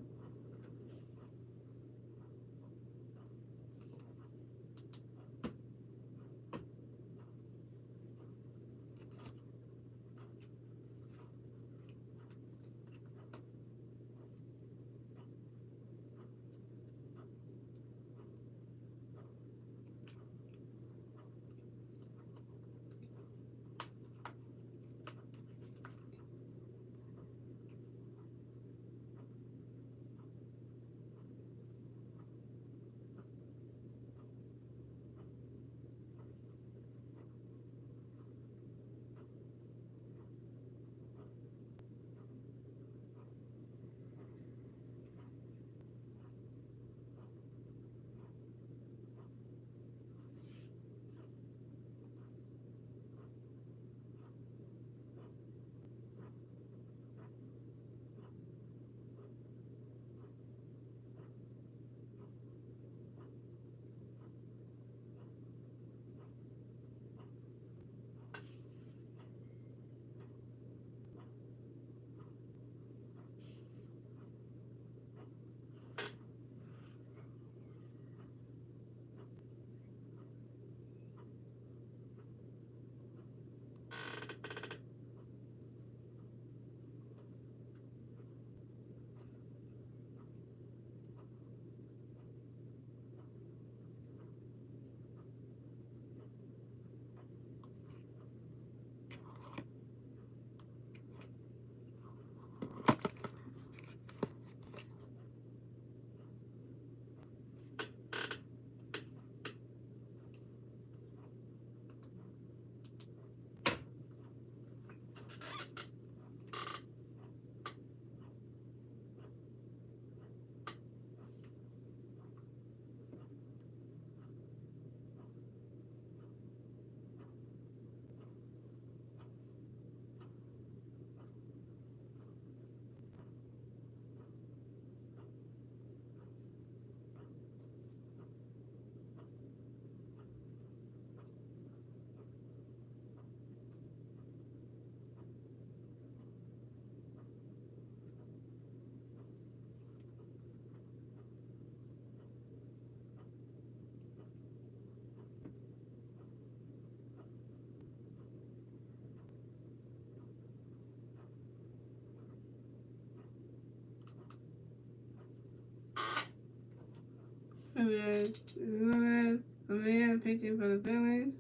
Speaker 1: So we have Lewis, Maria pitching for the Phillies.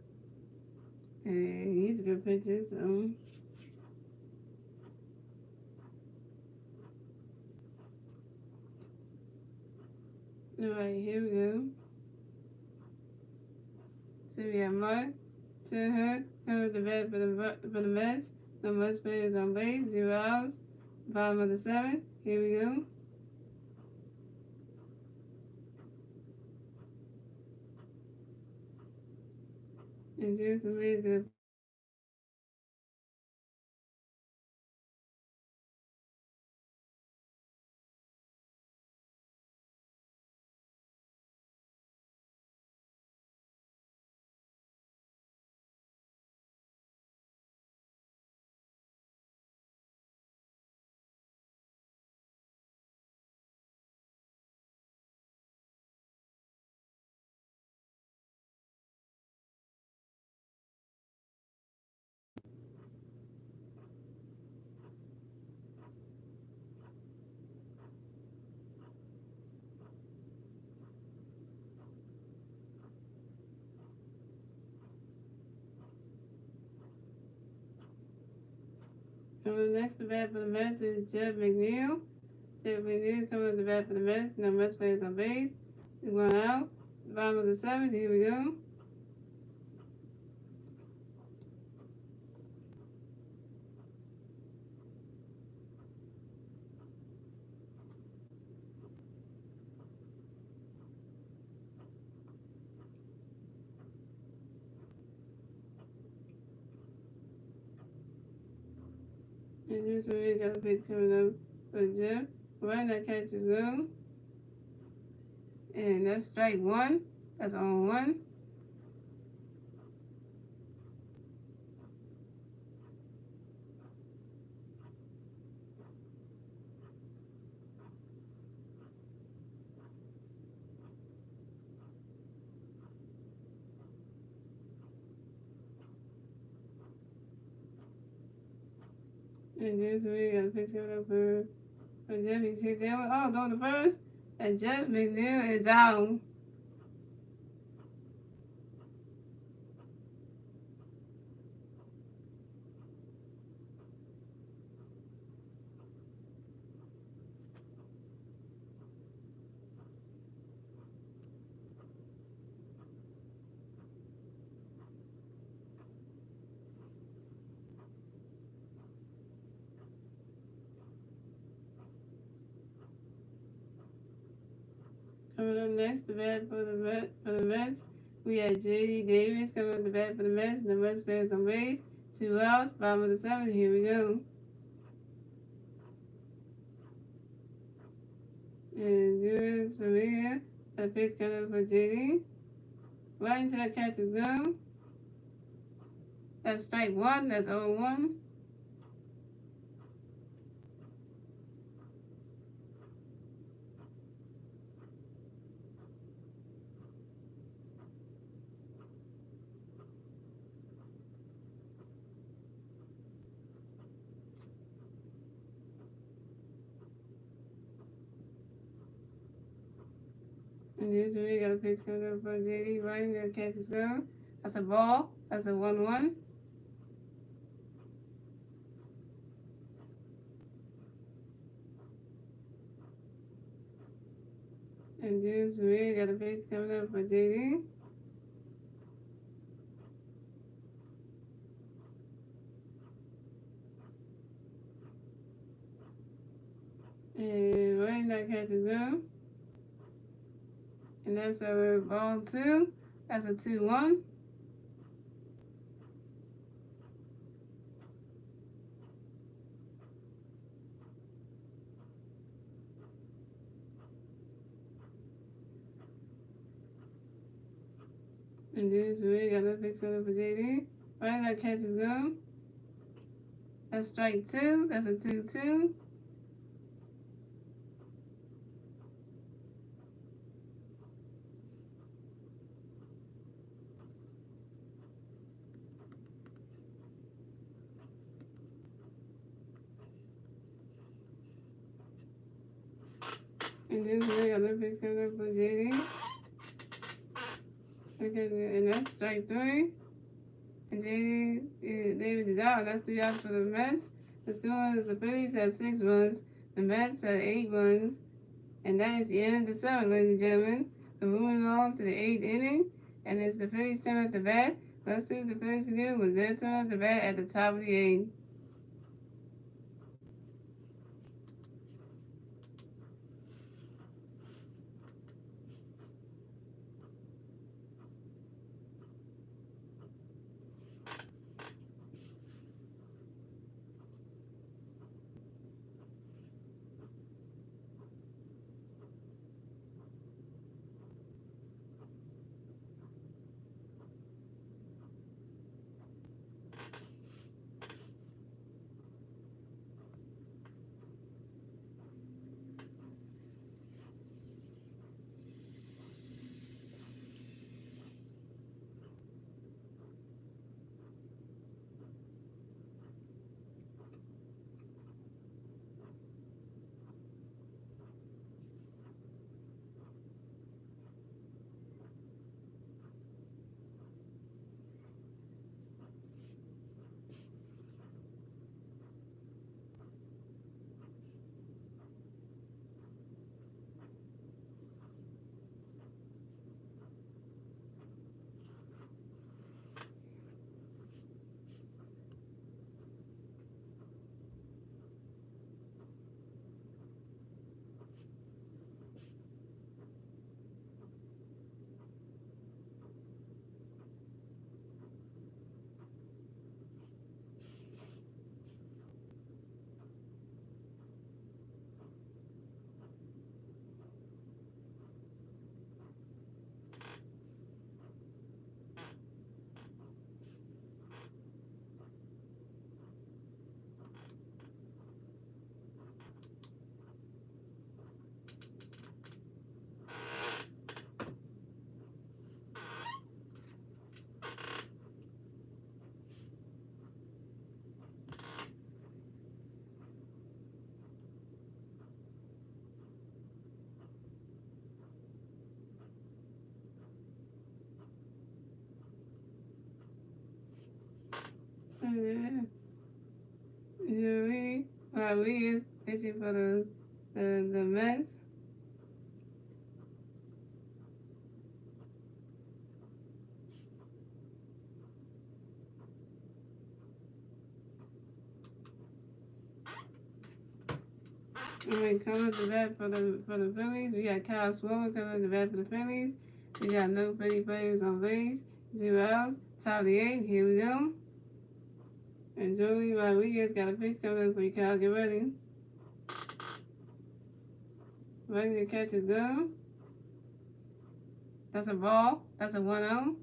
Speaker 1: And he's a good pitcher, so. Alright, here we go. So we have Mark Turner coming the bat for the Mets. No Mets players on base, 0 outs. Bottom of the 7th. Here we go. And there's the way the Coming next to bat for the Mets is Jeff McNeil. Jeff McNeil coming to the bat for the Mets. No Mets players on base. He's going out. Bottom of the seventh. Here we go. And this one we got a pitch coming up for Jeff. Right, that catch is low. And that's strike one. That's on one. And this one we got a pitch coming up for Jeff. He's hit that one. Oh, throwing the first. And Jeff McNeil is out. Coming up next, the bat for the Mets. We have J.D. Davis coming up the bat for the Mets. The Mets players on base. 2 outs. Bottom of the seventh. Here we go. And good for me. A pitch coming up for J.D. Right into that catch is gone. That's strike one. That's 0-1. And here's where we got a pitch coming up for J.D. Right into that catch is gone. That's a ball. That's a 1-1. And this we got a pitch coming up for J.D. And right in that catch is gone. And that's a ball 2. That's a 2-1. And this we got a pitch coming up for J.D. Right in that catch is gone. That's strike 2. That's a 2-2. And this way, other pitch coming up for JD. Okay, and that's strike 3. And JD Davis is out. That's 3 outs for the Mets. The score is the Phillies have 6 runs. The Mets have 8 runs. And that is the end of the 7th, ladies and gentlemen. We're moving on to the 8th inning. And it's the Phillies' turn at the bat. Let's see what the Phillies can do with their turn at the bat at the top of the 8th. Rodriguez pitching for the Mets. Coming to bat for the Phillies. We got Kyle Swover coming to bat for the Phillies. We got no Philly players on base. 0 outs. Top of the 8th. Here we go. And Joey Rodriguez got a pitch coming up for you, Kyle. Get ready. Ready to catch his go. That's a ball. That's a 1-0.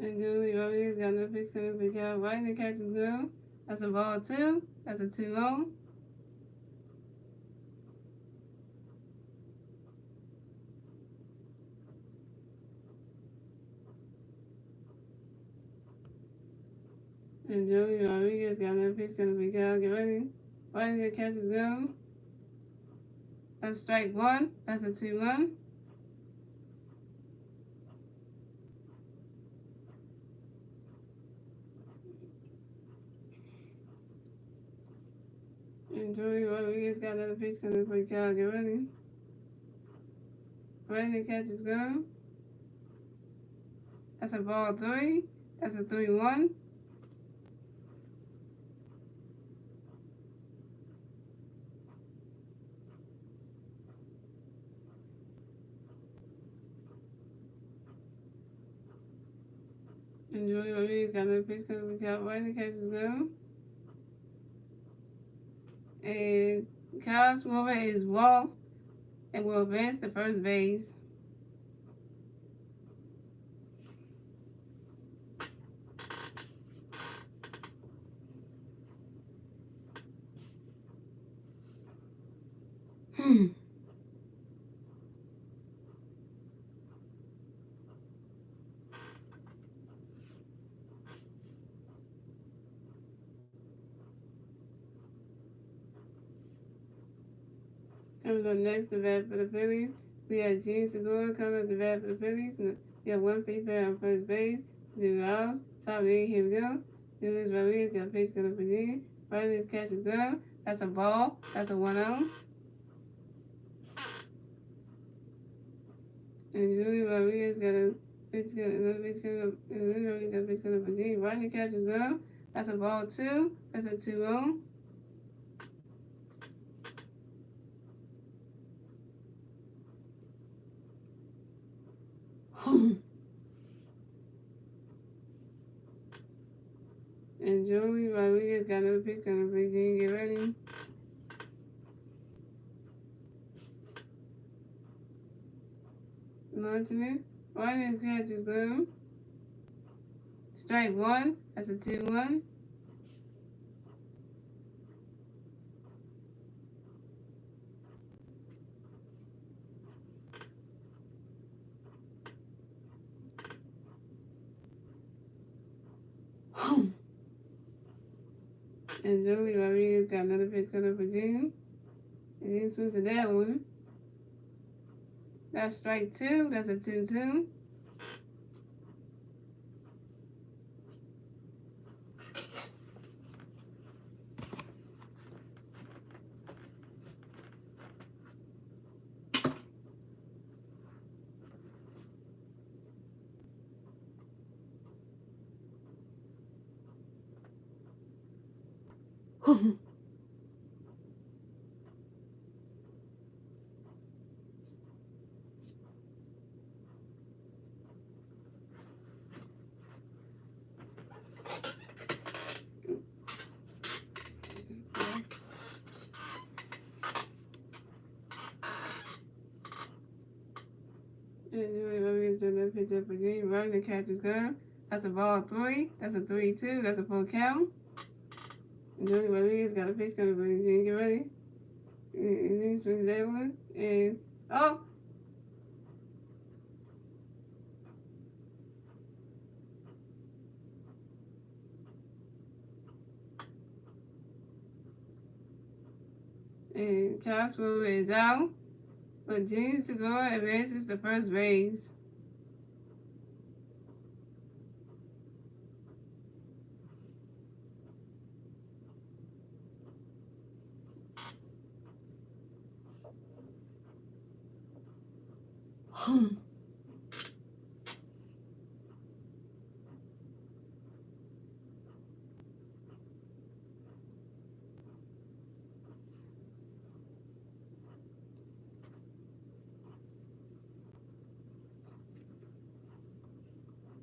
Speaker 1: And Julie Rodriguez got no pitch coming up for you, Kyle. Ready to catch his go. That's a ball 2. That's a 2-0. And Joey Rodriguez got no pitch coming up for you, Kyle. Get ready. Ready to catch his go. That's strike 1. That's a 2-1. And Joey Rodriguez got another pitch coming for you, Kyle. Get ready. Ready to catch his go. That's a ball 3. That's a 3-1. And Joey Rodriguez got another pitch coming for you, Kyle. Ready to catch his go. And Kyle Swover is walked and will advance to first base. Coming up next, the bat for the Phillies. We have Gene Segura coming up the bat for the Phillies. We have one free pair on first base. 0 outs. Top of the 8th. Here we go. Luis Rodriguez got a pitch coming for Gene. Rodriguez catches glove. That's a ball. That's a 1-0. And Julio Rodriguez got a pitch coming up. And Julio Rodriguez got a pitch coming for Gene. Rodriguez catches glove. That's a ball 2. That's a 2-0. And Joey Rodriguez got another pitch coming for Gene. Get ready. Launching it. Rodriguez catches glove. Strike 1. That's a 2-1. And Joey Rodriguez got another pitch coming for Gene. And he swings to that one. That's strike 2. That's a 2-2. And Joey Rodriguez doing that pitch up for Gene. Rodriguez catches glove. That's a ball 3. That's a 3-2. That's a full count. And Joey Rodriguez got a pitch coming for Gene. Get ready. And he swings that one. And oh! And Kyle Swover is out. But Junior Segura advances to first base.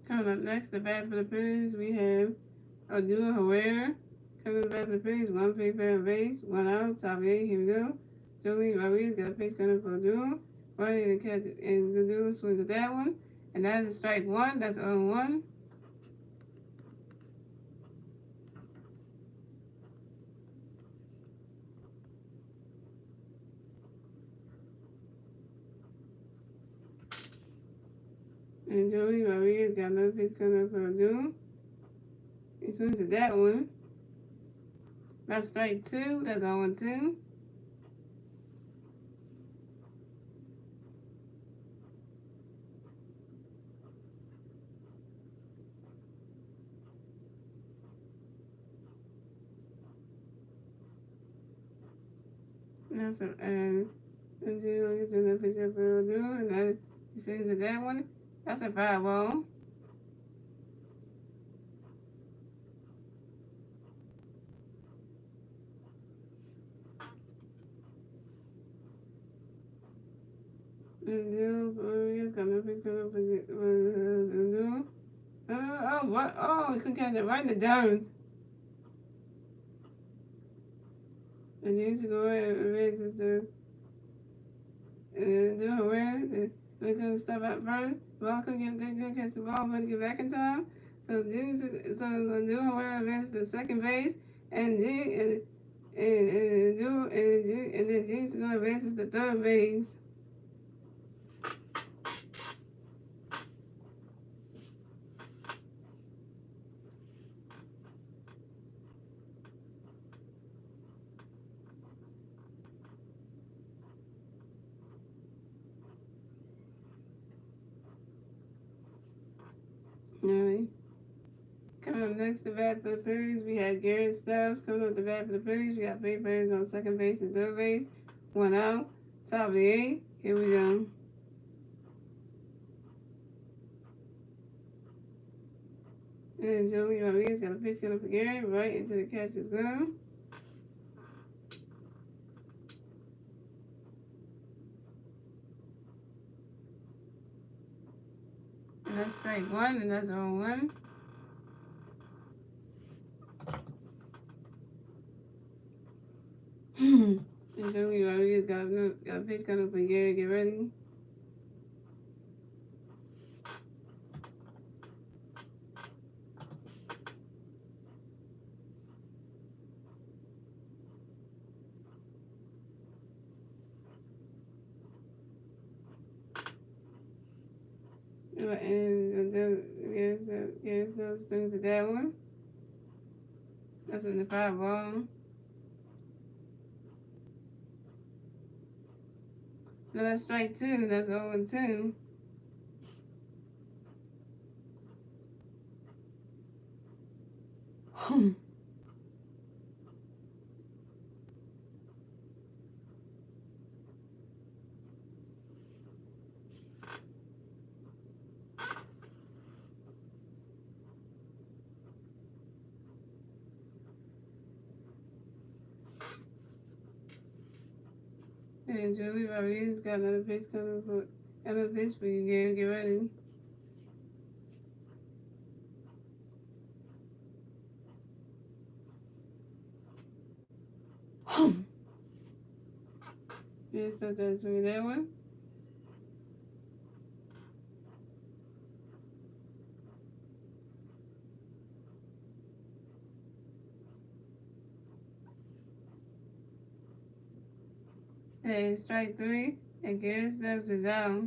Speaker 1: Coming up next, the bat for the Phillies, we have Odua Herrera. Coming up bat for the Phillies, one free pair of base, one out, top of the eighth, here we go. Jolie Rodriguez got a pitch coming for Odua. Running to catch it, and Odua swings at that one. And that is a strike one, that's 0-1. And Joey Rodriguez got another pitch coming up for Odua. He swings at that one. That's strike two, that's 0-2. That's a, and Joey gets another pitch up for Odua, and that, he swings at that one. That's a 5-ball. And Rodriguez got no pitch coming up for Odua. Oh, what? Oh, he couldn't catch it right in the dirt. And James Segura raises the do aware. We're going to stop out first. Ball couldn't catch the ball, but to get back in time. So James, do aware advances the second base, and then James Segura advances the third base. Alright. Coming up next to bat for the Phillies, we have Garrett Stubbs. Coming up to bat for the Phillies, we got three players on second base and third base. One out. Top of the eighth. Here we go. And Joey Rodriguez got a pitch coming for Garrett right into the catcher's glove. And that's strike one, and that's 0-1. And Joey Rodriguez got a pitch coming for Garrett. Get ready. And Garrett swings at that one. That's in the 5-ball. So that's strike two. That's 0-2. And Joey Rodriguez got another pitch for you, Gary. Get ready. Yes, so that's me that one. And strike three, and Garrett Stubbs is out.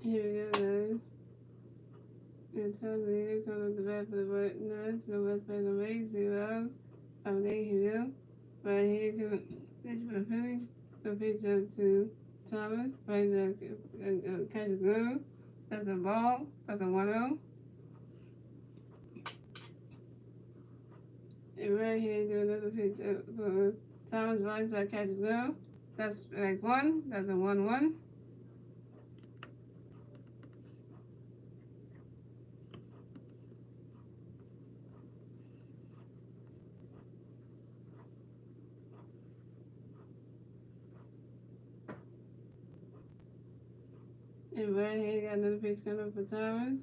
Speaker 1: Here we go, guys. It tells me you come up the back for the word nuts, the West Bay the Waves, 0 hours. Oh, there you go. Right here, picture for the Phillies, the picture up to Thomas, right there, catches go. That's a ball, that's a 1-0. And right here, do another picture for Thomas, right there, catches go. That's like 1, that's a 1-1. And right here, you got another pitch coming up for Thomas.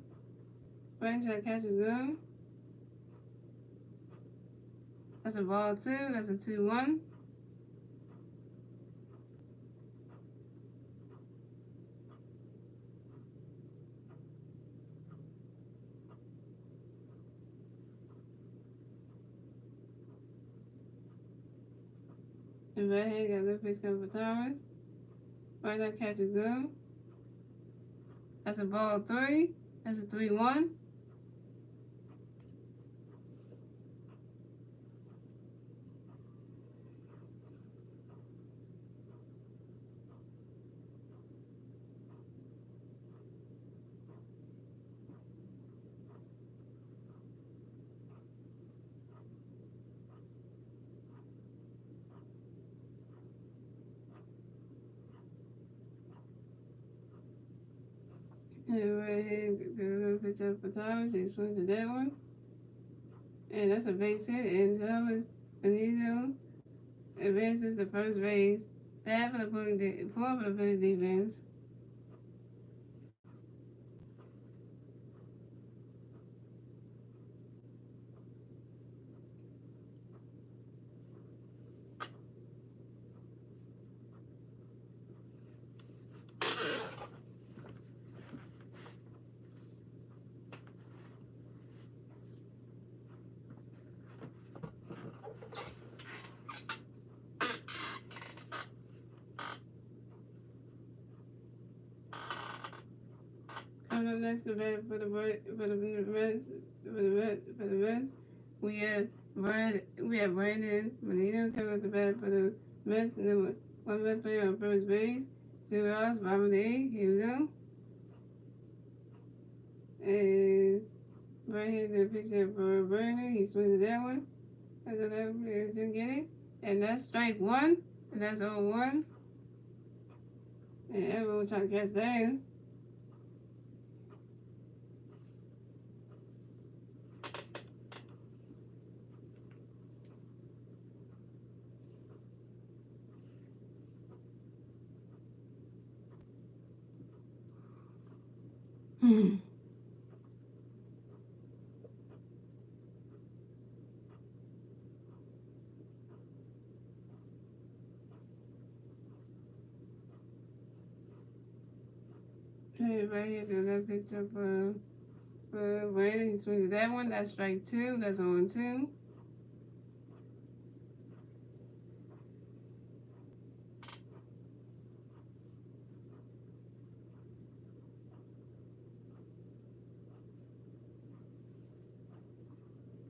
Speaker 1: Right there, catches go. That's a ball 2, that's a 2-1. And right here, you got another pitch coming for Thomas. Right there, catches go. That's a ball 3, that's a 3-1. And right here, do another pitch up for Thomas. He swings to that one. And that's a base hit. And Thomas Benito advances the first base. Bad for the poor for the Phillies defense. Coming up next, the bat for the Mets. We have Brandon Benito coming up the bat for the Mets. And then one Met player on first base. 2 outs, bottom of the 8th. Here we go. And right here, the picture for Brandon. He swings at that one. I got that, didn't get it. And that's strike 1. And that's 0-1. And everyone trying to catch that. Hey, right here, do that picture for Brandon. He swings at that one. That's strike 2. That's 0-2.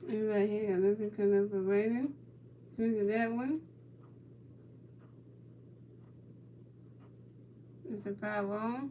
Speaker 1: And right here, got Memphis coming up for Brandon. Swings at that one. It's a 5-0.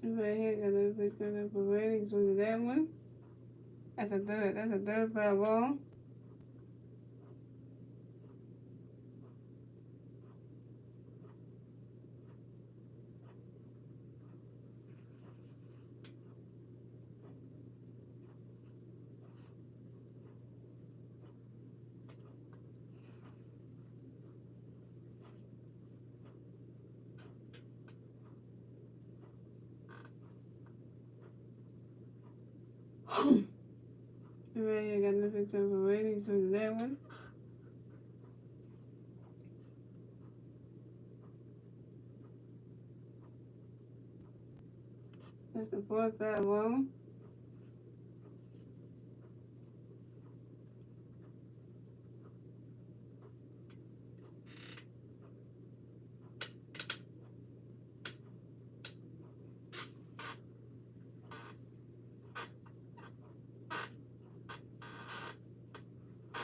Speaker 1: Right here, got Memphis coming up for Brandon. He swings at that one. That's a third 5-0. here, got another picture of a rating, so it's that one. That's the 451.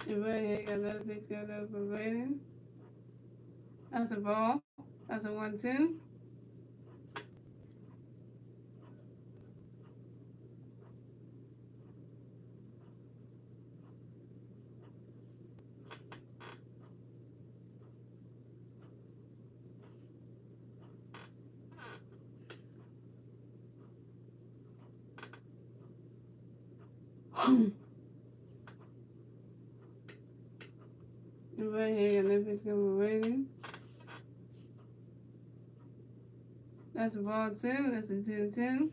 Speaker 1: And right here, got another picture of a rating. That's a ball. That's a 1-2. And right here, got another picture of a rating. That's a ball 2. That's a 2-2.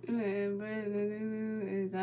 Speaker 1: And Brandon is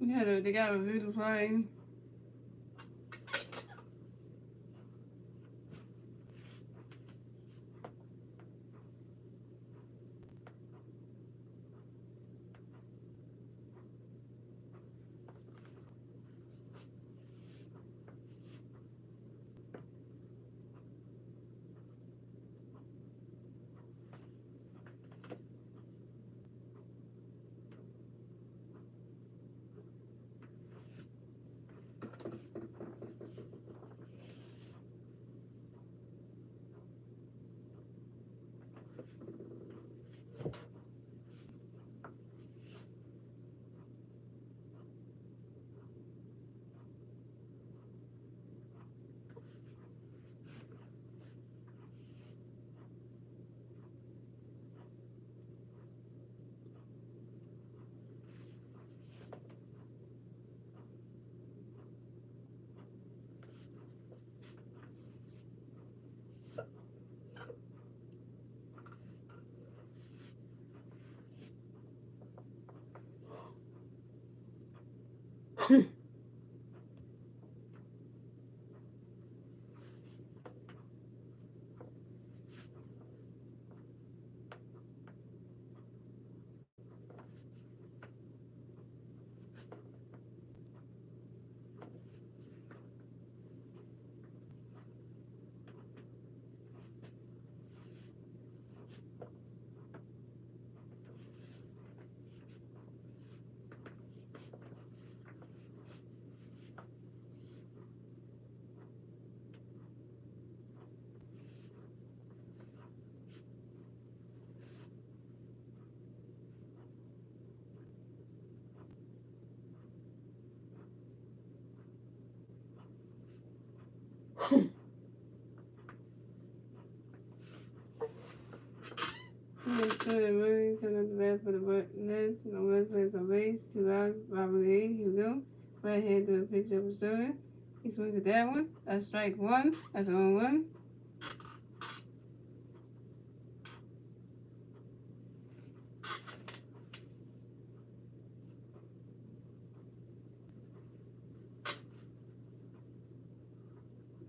Speaker 1: yeah, they got a beautiful plane. Let's turn the money, turn up the bed for the Nets, and the West plays on base, 2 hours, 5:08, here we go. Right hand to the pitch of a student. He swings at that one. That's strike one. That's 0-1.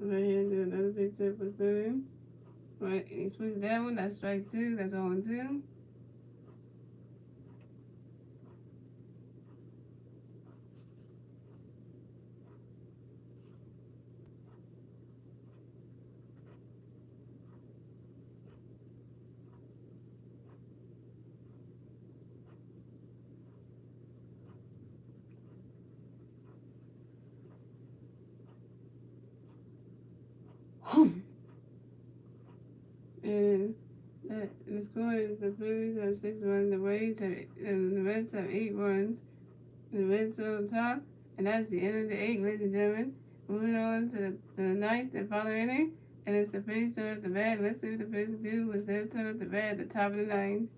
Speaker 1: Right hand to another pitch up a student. Right, he swings at that one. That's strike two. That's 0-2. And the score is the Phillies have 6 runs, the Rays have, and the Reds have 8 runs. The Reds are on top, and that's the end of the 8, ladies and gentlemen. Moving on to the ninth and final inning, and it's the Phillies turn up the bat. Let's see what the Phillies do with their turn up the bat at the top of the ninth.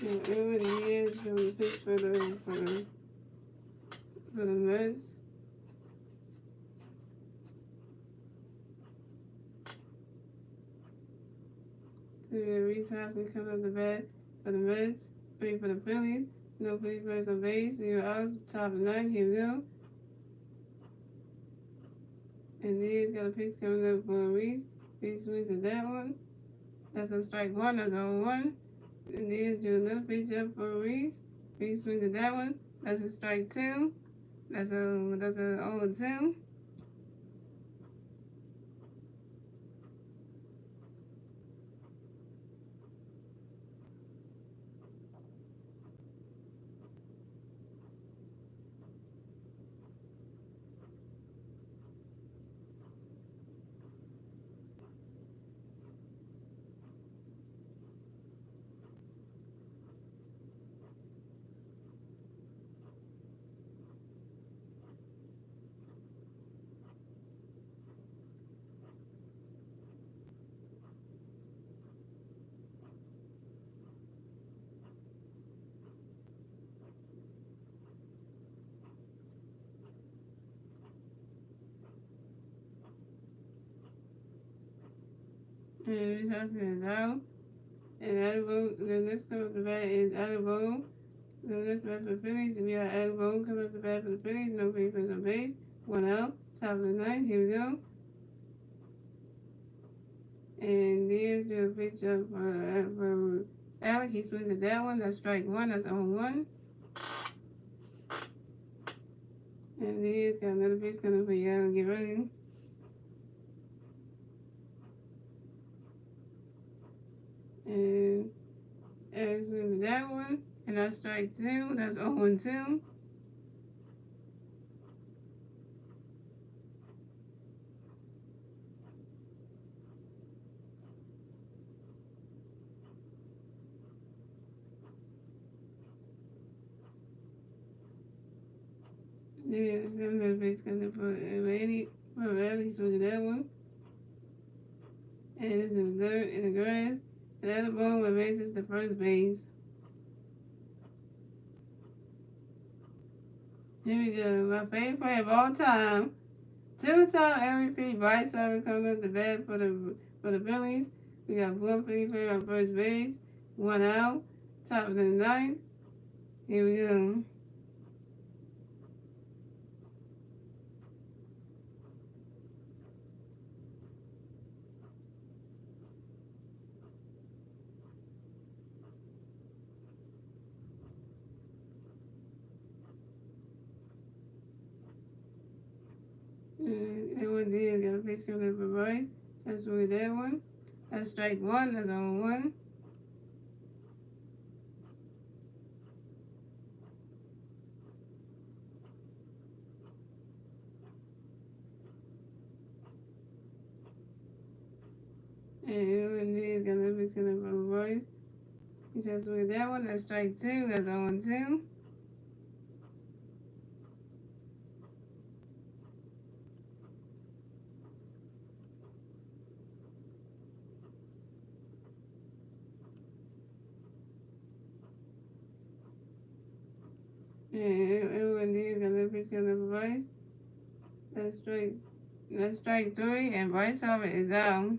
Speaker 1: And over the years from the pitch for the Reds. To Reese Housing comes up the bat for the Reds. Wait for the Phillies. No Phillies players on base. 0 outs. Top of the ninth. Here we go. And Diaz got a pitch coming up for Reese. Reese swings at that one. That's a strike one. That's 0-1. And Diaz do another pitch up for Reese. Reese swings at that one. That's a strike two. That's a 0-2. And this house is out. And edible, the next one of the bat is edible. The next bat for the Phillies, we got edible coming up the bat for the Phillies, no free first on base. 1 out, top of the ninth, here we go. And there's the picture for Alec, he swings at that one, that's strike one, that's on one. And there's got another pitch coming for Yellow, get ready. And Alex swings at that one, and that's strike two, that's 0-2. There's another pitch coming for Randy, he swings at that one. And it's in the dirt, in the grass. And at the ball where base is the first base. Here we go. My favorite player of all time. Two-time MVP Bryce Harper coming up the bat for the Phillies. We got one free player on first base. 1 out. Top of the ninth. Here we go. And one did got a pitch coming up for Bryce. That's with that one. That's strike one. That's on one. And one did got a pitch coming up for Bryce. He says with that one. That's strike two. That's on two. And one did got a pitch coming up for Bryce. That's strike three, and Bryce Harper is out.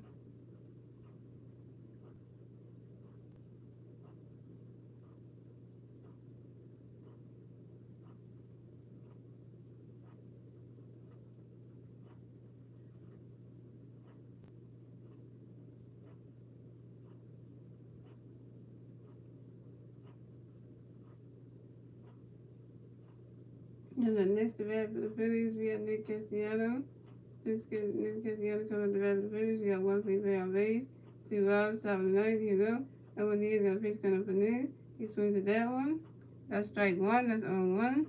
Speaker 1: And the next bat for the Phillies, we have Nick Castellanos. Nick Castellanos coming up the bat for the Phillies. We got one free player on base. 2 outs, top of the ninth. Here we go. And when he's got a pitch coming up for Nick, he swings at that one. That's strike one. That's on one.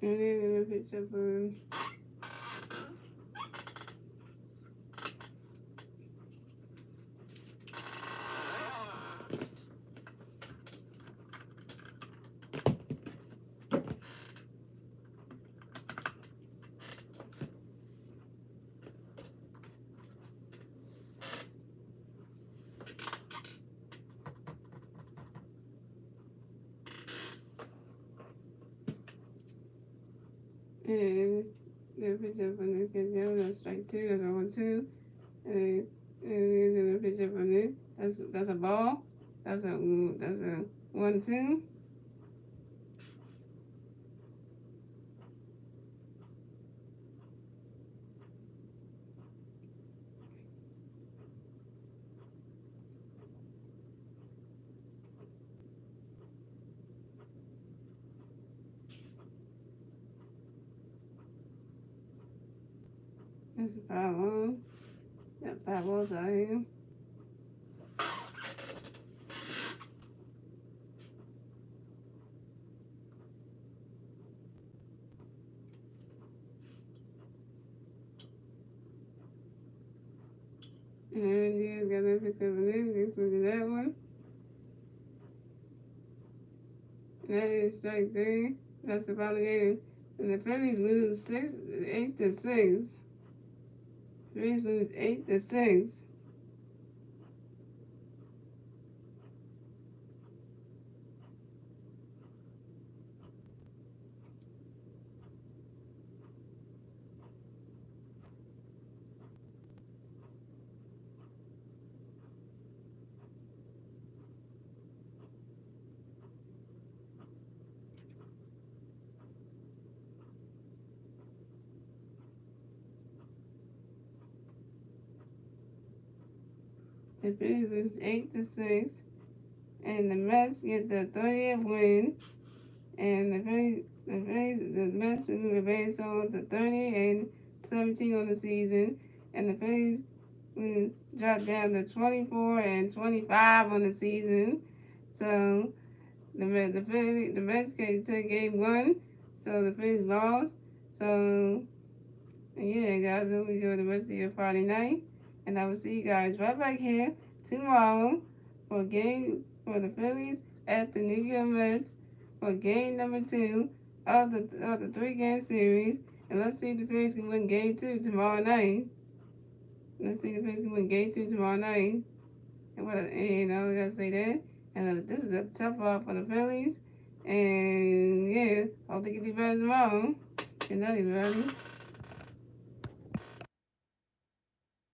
Speaker 1: And then the pitch up for and the pitch up for Nick Castellanos. That's strike two. That's on two. And then the pitch up for Nick. That's a ball. That's a 1-2. That's the 5-1. Got 5 balls out here. And Aaron Diaz got that pick up in this. This was that one. And that is strike 3. That's the final game. And the Phillies lose 8-6. Phillies lose 8-6. The Phillies lose 8-6. And the Mets get the 30th win. And the Mets will advance on to 30-17 on the season. And the Phillies will drop down to 24-25 on the season. So the Mets can take game 1. So the Phillies lost. So yeah, guys, I hope you enjoy the rest of your Friday night. And I will see you guys right back here tomorrow for the Phillies at the New York Mets for game number 2 of the 3-game series. And let's see if the Phillies can win game 2 tomorrow night. Let's see if the Phillies can win game 2 tomorrow night. And I gotta say that. And this is a tough one for the Phillies. And yeah, hope they can do better tomorrow. Good night, everybody.